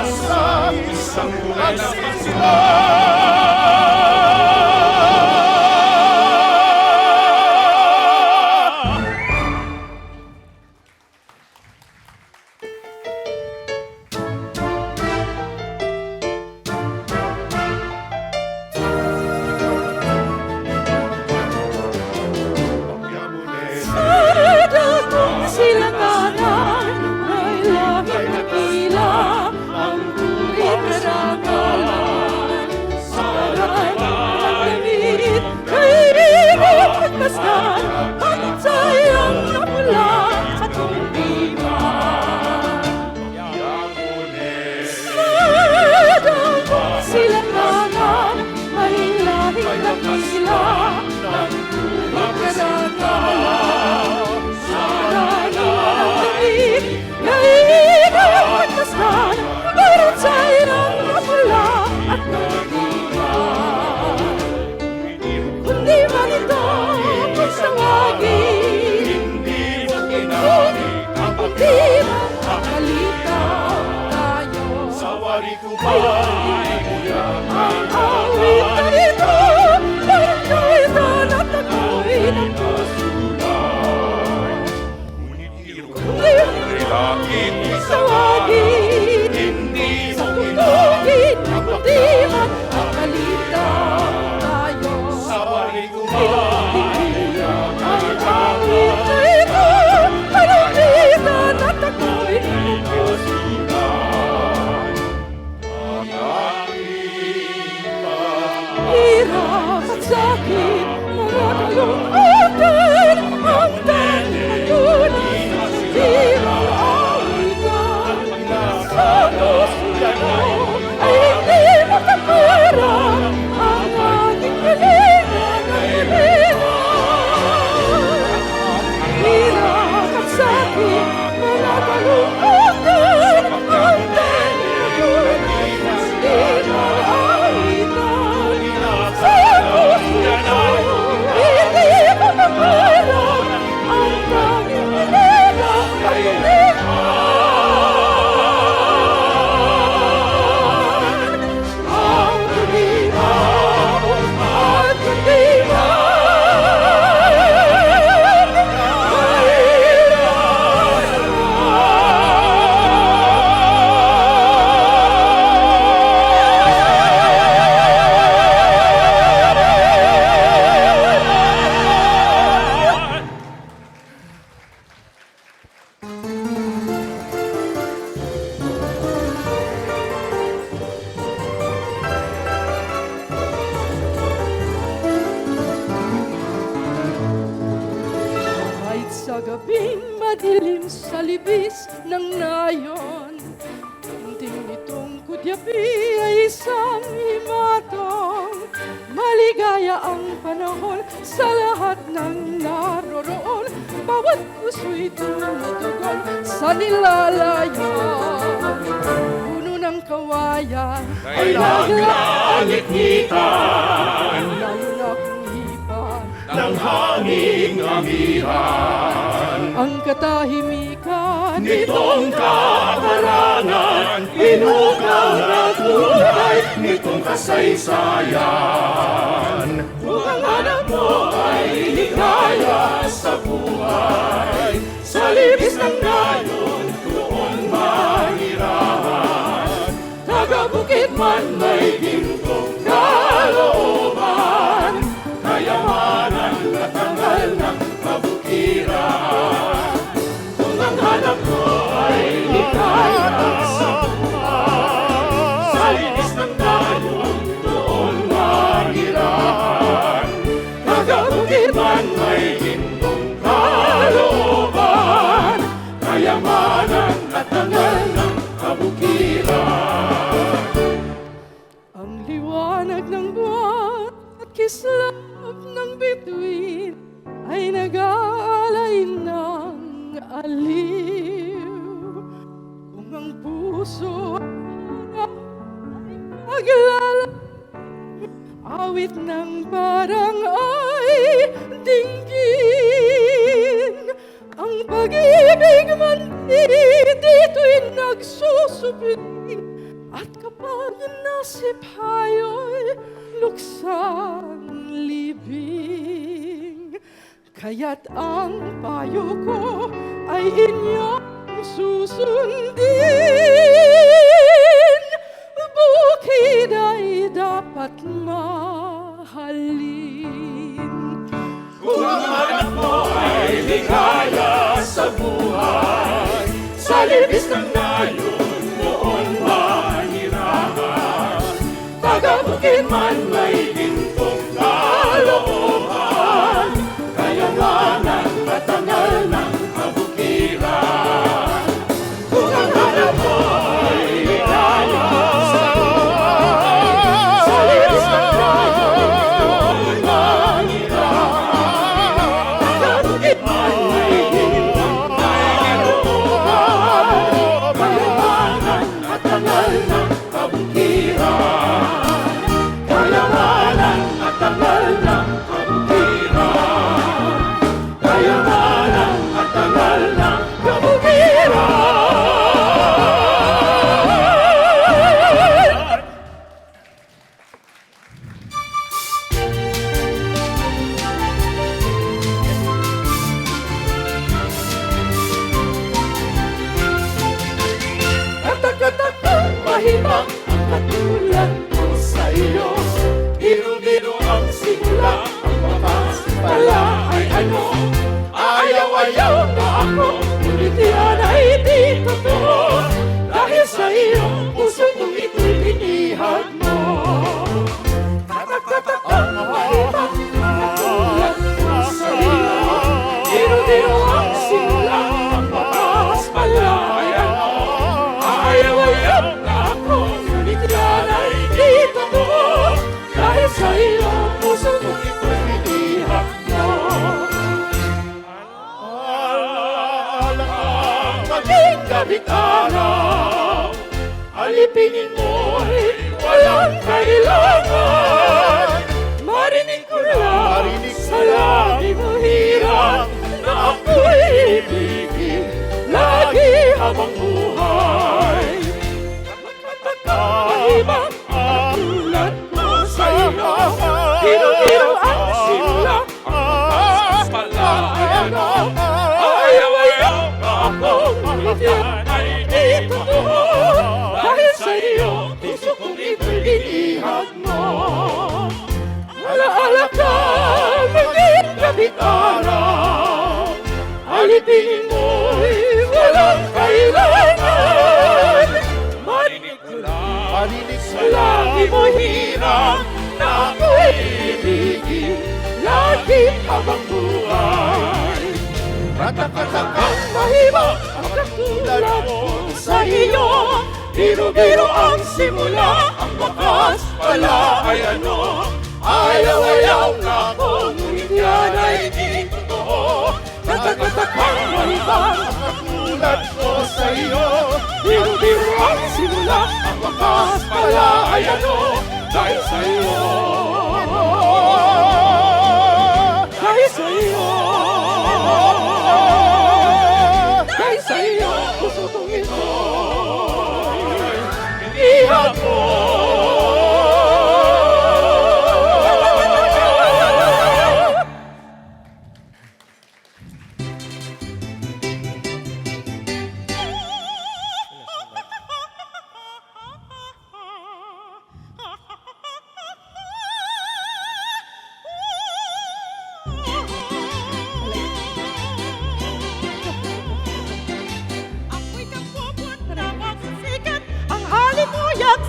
sa isang pagsinta. sa libis ng nayon. Tinting nitong kudyapi ay isang himatong. Maligaya ang panahon sa lahat ng naroroon. Bawat puso'y tumutugon sa nilalayan. Puno ng kawayan ay naglalignitan. Layo na kong hipan ng hanging amihan. ang katahimikan Nitong kaharangan, inugaw na tunay nitong kasaysayan. Kung ang anak mo ay ligaya sa buhay, sa libis ng nayon, doon mahirapan. Taga-bukid man may gintong kalooban, kayamanan at tangal ng kabukiran. Kung ang hanap mo ay ligaya sa buhay, sa linis ng nayon, doon mahirapan. Taga-bukid man may gintong kalooban, kayamanan at tangal ng kabukiran. ang liwanag ng buwan at kislap ng bituin ay nag-aalay ng aliw. Kung ang puso ay paglalakad, awit ng barangay dinggin. Ang pag-ibig man dito'y nagsusupling, at kapag nasipayo'y luksang libing. Kaya't ang payo ko ay inyong susundin. Bukid ay dapat mahalin. Kung ang anak mo ay ligaya sa buhay, sa libis ng nayon, doon mahirapan. Taga-bukid man may gintong kalooban, kayamanan at tangal ng kabukiran. Kung ang hanap mo ay ligaya sa buhay, sa libis ng nayon, doon mahirapan. Taga-bukid man may gintong kalooban, kayamanan at tangal ng kabukiran. Kayamanan at tangal ng kabukiran. Kayamanan at tangal ng kabukiran. Katak-katak mahibang ang katulad mo sa iyo. Biro-biro ang simula, ang wakas pala ay ano. Ayaw-ayaw na ako, ngunit yan ay di totoo. Dahil sa iyong puso kong ito'y binihag mo. Katak-katak ang mahibang katulad mo sa iyo. Biro-biro ang simula, ang wakas pala ay ano. Ayaw-ayaw na ako, ngunit yan ay di totoo. Dahil sa iyong puso kong ito'y binihag mo. Alaala kang maging gabing araw, alipinin mo'y walang kailangan. Marinig ko lang sa langit mo hirang na ako'y ibigin lagi habang buhay. Kakahibang katulad mo sa iyo, hiro-hiro ang simula, ang wakas pala ay ano. Ayaw-ayaw na ako, ngunit yan ay di totoo. Dahil sa iyo, puso kong ito'y binihag mo. Alaala ka, maging gabing araw, alipinin mo'y walang kailangan. Marinig ko lang sa langit mo hirang na ako'y ibigin lagi habang buhay. Katak-katak ang mahibang ang tulad ko sa iyo. Biro-biro ang simula, ang wakas pala ay ano. Ayaw-ayaw na ako, ngunit yan ay di totoo. Nagkakatakang malibang ang katulad ko sa iyo. Biro-biro ang simula, ang wakas pala ay ano. Dahil sa iyo, dahil sa iyo, dahil sa iyo, puso kong ito'y inihan mo.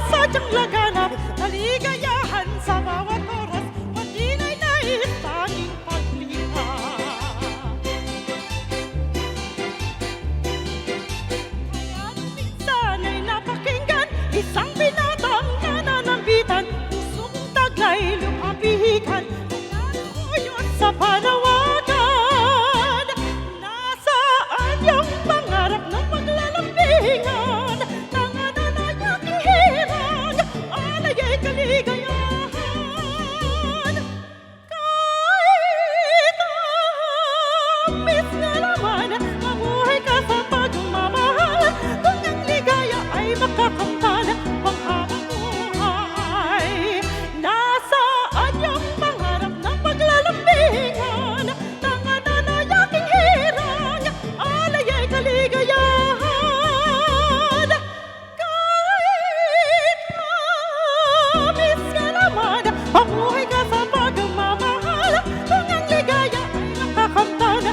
Sadyang laganap, naligayahan sa bawat oras, matinay nais tanging pagliha. Kaya't minsan ay napakinggan, isang binatang nananambitan, pusong taglay lumapihikan, nananuyot sa panawagan. Nasaan yung pangarap ng paglalambingan? Kaligayahan kahit amis nga naman mamuhay ka sa pagmamahal kung ang ligaya ay makakamtan panghabang buhay. Nasaan yung pangarap ng paglalambingan? Tanganan ay aking hirang, alay ay kaligayahan. Pamuhay ka sa pagmamahal kung ang ligaya ay nakakamtan.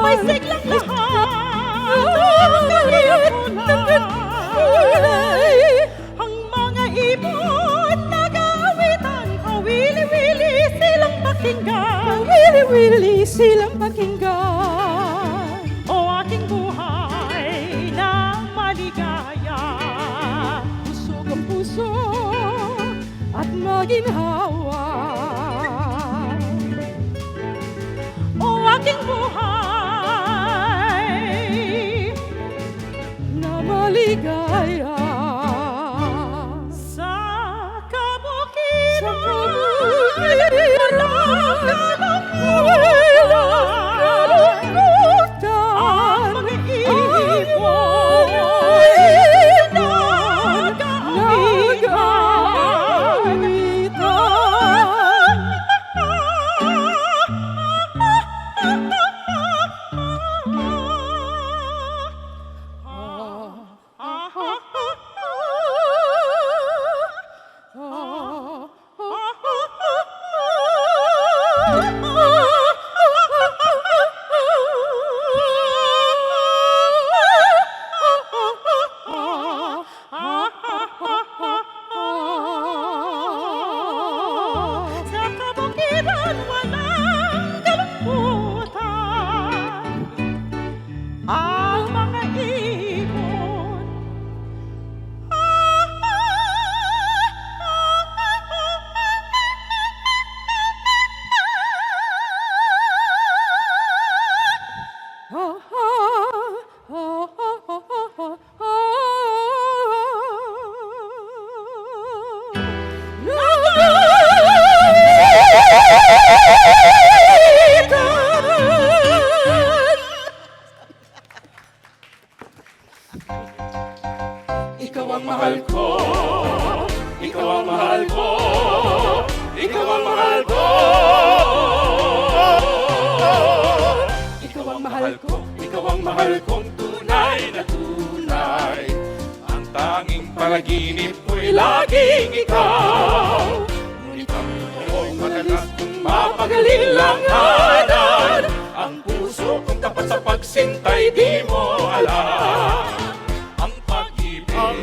May siglang lahat ang mga ibon nag-aawitan, kawili-wili silang pakinggan, kawili-wili silang pakinggan. O aking buhay na maligaya, busog ang puso at maginhawa. O aking buhay na maligaya sa kabukiran, walang kalungkutan. Ikaw ang mahal ko, ikaw ang mahal ko, ikaw ang mahal ko. Ikaw ang mahal ko, ikaw ang mahal kong tunay na tunay. Ang tanging panaginip mo'y laging ikaw. Ngunit ang toto'y madalas kong mapagaling langanan. Ang puso kong tapat sa pagsintay di mo alam. Ang pag-ibig kung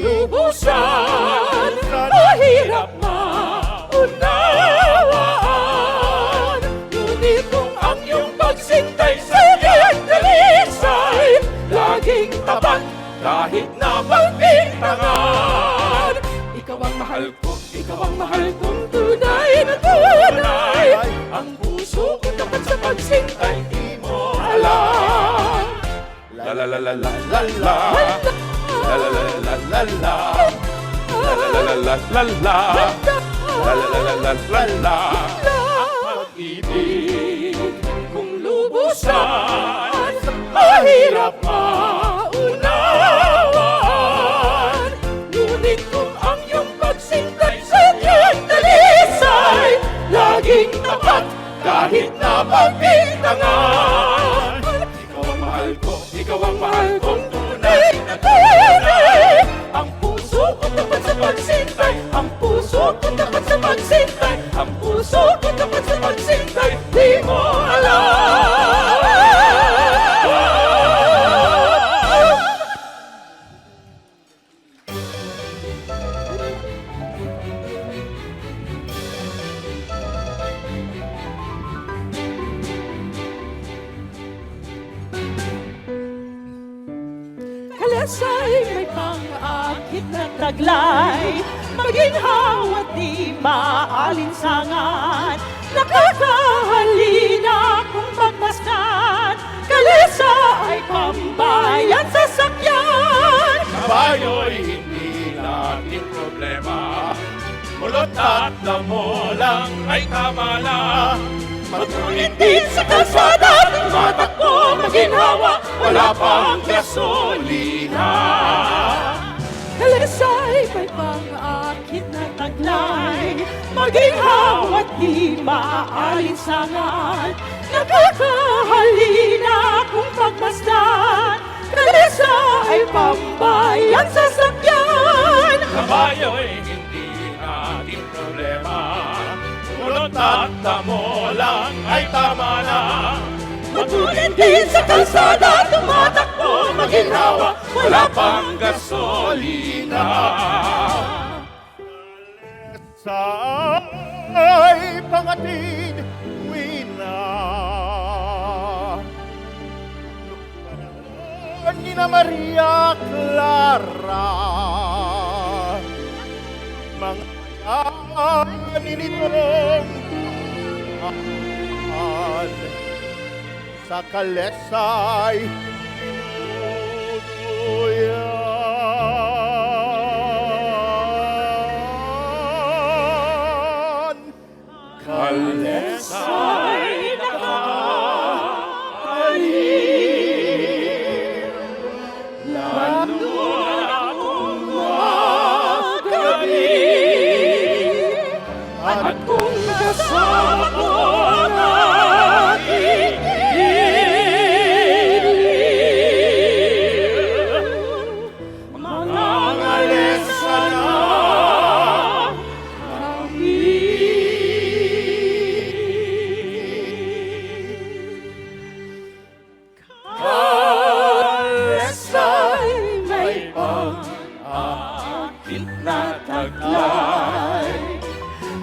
lubusan, mahirap maunawaan. Ngunit kung ang iyong pagsintay sa iyong dalisay, laging tapat kahit na magbintangan. Ikaw ang mahal ko, ikaw ang mahal kong tunay na tunay. Ang puso ko tapat sa pagsintay, di mo alam. La la la la la la la, la la la la la la, la la la la la la, la la la la la la. Ang pag-ibig kung lubusan, mahirap maunawaan. Ngunit kung ang iyong pagsintay sa iyong dalisay, laging tapat kahit na magbintangan. Ikaw ang mahal ko, ikaw ang mahal kong tunay na tunay. Ang puso ko tapat sa pagsintay, ang puso ko tapat sa pagsintay, ang puso ko tapat sa pagsintay, di mo alam. Kalasay may pang-akit na taglay, maginhawa't di maalinsangan. Nakakahalina kung magmasdan, kalesa ay pambayan sa sakyan. Kabayo'y hindi natin problema, mulot at damo lang ay tama na. Magtuloy din sa kalsada, tumatakbo, maginhawa, wala pang gasolina. Kalasay may pang-akit na taglay, maginhawa't di maalinsangan. Nakakahalina kung pagmasdan, kalesa ay pambayan sa sakyan. Kabayo'y hindi natin problema, mulot at damo lang ay tama na. Magtuloy din sa kalsada, tumatakbo, maginhawa, wala pang gasolina. Sa ay pangatid, wina. Nina Maria Clara, mga ninitong sa kalesay tuluyan. Kalesay nakakalim, lalo na kung magabi, at kung kasama ko ang aking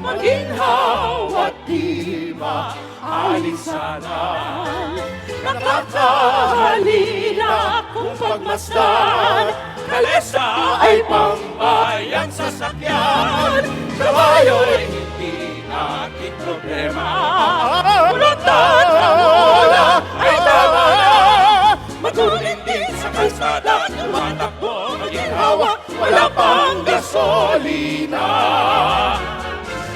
maginhawa't di maalinsangan. Nakakahalina kung pagmasdan, kalesa ay pambayan sa sakyan. Kabayo'y hindi natin problema, mulot at hamola ay tama na. Matulin din sa kalsada, tumatakbo, maginhawa, wala pang gasolina.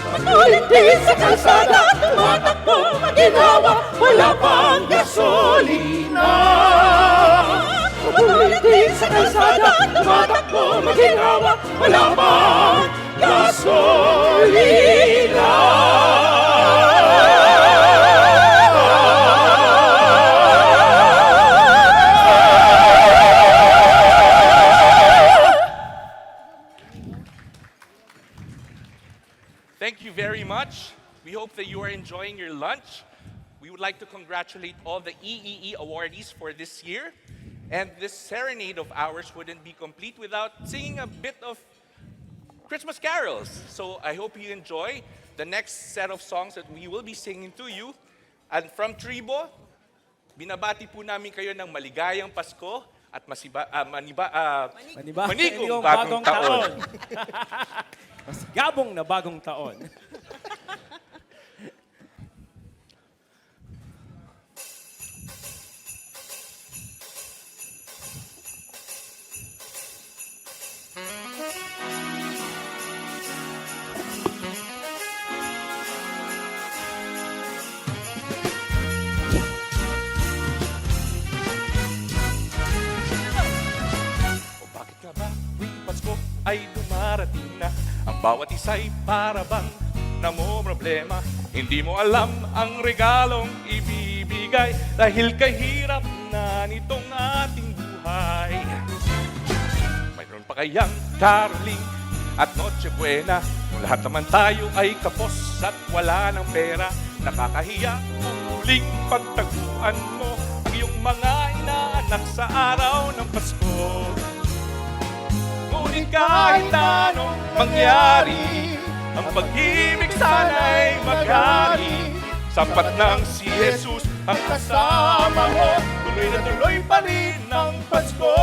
Matulin din sa kalsada, tumatakbo, maginhawa, wala pang gasolina. kalsada, tumatakbo, maginhawa, wala bang gasolina. Thank you very much. We hope that you are enjoying your lunch. We would like to congratulate all the EEE awardees for this year. And this serenade of ours wouldn't be complete without singing a bit of Christmas carols. So I hope you enjoy the next set of songs that we will be singing to you. And from Tribo, binabati po namin kayo ng maligayang Pasko at manigong bagong taon. Mas gabong na bagong taon. Ay dumarating na. Ang bawat isa'y para bang namomroblema. Hindi mo alam ang regalong ibibigay dahil kahirap na nitong ating buhay. Mayroon pa kayang caroling at Noche Buena kung lahat naman tayo ay kapos at wala ng pera. Nakakahiya kung muling pagtaguan mo ang iyong mga inaanak sa araw ng Pasko. Ngunit kahit anong mangyari, ang pag-ibig sana'y maghari. Sapat nang si Jesus ang kasama mo, tuloy na tuloy pa rin ang Pasko.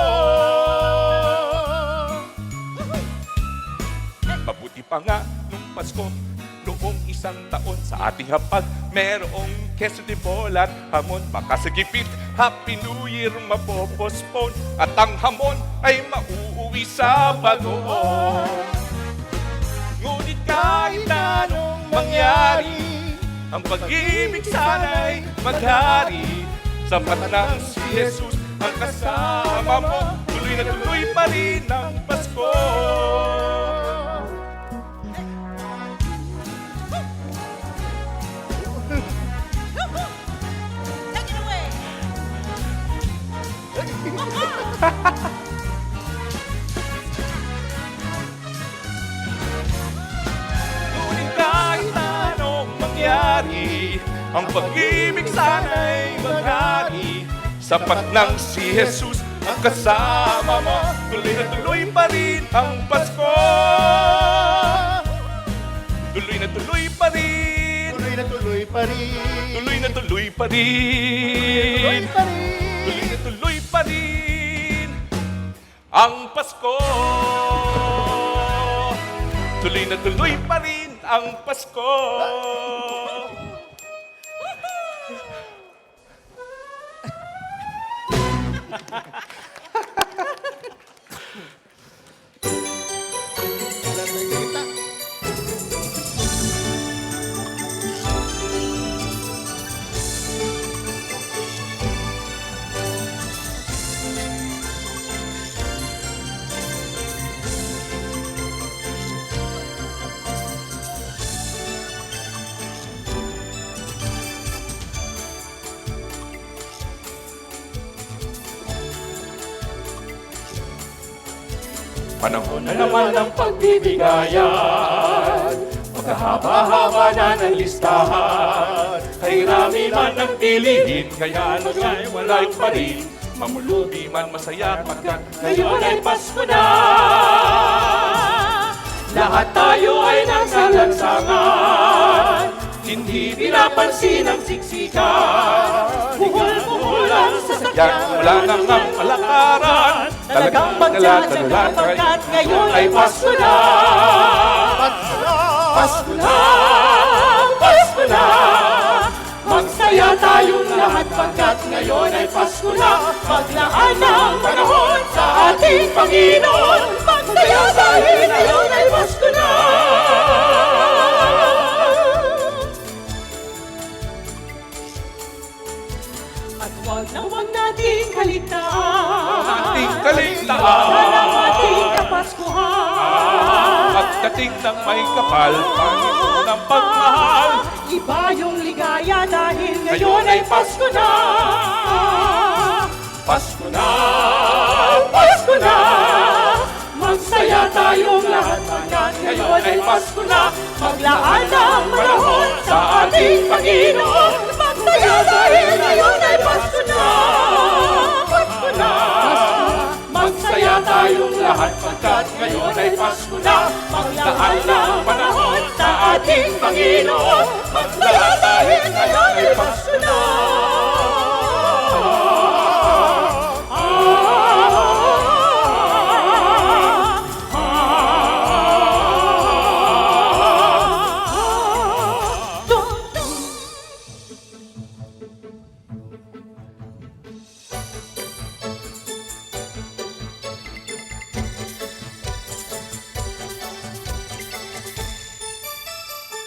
Mabuti pa nga nung Pasko, noong isang taon sa ating hapag, merong queso de bola at hamon. Baka sa gipit, Happy New Year mapopospone at ang hamon ay mauuwi sa bagoong. Ngunit kahit anong mangyari, ang pag-ibig sana'y maghari. Sapat nang si Jesus ang kasama mo, tuloy na tuloy pa rin ang Pasko. Ngunit kahit anong mangyari, ang pag-ibig sana'y maghari. Sapat nang si Jesus ang kasama mo, tuloy na tuloy pa rin ang Pasko. Tuloy na tuloy pa rin. Tuloy na tuloy pa rin. Tuloy na tuloy pa rin. Tuloy na tuloy pa rin ang Pasko. Tuloy na tuloy pa rin ang Pasko. Panahon na naman ng pagbibigayan, magkahaba-haba na ng listahan. Kairami man ang pilihin, kaya nagay walay pa rin. Mamulubi man masaya pagkat ngayon ay Pasko na. Lahat tayo ay nasa lansangan, hindi pinapansin ang siksikan. Buhol-buhol ang sasakyan, wala nang ang palakaran. Talagang magtsatsaga pagkat ngayon ay Pasko na. Pasko na, Pasko na. Magsaya tayong lahat pagkat ngayon ay Pasko na. Maglaan ng panahon sa ating Panginoon. Magsaya dahil ngayon ay Pasko na. At wag na wag nating kaligtaan ating kaligtaan. Dalang ating kapaskuhan. Pagdating ng may kapal, Panginoon ang pagmahal. Iba yung ligaya dahil ngayon ay Pasko na. Pasko na, Pasko na. Magsaya tayong lahat pagkat ngayon ay Pasko na. Maglaan ang panahon sa ating Panginoon. Magsaya dahil ngayon ay Pasko na. Pasko na. magsaya tayong lahat pagkat ngayon ay Pasko na. Maglaan ang panahon sa ating Panginoon. Magsaya dahil ngayon ay Pasko na.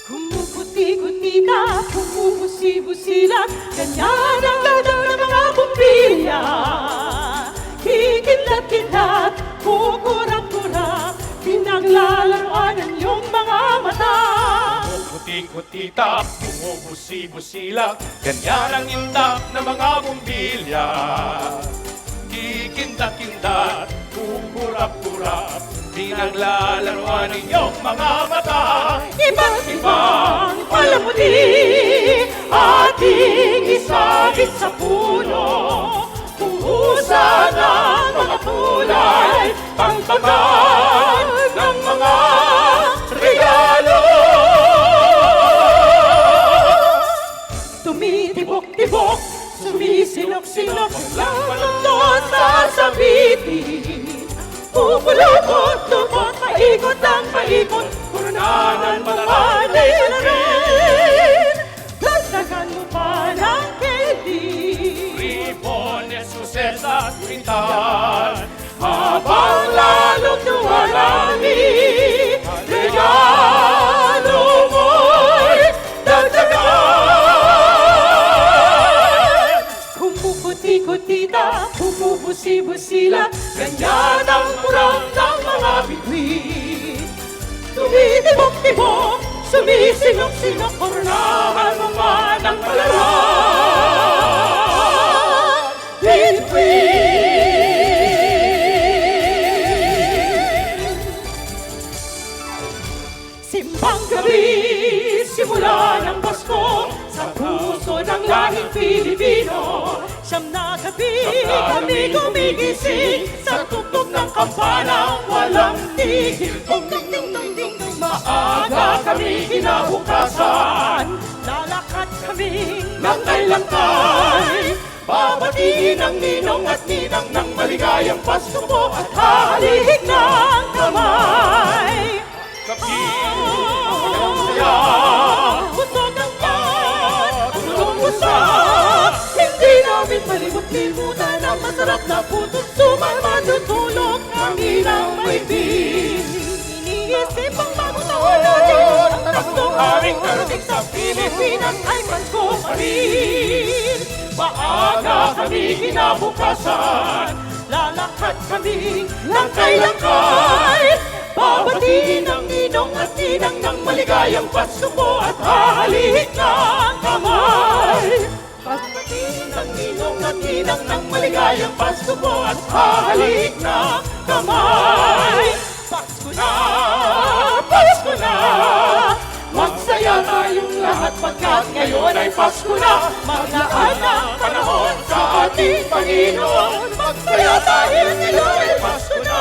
Kumukuti-kuti ka, kumubusi-busilat, ganyan ang ladang ng mga bumbilya. Kikidlat-kidlat, kukurap-kurap, pinaglalaroan ang iyong mga mata. Kuti-kutita, bumubusi-busila, ganyan ang indak ng mga bumbilya. Kikindat-kindat, kukurap-kurap, pinaglalaroan inyong mga mata. Iba't ibang palamuti, ating isagit sa puno. Puhusan ang mga kulay, pangtagan ng mga regalo. Tumitibok-tibok, sumisilok-silok, ang mundo sasabitin. Pupulupot-lupot, paikot ang paikot, kurunanan mga laylarin. Dagdagan mo pa ng candy, Ribones, suses at pintan, habang lalong dumarami. Regalo mo'y dagdagan. Kumukuti-kutita, bumubusi-busila, ganyan ang murang ng mga bituin. Tumitibok-tibok, sumisilok-silok, kurunahan mo man ang palaran. Bituin. Simbang gabi, simula ng Pasko, sa puso ng lahing Pilipino. Siyam na gabi, kami gumigising sa tugtog ng kampanang walang tigil. Ding-ding-ding-ding-ding, maaga kami kinabukasan, lalakad kami ng langkay. Babatiin ang ninong at ninang ng maligayang Pasko po at halik ng kamay. Kami ang saya, usog ang yan, usog-usog. Hindi namin malimut-limutan ang masarap na puso't sumang matutulog kami ng may bin. Iniisip ang bagong taon natin, ang tatlong haring karating sa Pilipinas ay Pasko pa rin. Maaga kami kinabukasan, lalakad kami langkay-langkay. Babatiin ang ninong at ninang ng maligayang Pasko po at hahalik ng kamay. Babatiin ang ninong at ninang ng maligayang Pasko po at hahalik ng kamay. Pasko na, Pasko na, magsaya tayong lahat pagkat ngayon ay Pasko na. Maglaan ang panahon sa ating Panginoon, magsaya dahil ngayon ay Pasko na.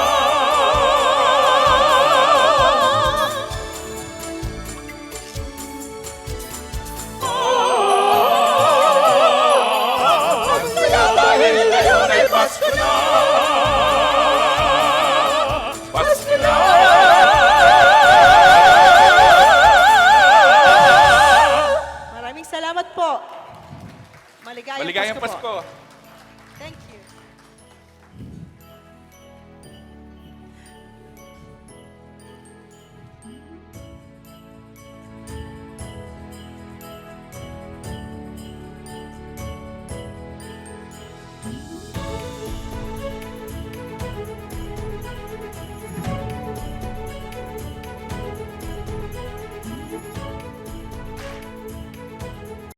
Pasko na! Pasko na! Maraming salamat po. Maligayang Maligayang Pasko po. Pasko.